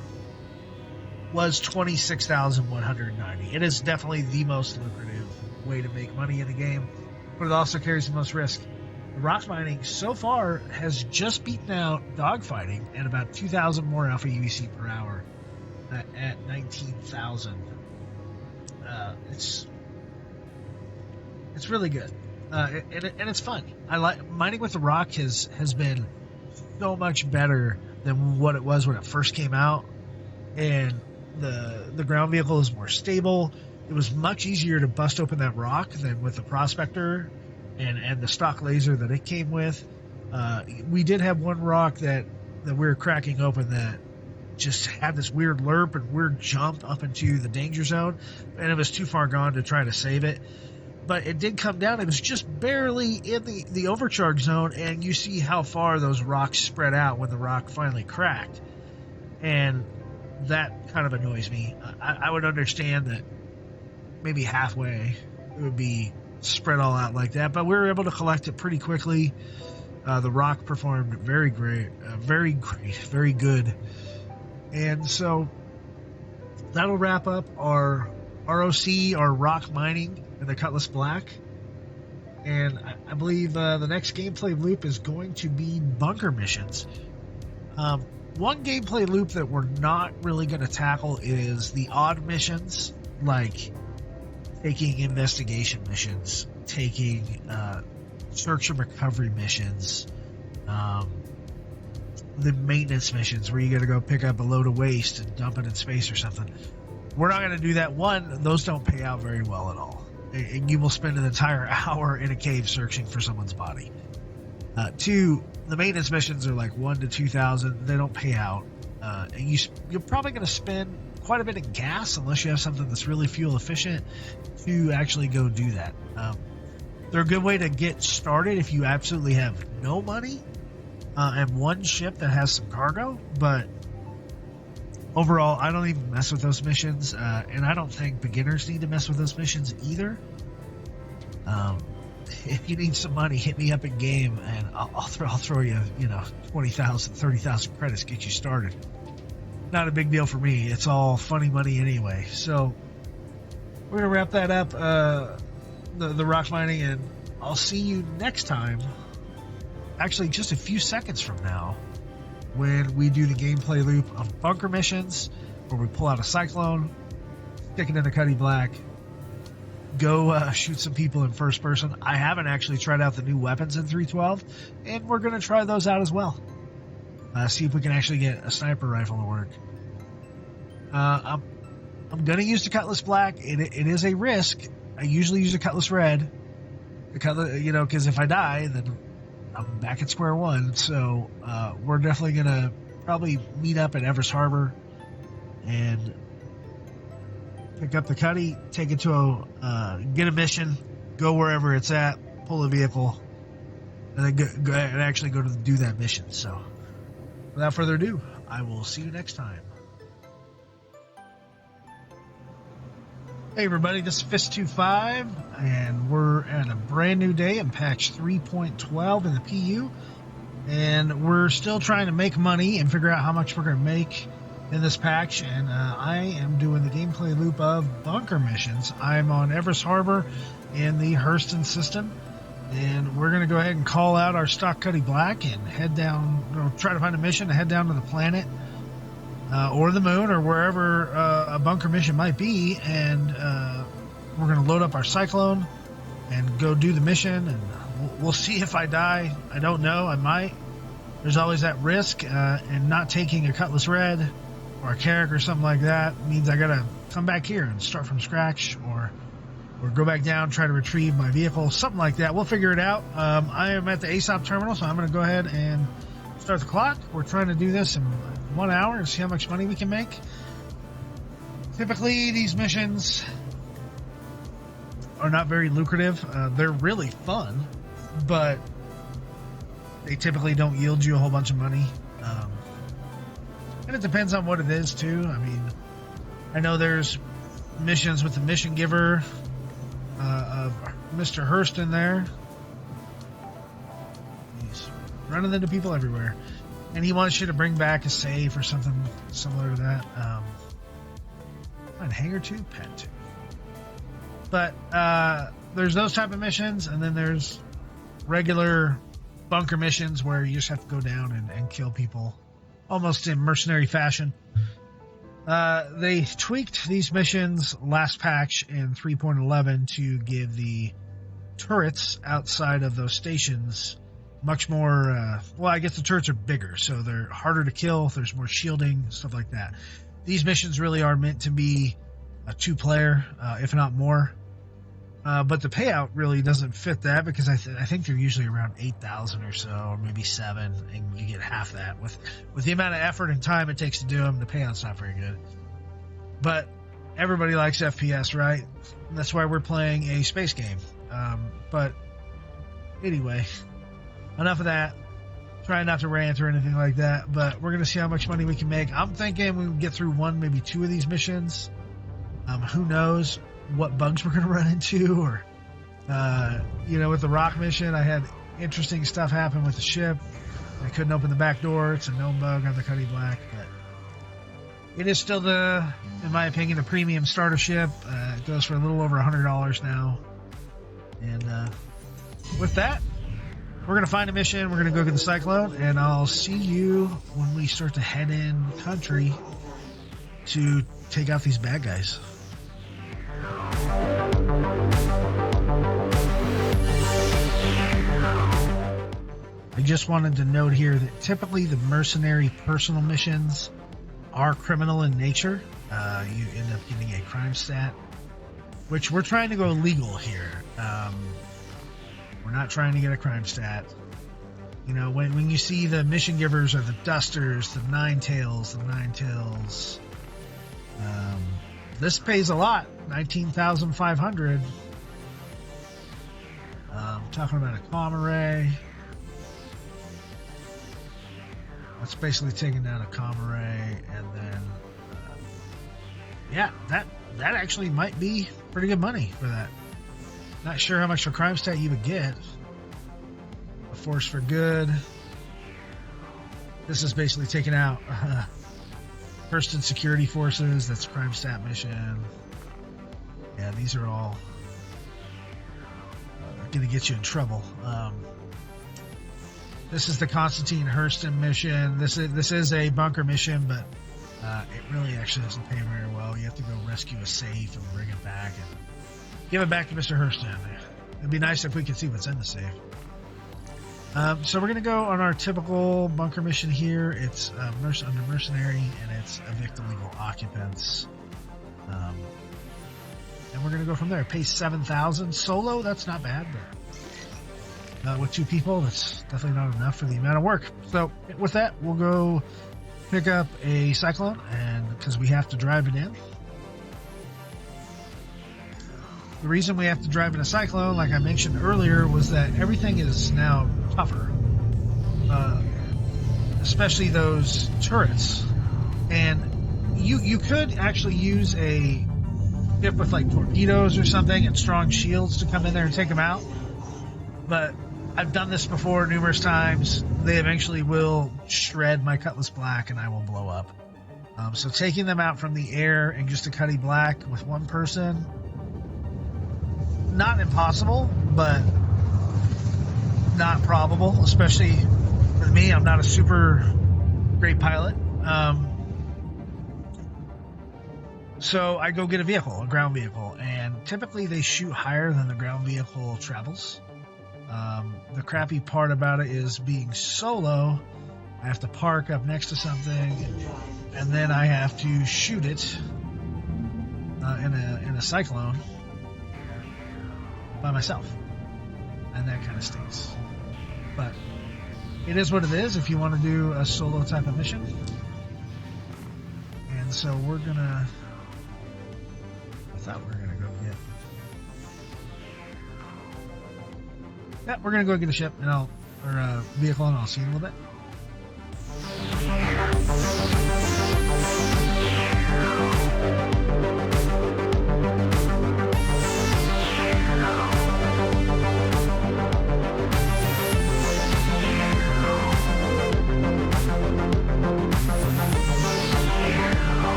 was 26,190. It is definitely the most lucrative way to make money in the game, but it also carries the most risk. Rock mining so far has just beaten out dogfighting and about 2,000 more alpha UEC per hour at 19,000. It's really good, and it's fun. I like mining with the rock has been so much better than what it was when it first came out, and the ground vehicle is more stable. It was much easier to bust open that rock than with the prospector and the stock laser that it came with. We did have one rock that we were cracking open that just had this weird lerp and weird jump up into the danger zone, and it was too far gone to try to save it. But it did come down. It was just barely in the overcharge zone, and you see how far those rocks spread out when the rock finally cracked. And that kind of annoys me. I would understand that maybe halfway it would be spread all out like that, but we were able to collect it pretty quickly. The rock performed very great, very good. And so that'll wrap up our ROC, our rock mining, and the Cutlass Black. And I believe the next gameplay loop is going to be bunker missions. One gameplay loop that we're not really going to tackle is the odd missions, like taking investigation missions, taking search and recovery missions, the maintenance missions where you got to go pick up a load of waste and dump it in space or something. We're not going to do that. One, those don't pay out very well at all, and you will spend an entire hour in a cave searching for someone's body. Two, the maintenance missions are like 1,000 to 2,000. They don't pay out, and you're probably going to spend quite a bit of gas unless you have something that's really fuel efficient to actually go do that. They're a good way to get started if you absolutely have no money and one ship that has some cargo, but overall, I don't even mess with those missions, and I don't think beginners need to mess with those missions either. If you need some money, hit me up in game, and I'll throw you, 20,000, 30,000 credits, get you started. Not a big deal for me. It's all funny money anyway. So we're gonna wrap that up, the rock mining, and I'll see you next time. Actually, just a few seconds from now, when we do the gameplay loop of bunker missions, where we pull out a cyclone, stick it in the Cutty Black, go shoot some people in first person. I haven't actually tried out the new weapons in 312, and we're going to try those out as well. See if we can actually get a sniper rifle to work. I'm going to use the Cutlass Black. It is a risk. I usually use a Cutlass Red. Because if I die, then I'm back at square one. So we're definitely going to probably meet up at Everest Harbor and pick up the Cuddy, take it to get a mission, go wherever it's at, pull a vehicle, and then go and actually go to do that mission. So without further ado, I will see you next time. Hey everybody, this is Fist25, and we're at a brand new day in patch 3.12 in the PU, and we're still trying to make money and figure out how much we're going to make in this patch, and I am doing the gameplay loop of bunker missions. I'm on Everest Harbor in the Hurston system, and we're going to go ahead and call out our stock Cutty Black and head down, or try to find a mission to head down to the planet or the moon or wherever a bunker mission might be, and we're going to load up our cyclone and go do the mission, and we'll see if I die. I don't know. I might. There's always that risk, and not taking a Cutlass Red or a Carrack or something like that means I gotta come back here and start from scratch, or go back down, try to retrieve my vehicle, something like that. We'll figure it out. I am at the ASOP terminal, so I'm gonna go ahead and start the clock. We're trying to do this in 1 hour and see how much money we can make. Typically, these missions are not very lucrative. They're really fun, but they typically don't yield you a whole bunch of money. And it depends on what it is, too. I mean, I know there's missions with the mission giver of Mr. Hurst in there. He's running into people everywhere. And he wants you to bring back a save or something similar to that. And Hangar 2, Pet 2. But there's those type of missions, and then there's regular bunker missions where you just have to go down and kill people, almost in mercenary fashion. They tweaked these missions last patch in 3.11 to give the turrets outside of those stations much more, well, I guess the turrets are bigger, so they're harder to kill. There's more shielding, stuff like that. These missions really are meant to be a two-player, if not more. But the payout really doesn't fit that, because I think they're usually around 8,000 or so, or maybe 7, and you get half that. With the amount of effort and time it takes to do them, the payout's not very good. But everybody likes FPS, right? That's why we're playing a space game. But anyway, enough of that. Trying not to rant or anything like that, but we're going to see how much money we can make. I'm thinking we can get through 1, maybe 2 of these missions. Who knows what bugs we're going to run into, or, with the rock mission, I had interesting stuff happen with the ship. I couldn't open the back door. It's a known bug on the Cuddy Black, but it is still in my opinion, a premium starter ship. It goes for a little over $100 now. And with that, we're going to find a mission. We're going to go get the Cyclone, and I'll see you when we start to head in country to take out these bad guys. I just wanted to note here that typically the mercenary personal missions are criminal in nature. You end up getting a crime stat, which we're trying to go legal here. We're not trying to get a crime stat. When you see the mission givers or the dusters, the nine tails, this pays a lot, 19,500. Talking about a comm array. That's basically taking down a comm array, and then that actually might be pretty good money for that. Not sure how much for crime stat you would get. A force for good. This is basically taking out Hurston security forces. That's crime stat mission. Yeah, these are all going to get you in trouble. This is the Constantine Hurston mission. This is a bunker mission, but it really actually doesn't pay very well. You have to go rescue a safe and bring it back and give it back to Mr. Hurston. It'd be nice if we could see what's in the safe. So we're going to go on our typical bunker mission here. It's under mercenary, and it's evict illegal occupants. And we're going to go from there. It pays 7,000 solo. That's not bad, but with 2 people, that's definitely not enough for the amount of work. So with that, we'll go pick up a Cyclone, and because we have to drive it in. The reason we have to drive in a Cyclone, like I mentioned earlier, was that everything is now tougher, especially those turrets. And you could actually use a ship with like torpedoes or something and strong shields to come in there and take them out. But I've done this before numerous times. They eventually will shred my Cutlass Black, and I will blow up. So taking them out from the air and just a Cuddy Black with one person, not impossible, but not probable, especially for me. I'm not a super great pilot. So I go get a vehicle, a ground vehicle, and typically they shoot higher than the ground vehicle travels. The crappy part about it is being solo. I have to park up next to something, and then I have to shoot it in a Cyclone by myself, and that kind of stinks. But it is what it is if you want to do a solo type of mission. And so we're gonna thought we were gonna go get. Yeah, we're gonna go get a ship and vehicle, and I'll see you in a little bit.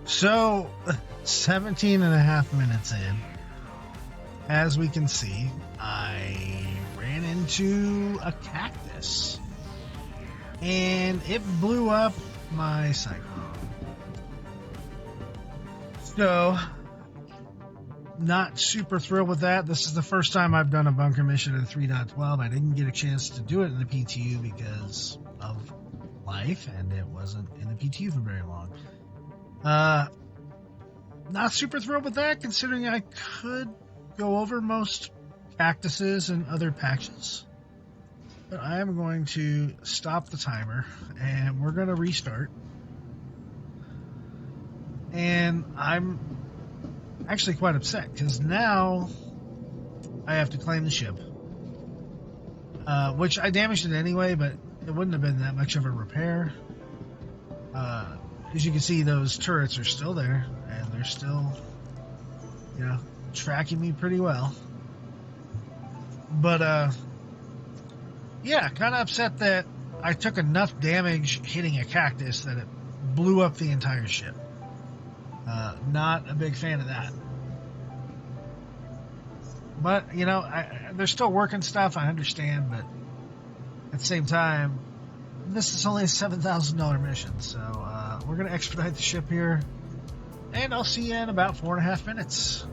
So, 17 and a half minutes in, as we can see, I ran into a cactus, and it blew up my cyclone. So, not super thrilled with that. This is the first time I've done a bunker mission in 3.12. I didn't get a chance to do it in the PTU because of life, and it wasn't in the PTU for very long. Not super thrilled with that, considering I could go over most cactuses and other patches. But I am going to stop the timer, and we're going to restart. And I'm actually quite upset, because now I have to claim the ship. Which I damaged it anyway, but it wouldn't have been that much of a repair. As you can see, those turrets are still there, and they're still, tracking me pretty well. But, yeah, kind of upset that I took enough damage hitting a cactus that it blew up the entire ship. Not a big fan of that. But, they're still working stuff, I understand, but at the same time, this is only a $7,000 mission, so we're going to expedite the ship here, and I'll see you in about 4.5 minutes.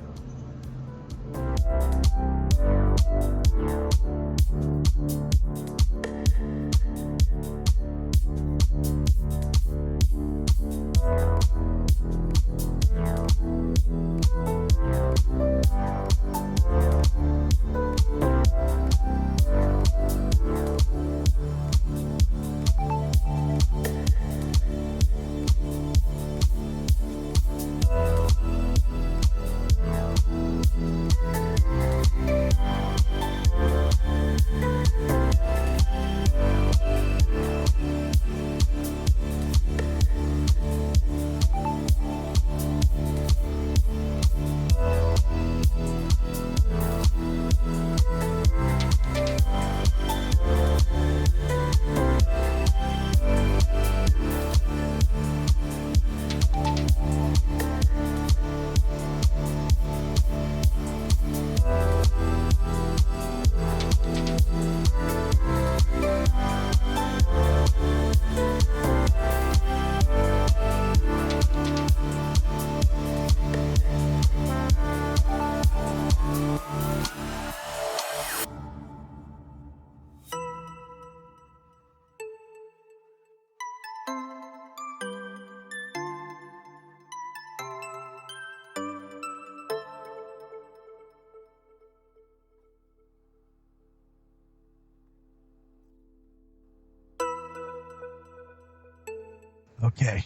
Okay,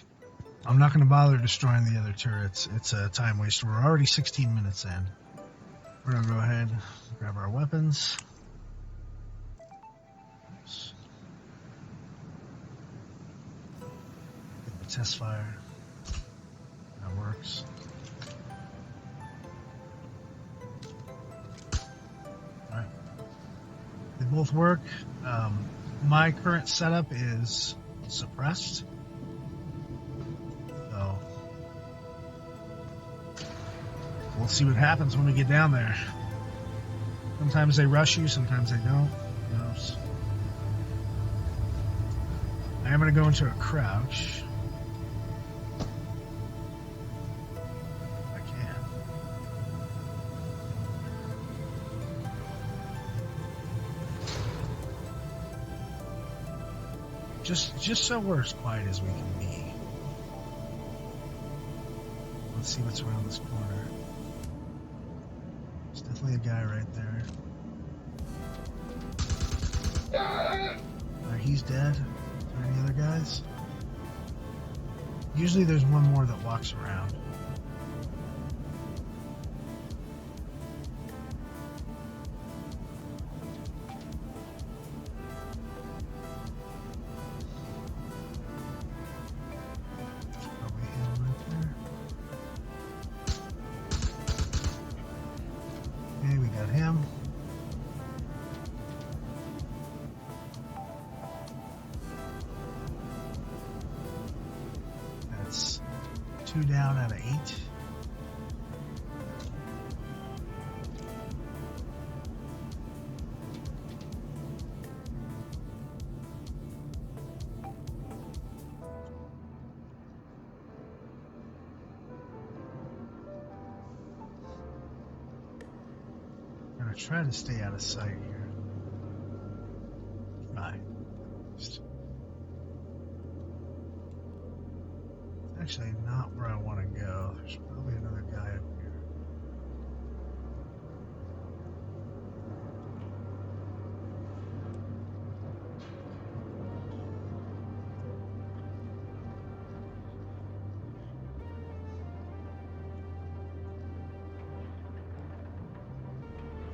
I'm not going to bother destroying the other turrets. It's a time waster. We're already 16 minutes in. We're going to go ahead and grab our weapons. Oops. test fire. That works. Alright. They both work. My current setup is suppressed. So we'll see what happens when we get down there. Sometimes they rush you, sometimes they don't. Who knows? I am going to go into a crouch. If I can. Just so we're as quiet as we can be. Let's see what's around this corner. There's definitely a guy right there. Alright, he's dead. Are there any other guys? Usually there's one more that walks around. Probably him right there. Okay, we got him. That's 2 down out of 8. I'm gonna try to stay out of sight here. Try. It's actually not where I want to go. There's probably another guy up here.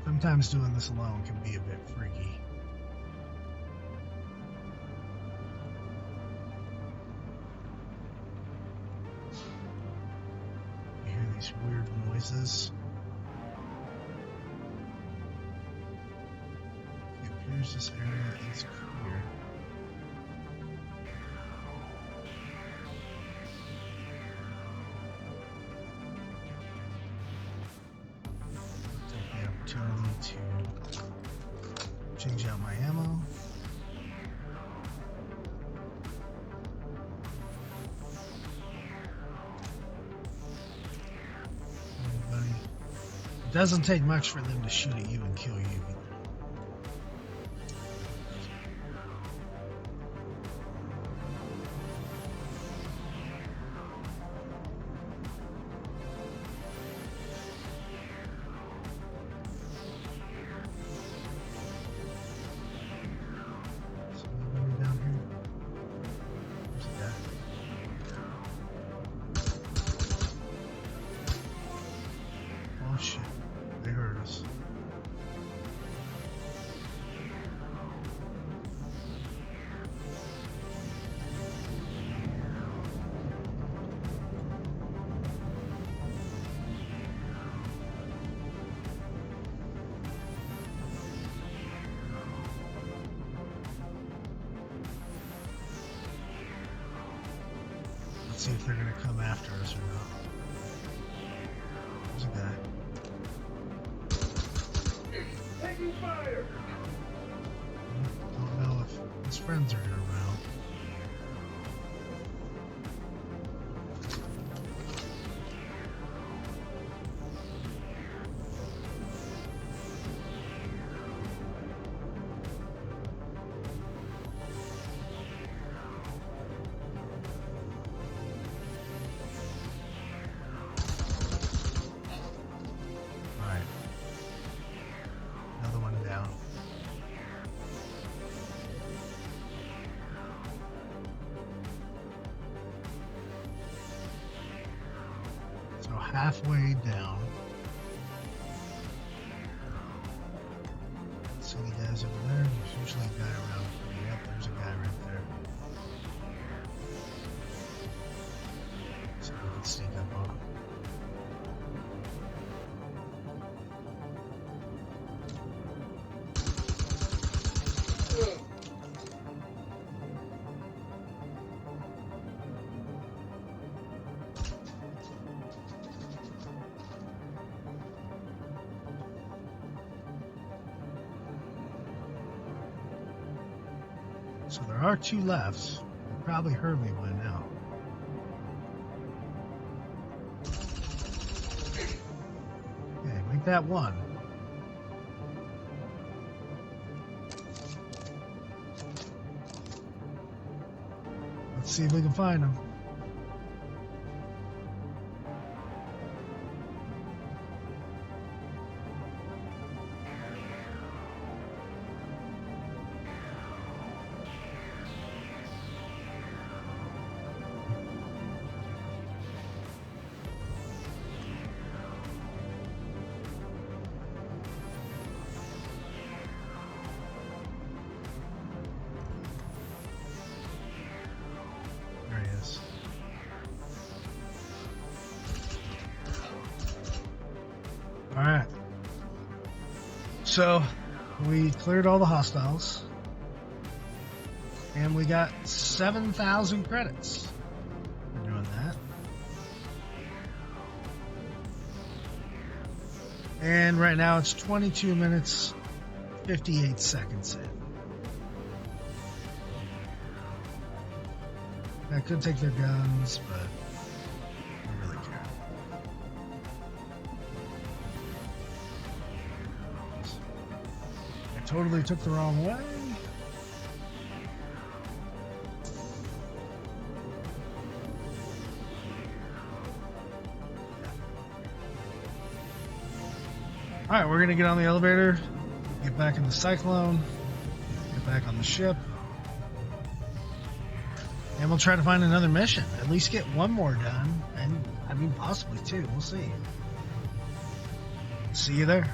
Sometimes doing this alone can be a bit freaky. You hear these weird noises. It appears this area is clear. Take the opportunity to change out my ammo. Anybody? It doesn't take much for them to shoot at you and kill you either. So anybody down here? There's a guy. Oh shit, they heard us. Let's see if they're gonna come after us or not. There's a guy. Taking fire! Don't know if his friends are around. Alright. Another one down. So halfway down. See the guys over there? There's usually a guy around. Yep, there's a guy right there. sneak up on him. So there are two left. They probably heard me by now. Okay, make that one. Let's see if we can find them. There he is. All right. So we cleared all the hostiles, and we got 7,000 credits for doing that. And right now it's 22 minutes, 58 seconds in. I could take their guns, but I don't really care. I totally took the wrong way. Alright, we're gonna get on the elevator, get back in the Cyclone, get back on the ship, and we'll try to find another mission. At least get one more done, and I mean possibly two. We'll see. See you there.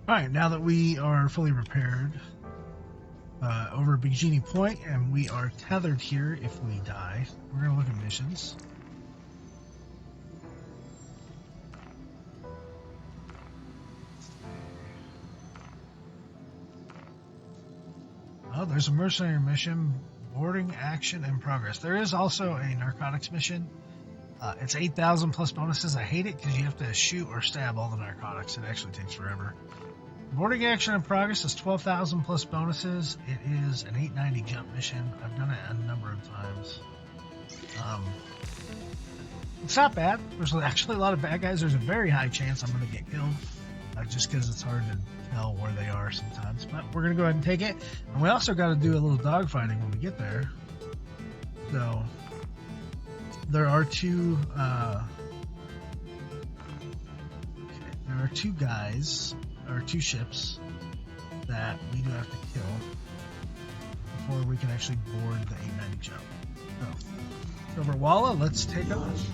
Alright, now that we are fully repaired, over at Bikini Point, and we are tethered here if we die, we're going to look at missions. Oh, there's a mercenary mission, boarding action in progress. There is also a narcotics mission. It's 8,000 plus bonuses. I hate it because you have to shoot or stab all the narcotics. It actually takes forever. Boarding action in progress is 12,000 plus bonuses. It is an 890 jump mission. I've done it a number of times. It's not bad. There's actually a lot of bad guys. There's a very high chance I'm going to get killed, just because it's hard to tell where they are sometimes. But we're going to go ahead and take it. And we also got to do a little dogfighting when we get there. So there are two guys, or two ships that we do have to kill before we can actually board the 890 jump. So, over Walla, let's take off.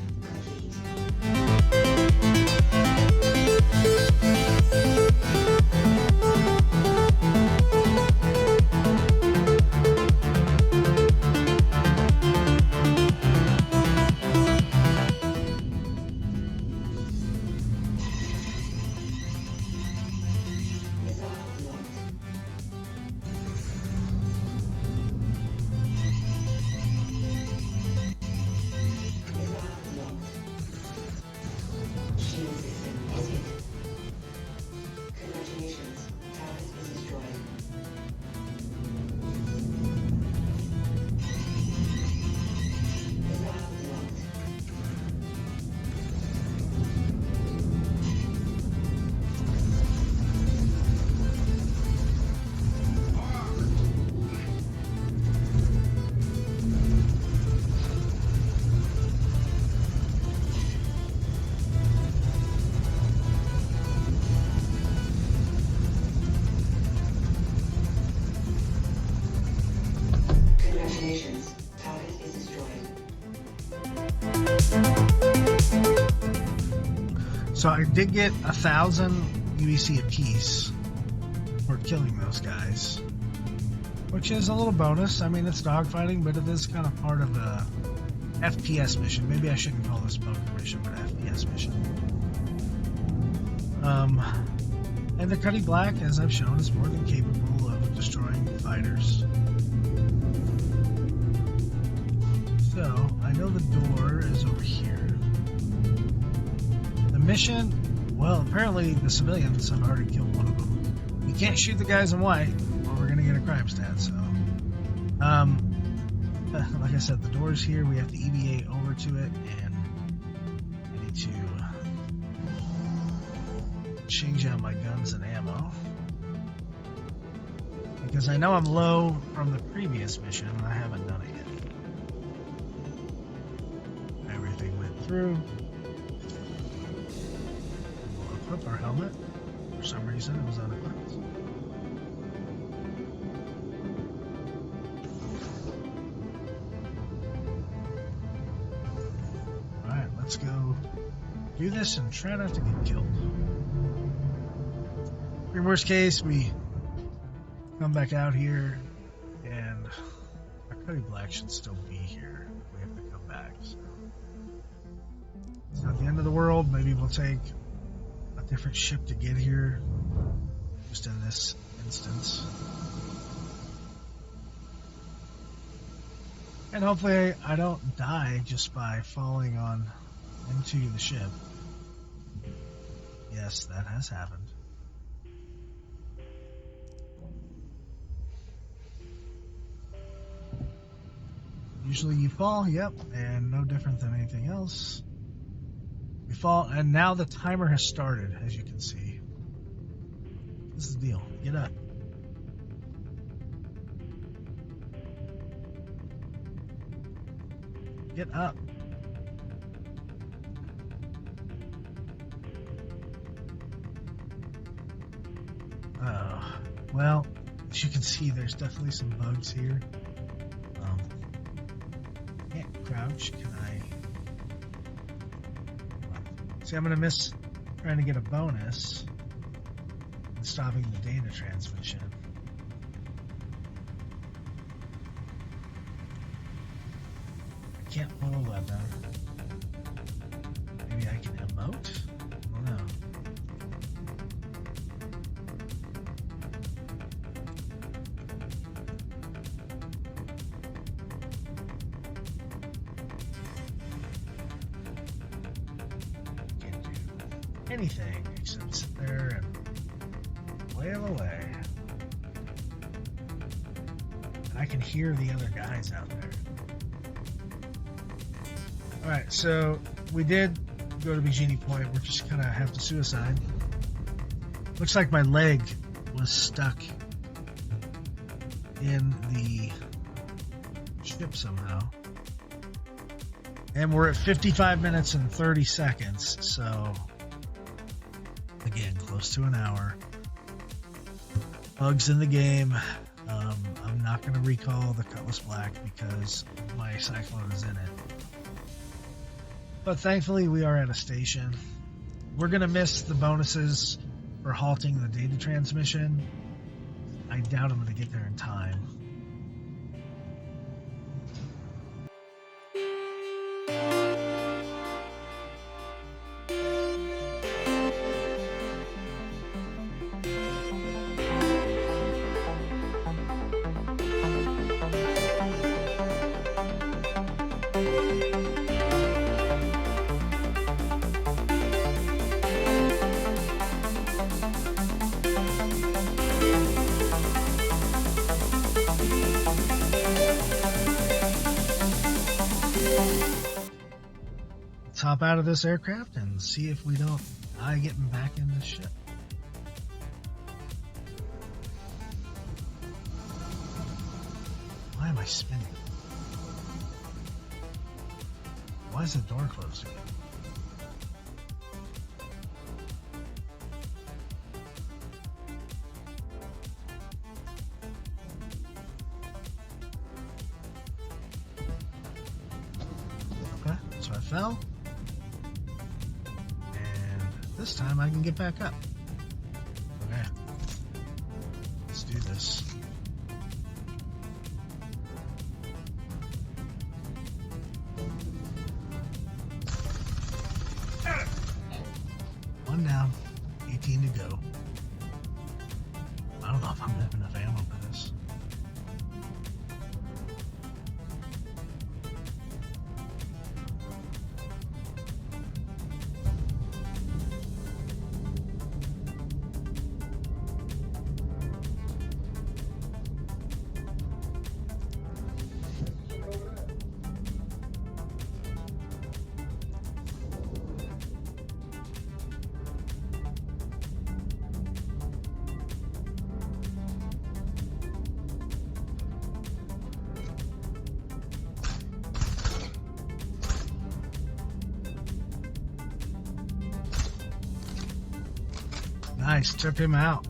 So I did get 1,000 UEC apiece for killing those guys, which is a little bonus. I mean, it's dogfighting, but it is kind of part of a FPS mission. Maybe I shouldn't call this poker mission, but FPS mission. And the Cuddy Black, as I've shown, is more than capable of destroying fighters. So I know the door is over here. Mission, well, apparently the civilians have already killed one of them. You can't shoot the guys in white, or we're gonna get a crime stat. So, like I said, the door's here. We have to EVA over to it, and I need to change out my guns and ammo because I know I'm low from the previous mission, and I haven't done it yet. Everything went through. Equip our helmet. For some reason it was unequipped. Alright, let's go do this and try not to get killed. In worst case, we come back out here and our Cuddy Black should still be here. We have to come back. So it's not the end of the world. Maybe we'll take different ship to get here, just in this instance. And hopefully I don't die just by falling into the ship. Yes, that has happened. Usually you fall, yep, and no different than anything else. We fall, and now the timer has started, as you can see. This is the deal. Get up. Get up. Well, as you can see, there's definitely some bugs here. Can't crouch, can I? See, I'm going to miss trying to get a bonus and stopping the data transmission. I can't pull a weapon. Maybe I can emote? I don't know. Anything except sit there and Whale away. And I can hear the other guys out there. Alright, so we did go to Bikini Point. We're just gonna have to suicide. Looks like my leg was stuck in the ship somehow. And we're at 55 minutes and 30 seconds, so again, close to an hour. Bugs in the game. I'm not going to recall the Cutlass Black because my Cyclone is in it. But thankfully, we are at a station. We're going to miss the bonuses for halting the data transmission. I doubt I'm going to get there in time. Let's hop out of this aircraft and see if we don't die getting back in this ship. Why am I spinning? Why is the door closed again? Okay, so I fell. This time I can get back up. Okay. Let's do this. One down, 18 to go. I don't know if I'm gonna have enough ammo for this. Nice, took him out.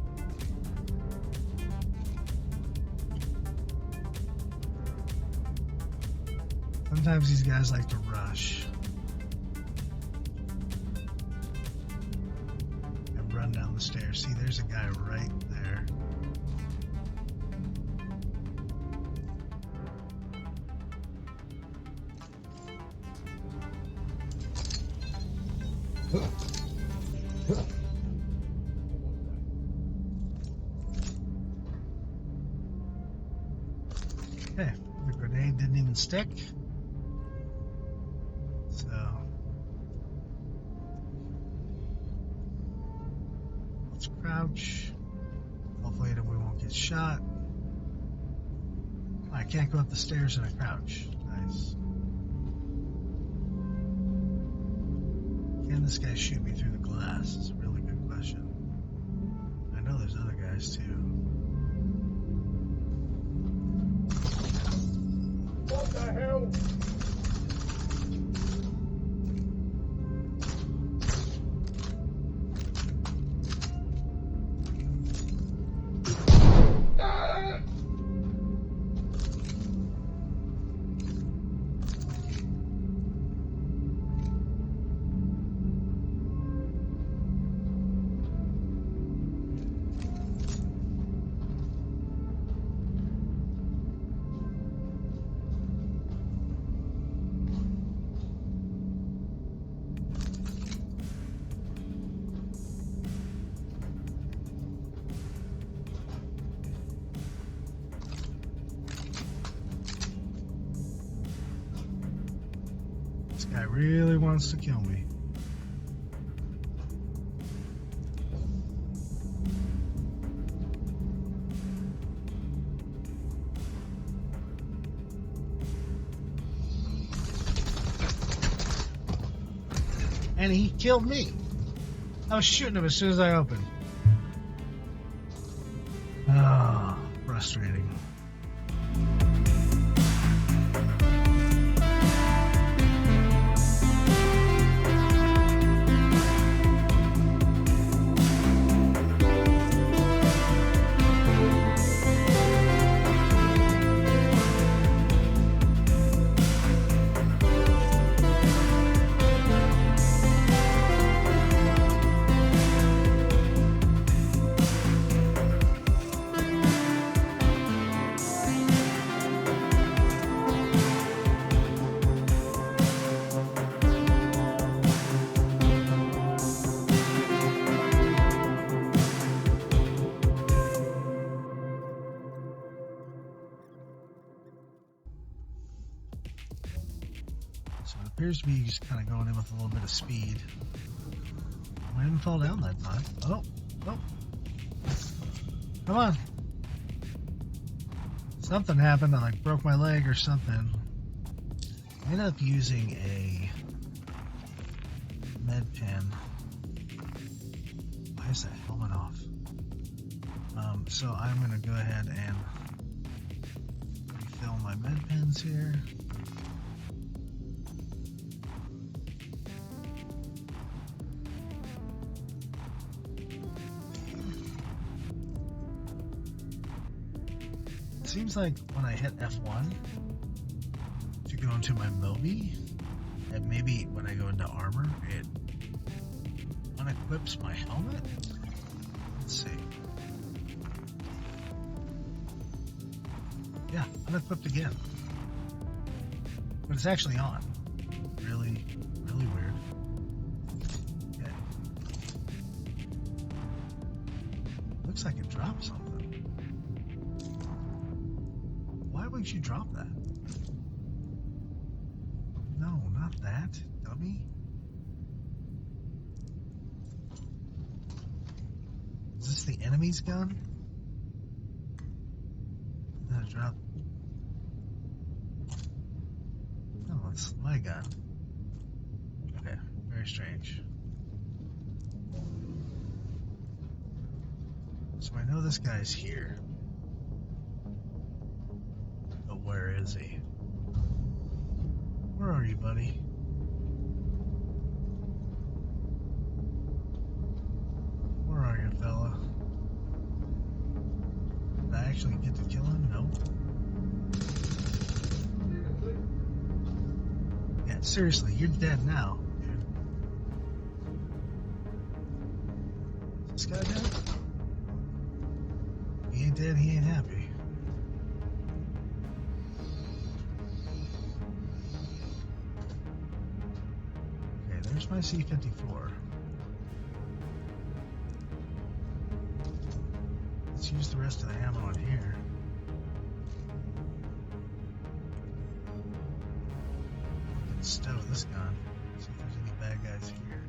Sometimes these guys like to rush and run down the stairs. See, there's a guy right there. Okay, the grenade didn't even stick. So let's crouch. Hopefully we won't get shot. I can't go up the stairs in a crouch. Nice. Can this guy shoot me through the glass? It's a really good question. I know there's other guys too. What the hell? This guy really wants to kill me. And he killed me. I was shooting him as soon as I opened. Oh, frustrating. So it appears to be just kind of going in with a little bit of speed. I didn't fall down that time. Oh. Come on. Something happened. I like broke my leg or something. I ended up using a med pen. Why is that helmet off? So I'm going to go ahead and refill my med pens here. It seems like when I hit F1 to go into my Moby, and maybe when I go into armor, it unequips my helmet. Let's see. Yeah, unequipped again. But it's actually on. Really, really weird. Okay. Looks like it dropped something. Why would you drop that? No, not that, dummy. Is this the enemy's gun? No, drop. No, it's my gun. Okay, very strange. So I know this guy's here. But where is he? Where are you, buddy? Where are you, fella? Did I actually get to kill him? Nope. Yeah, seriously, you're dead now, dude. Is this guy dead? He ain't dead, he ain't happy. Okay, there's my C-54. Let's use the rest of the ammo in here. Let's stow this gun. See if there's any bad guys here.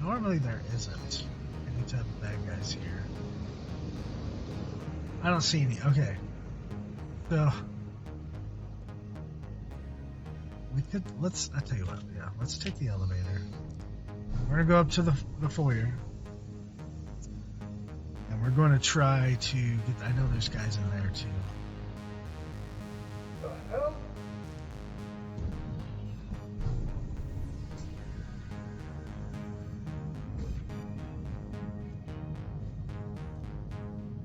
Normally there isn't any type of bad guys here. I don't see any. Okay. So we could, I tell you what, yeah, let's take the elevator. We're gonna go up to the foyer. And we're going to try to get, I know there's guys in there too. The hell?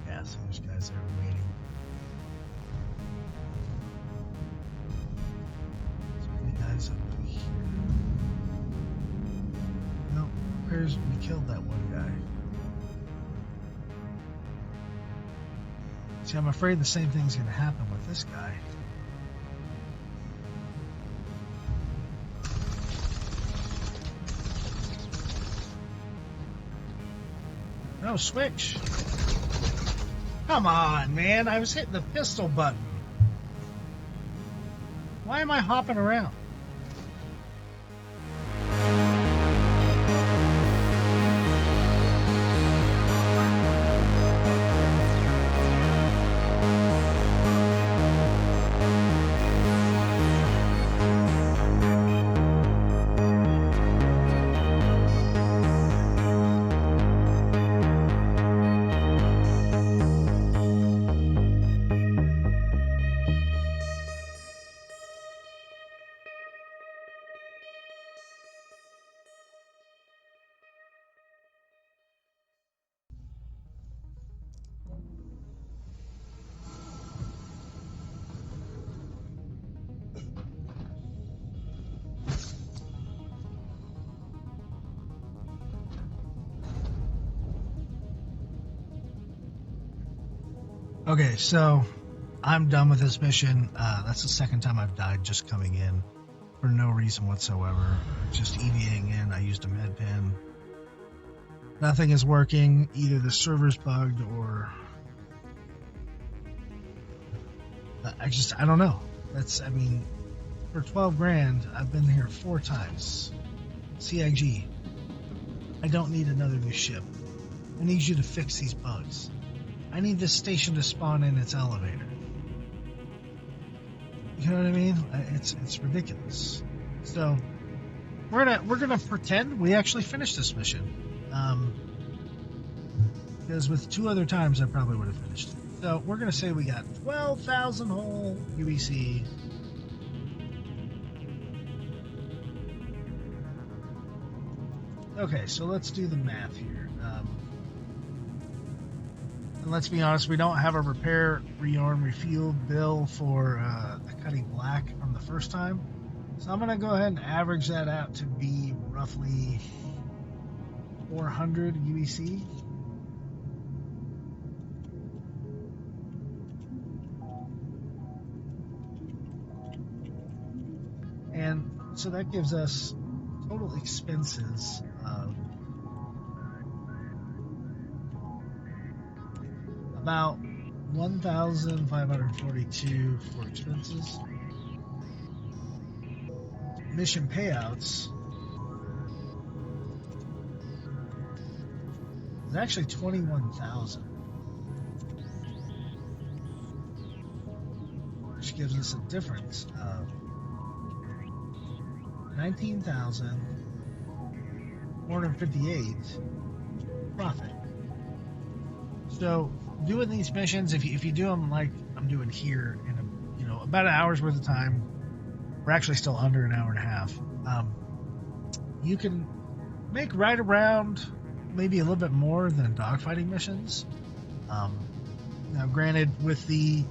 Yeah, so there's guys there waiting. So many guys up here. No, appears we killed that one guy. See, I'm afraid the same thing's going to happen with this guy. No, switch. Come on, man. I was hitting the pistol button. Why am I hopping around? Okay, so I'm done with this mission. That's the second time I've died just coming in for no reason whatsoever. Just EVAing in. I used a med pen. Nothing is working. Either the server's bugged or I don't know. I mean, for 12 grand, I've been here 4 times. CIG, I don't need another new ship. I need you to fix these bugs. I need this station to spawn in its elevator. You know what I mean? It's ridiculous. So we're gonna pretend we actually finished this mission. Because with 2 other times I probably would have finished it. So we're gonna say we got 12,000 whole UEC. Okay, so let's do the math here. And let's be honest, we don't have a repair, rearm, refuel bill for the cutting black from the first time. So I'm going to go ahead and average that out to be roughly 400 UEC. And so that gives us total expenses of about 1,542 for expenses. Mission payouts is actually 21,000, which gives us a difference of 19,458 profit. So doing these missions, if you do them like I'm doing here in about an hour's worth of time, we're actually still under an hour and a half. You can make right around maybe a little bit more than dogfighting missions. Now, granted, with the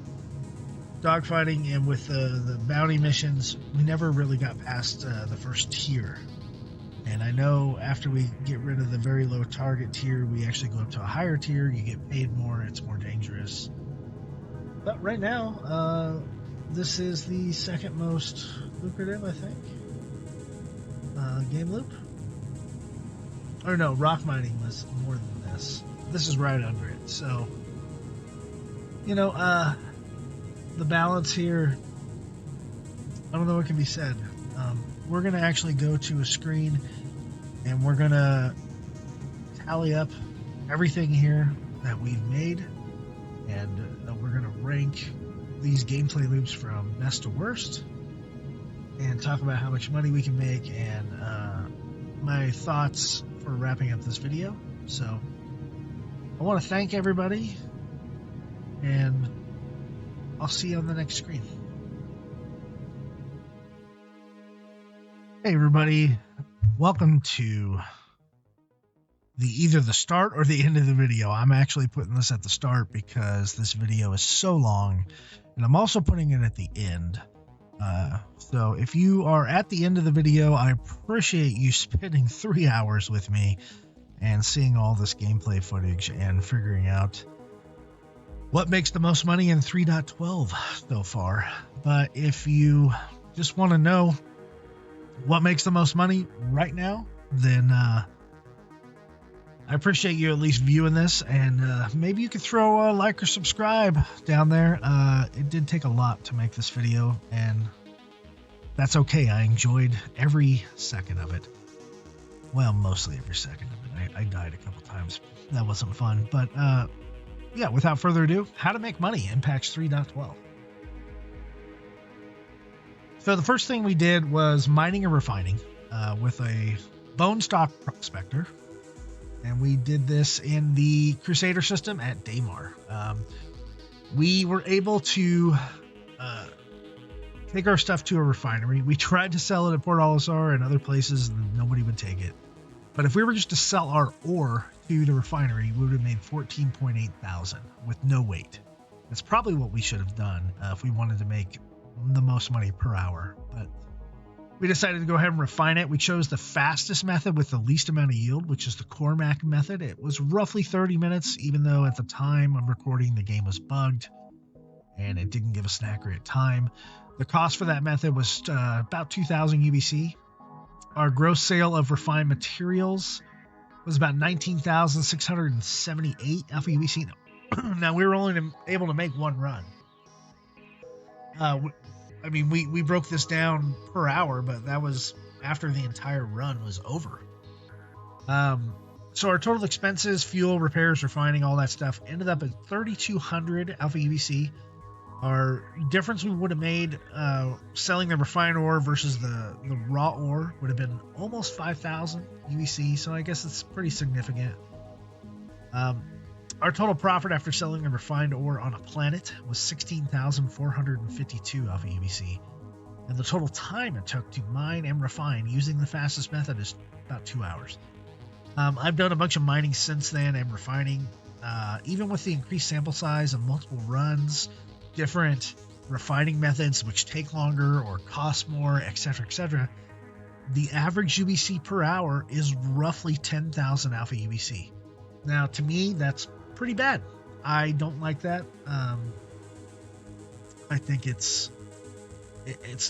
dogfighting and with the bounty missions, we never really got past the first tier. And I know after we get rid of the very low target tier, we actually go up to a higher tier. You get paid more. It's more dangerous. But right now, this is the second most lucrative, I think, game loop. Or no, rock mining was more than this. This is right under it. So, the balance here, I don't know what can be said. We're going to actually go to a screen and we're going to tally up everything here that we've made, and we're going to rank these gameplay loops from best to worst and talk about how much money we can make and my thoughts for wrapping up this video. So I want to thank everybody, and I'll see you on the next screen. Hey everybody, welcome to either the start or the end of the video. I'm actually putting this at the start because this video is so long, and I'm also putting it at the end. So if you are at the end of the video, I appreciate you spending 3 hours with me and seeing all this gameplay footage and figuring out what makes the most money in 3.12 so far. But if you just want to know what makes the most money right now, then I appreciate you at least viewing this, and maybe you could throw a like or subscribe down there. It did take a lot to make this video, and that's okay. I enjoyed every second of it. Well, mostly every second of it. I died a couple times. That wasn't fun. But yeah, without further ado, how to make money in patch 3.12. So the first thing we did was mining and refining with a bone stock prospector. And we did this in the Crusader system at Daymar. We were able to take our stuff to a refinery. We tried to sell it at Port Olisar and other places, and nobody would take it. But if we were just to sell our ore to the refinery, we would have made 14.8 thousand with no wait. That's probably what we should have done if we wanted to make the most money per hour. But We decided to go ahead and refine it. We chose the fastest method with the least amount of yield, which is the Cormac method. It was roughly 30 minutes, even though at the time of recording the game was bugged and it didn't give us an accurate time. The cost for that method was about 2,000 UBC. Our gross sale of refined materials was about 19,678 alpha UBC. Now, we were only able to make one run. We broke this down per hour, but that was after the entire run was over. So our total expenses, fuel, repairs, refining, all that stuff, ended up at 3,200 alpha UBC. Our difference we would have made selling the refined ore versus the raw ore would have been almost 5,000 UBC, so I guess it's pretty significant. Our total profit after selling the refined ore on a planet was 16,452 alpha UBC, and the total time it took to mine and refine using the fastest method is about 2 hours. I've done a bunch of mining since then and refining, even with the increased sample size and multiple runs, different refining methods which take longer or cost more, etc., etc. The average UBC per hour is roughly 10,000 alpha UBC. Now, to me, that's pretty bad. I don't like that. I think it's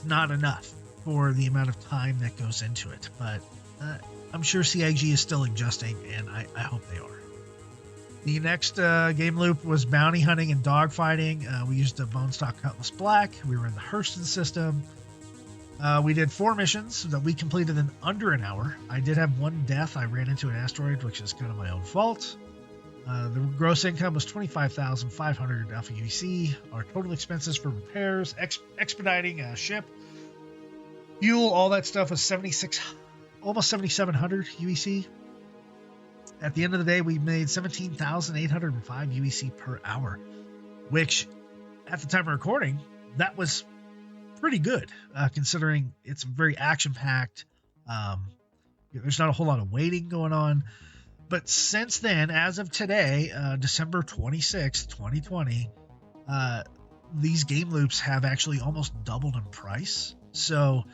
not enough for the amount of time that goes into it, but I'm sure CIG is still adjusting, and I hope they are. The next game loop was bounty hunting and dogfighting. We used a bone stock Cutlass Black. We were in the Hurston system. We did 4 missions that we completed in under an hour. I did have one death. I ran into an asteroid, which is kind of my own fault. The gross income was 25,500 alpha UBC. Our total expenses for repairs, expediting a ship, fuel, all that stuff was almost 7,700 UBC. At the end of the day, we made 17,805 UBC per hour, which at the time of recording, that was pretty good, considering it's very action-packed. There's not a whole lot of waiting going on. But since then, as of today, December 26th, 2020, these game loops have actually almost doubled in price. So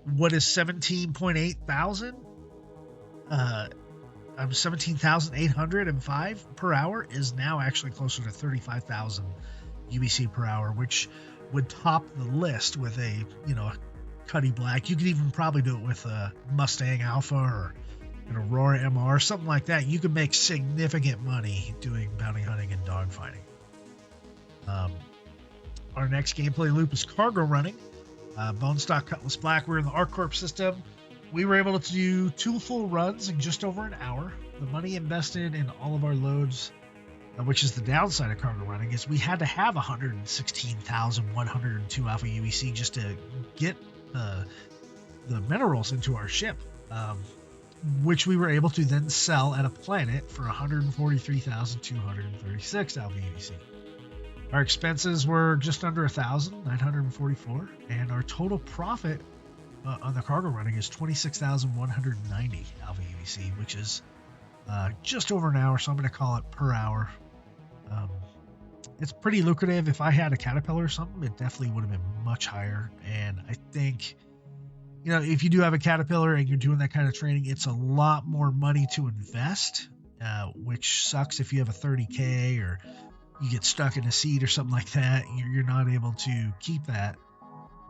what is 17.8 thousand? 17,805 per hour is now actually closer to 35,000 UBC per hour, which would top the list with a Cuddy Black. You could even probably do it with a Mustang Alpha or an Aurora MR, something like that. You could make significant money doing bounty hunting and dogfighting. Our next gameplay loop is cargo running. Bone stock Cutlass Black. We're in the ArcCorp system. We were able to do 2 full runs in just over an hour. The money invested in all of our loads, which is the downside of cargo running, is we had to have 116,102 alpha UBC just to get the minerals into our ship, which we were able to then sell at a planet for 143,236 alpha UBC. Our expenses were just under 1,944, and our total profit on the cargo running is 26,190 alpha UBC, which is just over an hour, so I'm going to call it per hour. It's pretty lucrative. If I had a Caterpillar or something, it definitely would have been much higher. And I think, if you do have a Caterpillar and you're doing that kind of training, it's a lot more money to invest, which sucks if you have a 30K or you get stuck in a seat or something like that. You're not able to keep that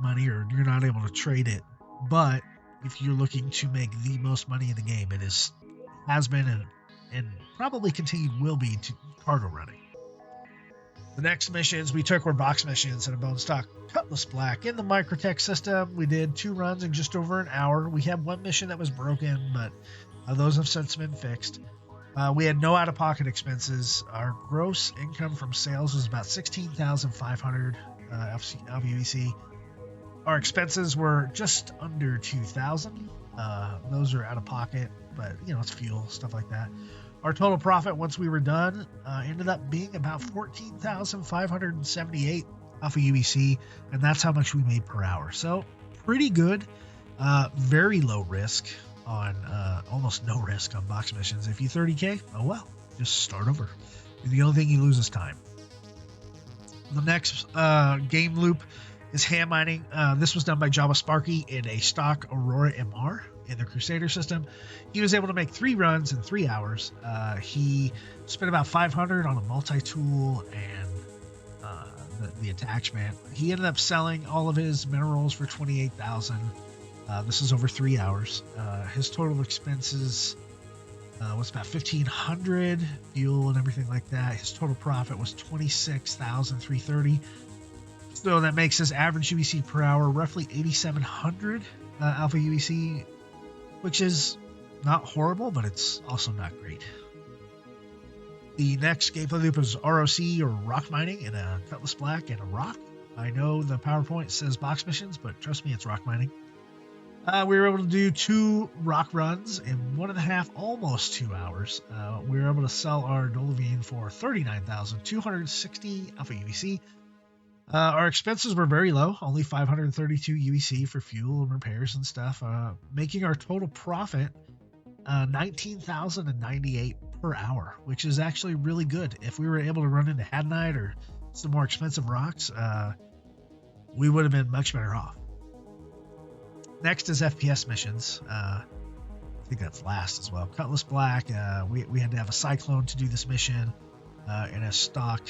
money, or you're not able to trade it. But if you're looking to make the most money in the game, it has been and probably will be to cargo running. The next missions we took were box missions in a bone stock Cutlass Black in the Microtech system. We did 2 runs in just over an hour. We had one mission that was broken, but those have since been fixed. We had no out-of-pocket expenses. Our gross income from sales was about 16,500 LVBC. Our expenses were just under 2,000. Those are out of pocket, but it's fuel, stuff like that. Our total profit once we were done ended up being about 14,578 alpha UBC, and that's how much we made per hour. So pretty good. Very low risk on almost no risk on box missions. If you 30K, oh well, just start over. The only thing you lose is time. The next game loop is hand mining. This was done by Java Sparky in a stock Aurora MR in the Crusader system. He was able to make 3 runs in 3 hours. He spent about 500 on a multi-tool and the attachment. He ended up selling all of his minerals for 28,000. This is over 3 hours. His total expenses was about 1,500, fuel and everything like that. His total profit was 26,330. So that makes his average UEC per hour roughly 8,700 alpha UEC, which is not horrible, but it's also not great. The next gameplay loop is ROC, or rock mining, in a Cutlass Black and a rock. I know the PowerPoint says box missions, but trust me, it's rock mining. We were able to do 2 rock runs in 1.5, almost 2 hours. We were able to sell our Dolivine for 39,260 alpha UEC. Our expenses were very low, only 532 UEC for fuel and repairs and stuff, making our total profit 19,098 per hour, which is actually really good. If we were able to run into Hadnite or some more expensive rocks, we would have been much better off. Next is FPS missions. I think that's last as well. Cutlass Black, we had to have a Cyclone to do this mission in a stock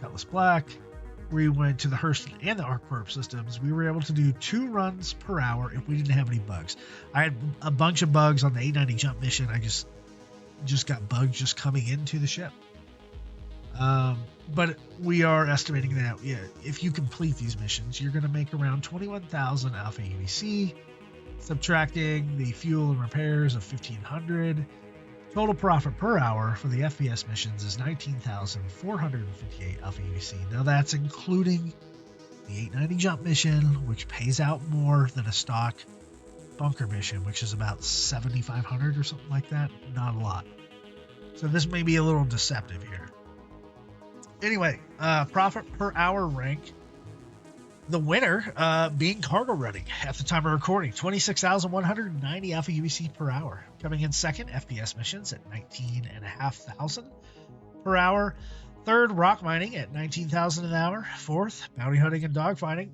Cutlass Black. We went to the Hurston and the ArcCorp systems. We were able to do 2 runs per hour if we didn't have any bugs. I had a bunch of bugs on the 890 jump mission. I just got bugs just coming into the ship. But we are estimating that if you complete these missions, you're going to make around 21,000 alpha UEC, subtracting the fuel and repairs of 1,500. Total profit per hour for the FPS missions is 19,458 alpha UEC. Now that's including the 890 jump mission, which pays out more than a stock bunker mission, which is about 7,500 or something like that. Not a lot. So this may be a little deceptive here. Anyway, profit per hour rank. The winner being cargo running at the time of recording, 26,190 alpha UEC per hour. Coming in second, FPS missions at 19,500 per hour. Third, rock mining at 19,000 an hour. Fourth, bounty hunting and dogfighting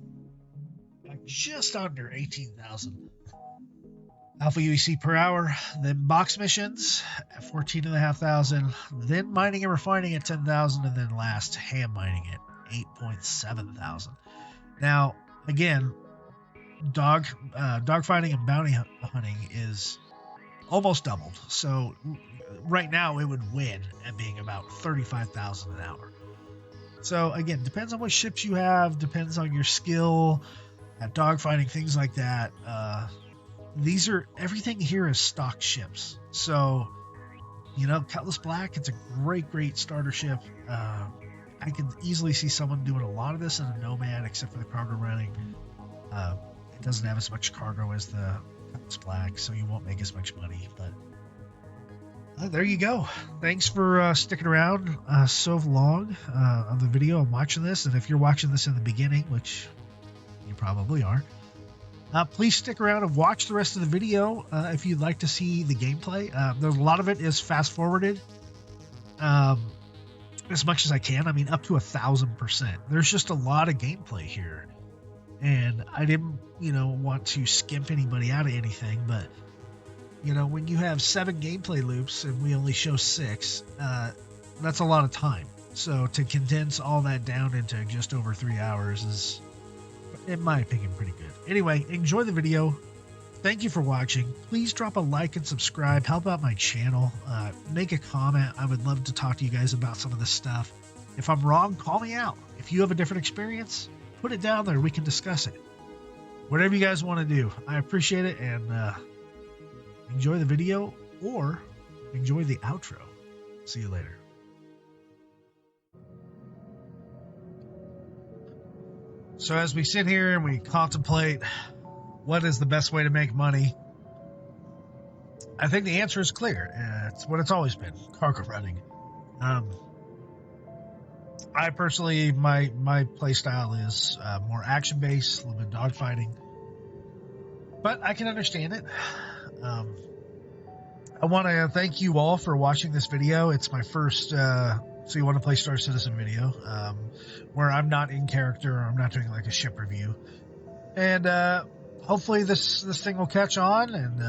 at just under 18,000 alpha UEC per hour. Then box missions at 14,500. Then mining and refining at 10,000, and then last, hand mining at 8,700. Now, again, dogfighting and bounty hunting is almost doubled. So right now it would win at being about 35,000 an hour. So again, depends on what ships you have, depends on your skill at dogfighting, things like that. Everything here is stock ships. So, Cutlass Black, it's a great starter ship. I can easily see someone doing a lot of this in a Nomad, except for the cargo running. It doesn't have as much cargo as the Cutlass Black, so you won't make as much money. But there you go. Thanks for sticking around so long on the video and watching this. And if you're watching this in the beginning, which you probably are, please stick around and watch the rest of the video if you'd like to see the gameplay. There's a lot of it is fast forwarded. As much as I can. I mean, up to 1,000%. There's just a lot of gameplay here, and I didn't, want to skimp anybody out of anything. But when you have 7 gameplay loops and we only show 6, that's a lot of time. So to condense all that down into just over 3 hours is, in my opinion, pretty good. Anyway, enjoy the video. Thank you for watching. Please drop a like and subscribe. Help out my channel. Make a comment. I would love to talk to you guys about some of this stuff. If I'm wrong, call me out. If you have a different experience, put it down there. We can discuss it. Whatever you guys want to do. I appreciate it, and enjoy the video or enjoy the outro. See you later. So as we sit here and we contemplate what is the best way to make money, I think the answer is clear. It's what it's always been: cargo running. I personally, my play style is more action based, a little bit dogfighting, but I can understand it. I want to thank you all for watching this video. It's my first So you want to play Star Citizen video, where I'm not in character, or I'm not doing like a ship review. And hopefully this thing will catch on, and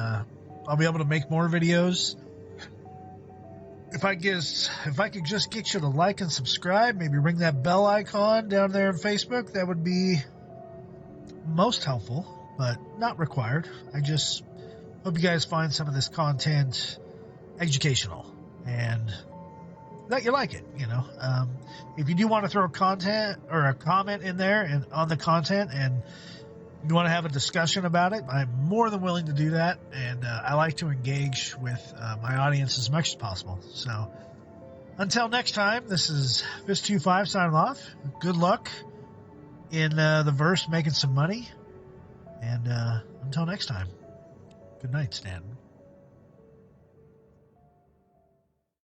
I'll be able to make more videos. If I could just get you to like and subscribe, maybe ring that bell icon down there on Facebook, that would be most helpful, but not required. I just hope you guys find some of this content educational and that you like it. If you do want to throw content or a comment in there and on the content, and you want to have a discussion about it, I'm more than willing to do that. And I like to engage with my audience as much as possible. So until next time, this is Fist25 signing off. Good luck in the verse, making some money. And until next time, good night, Stanton.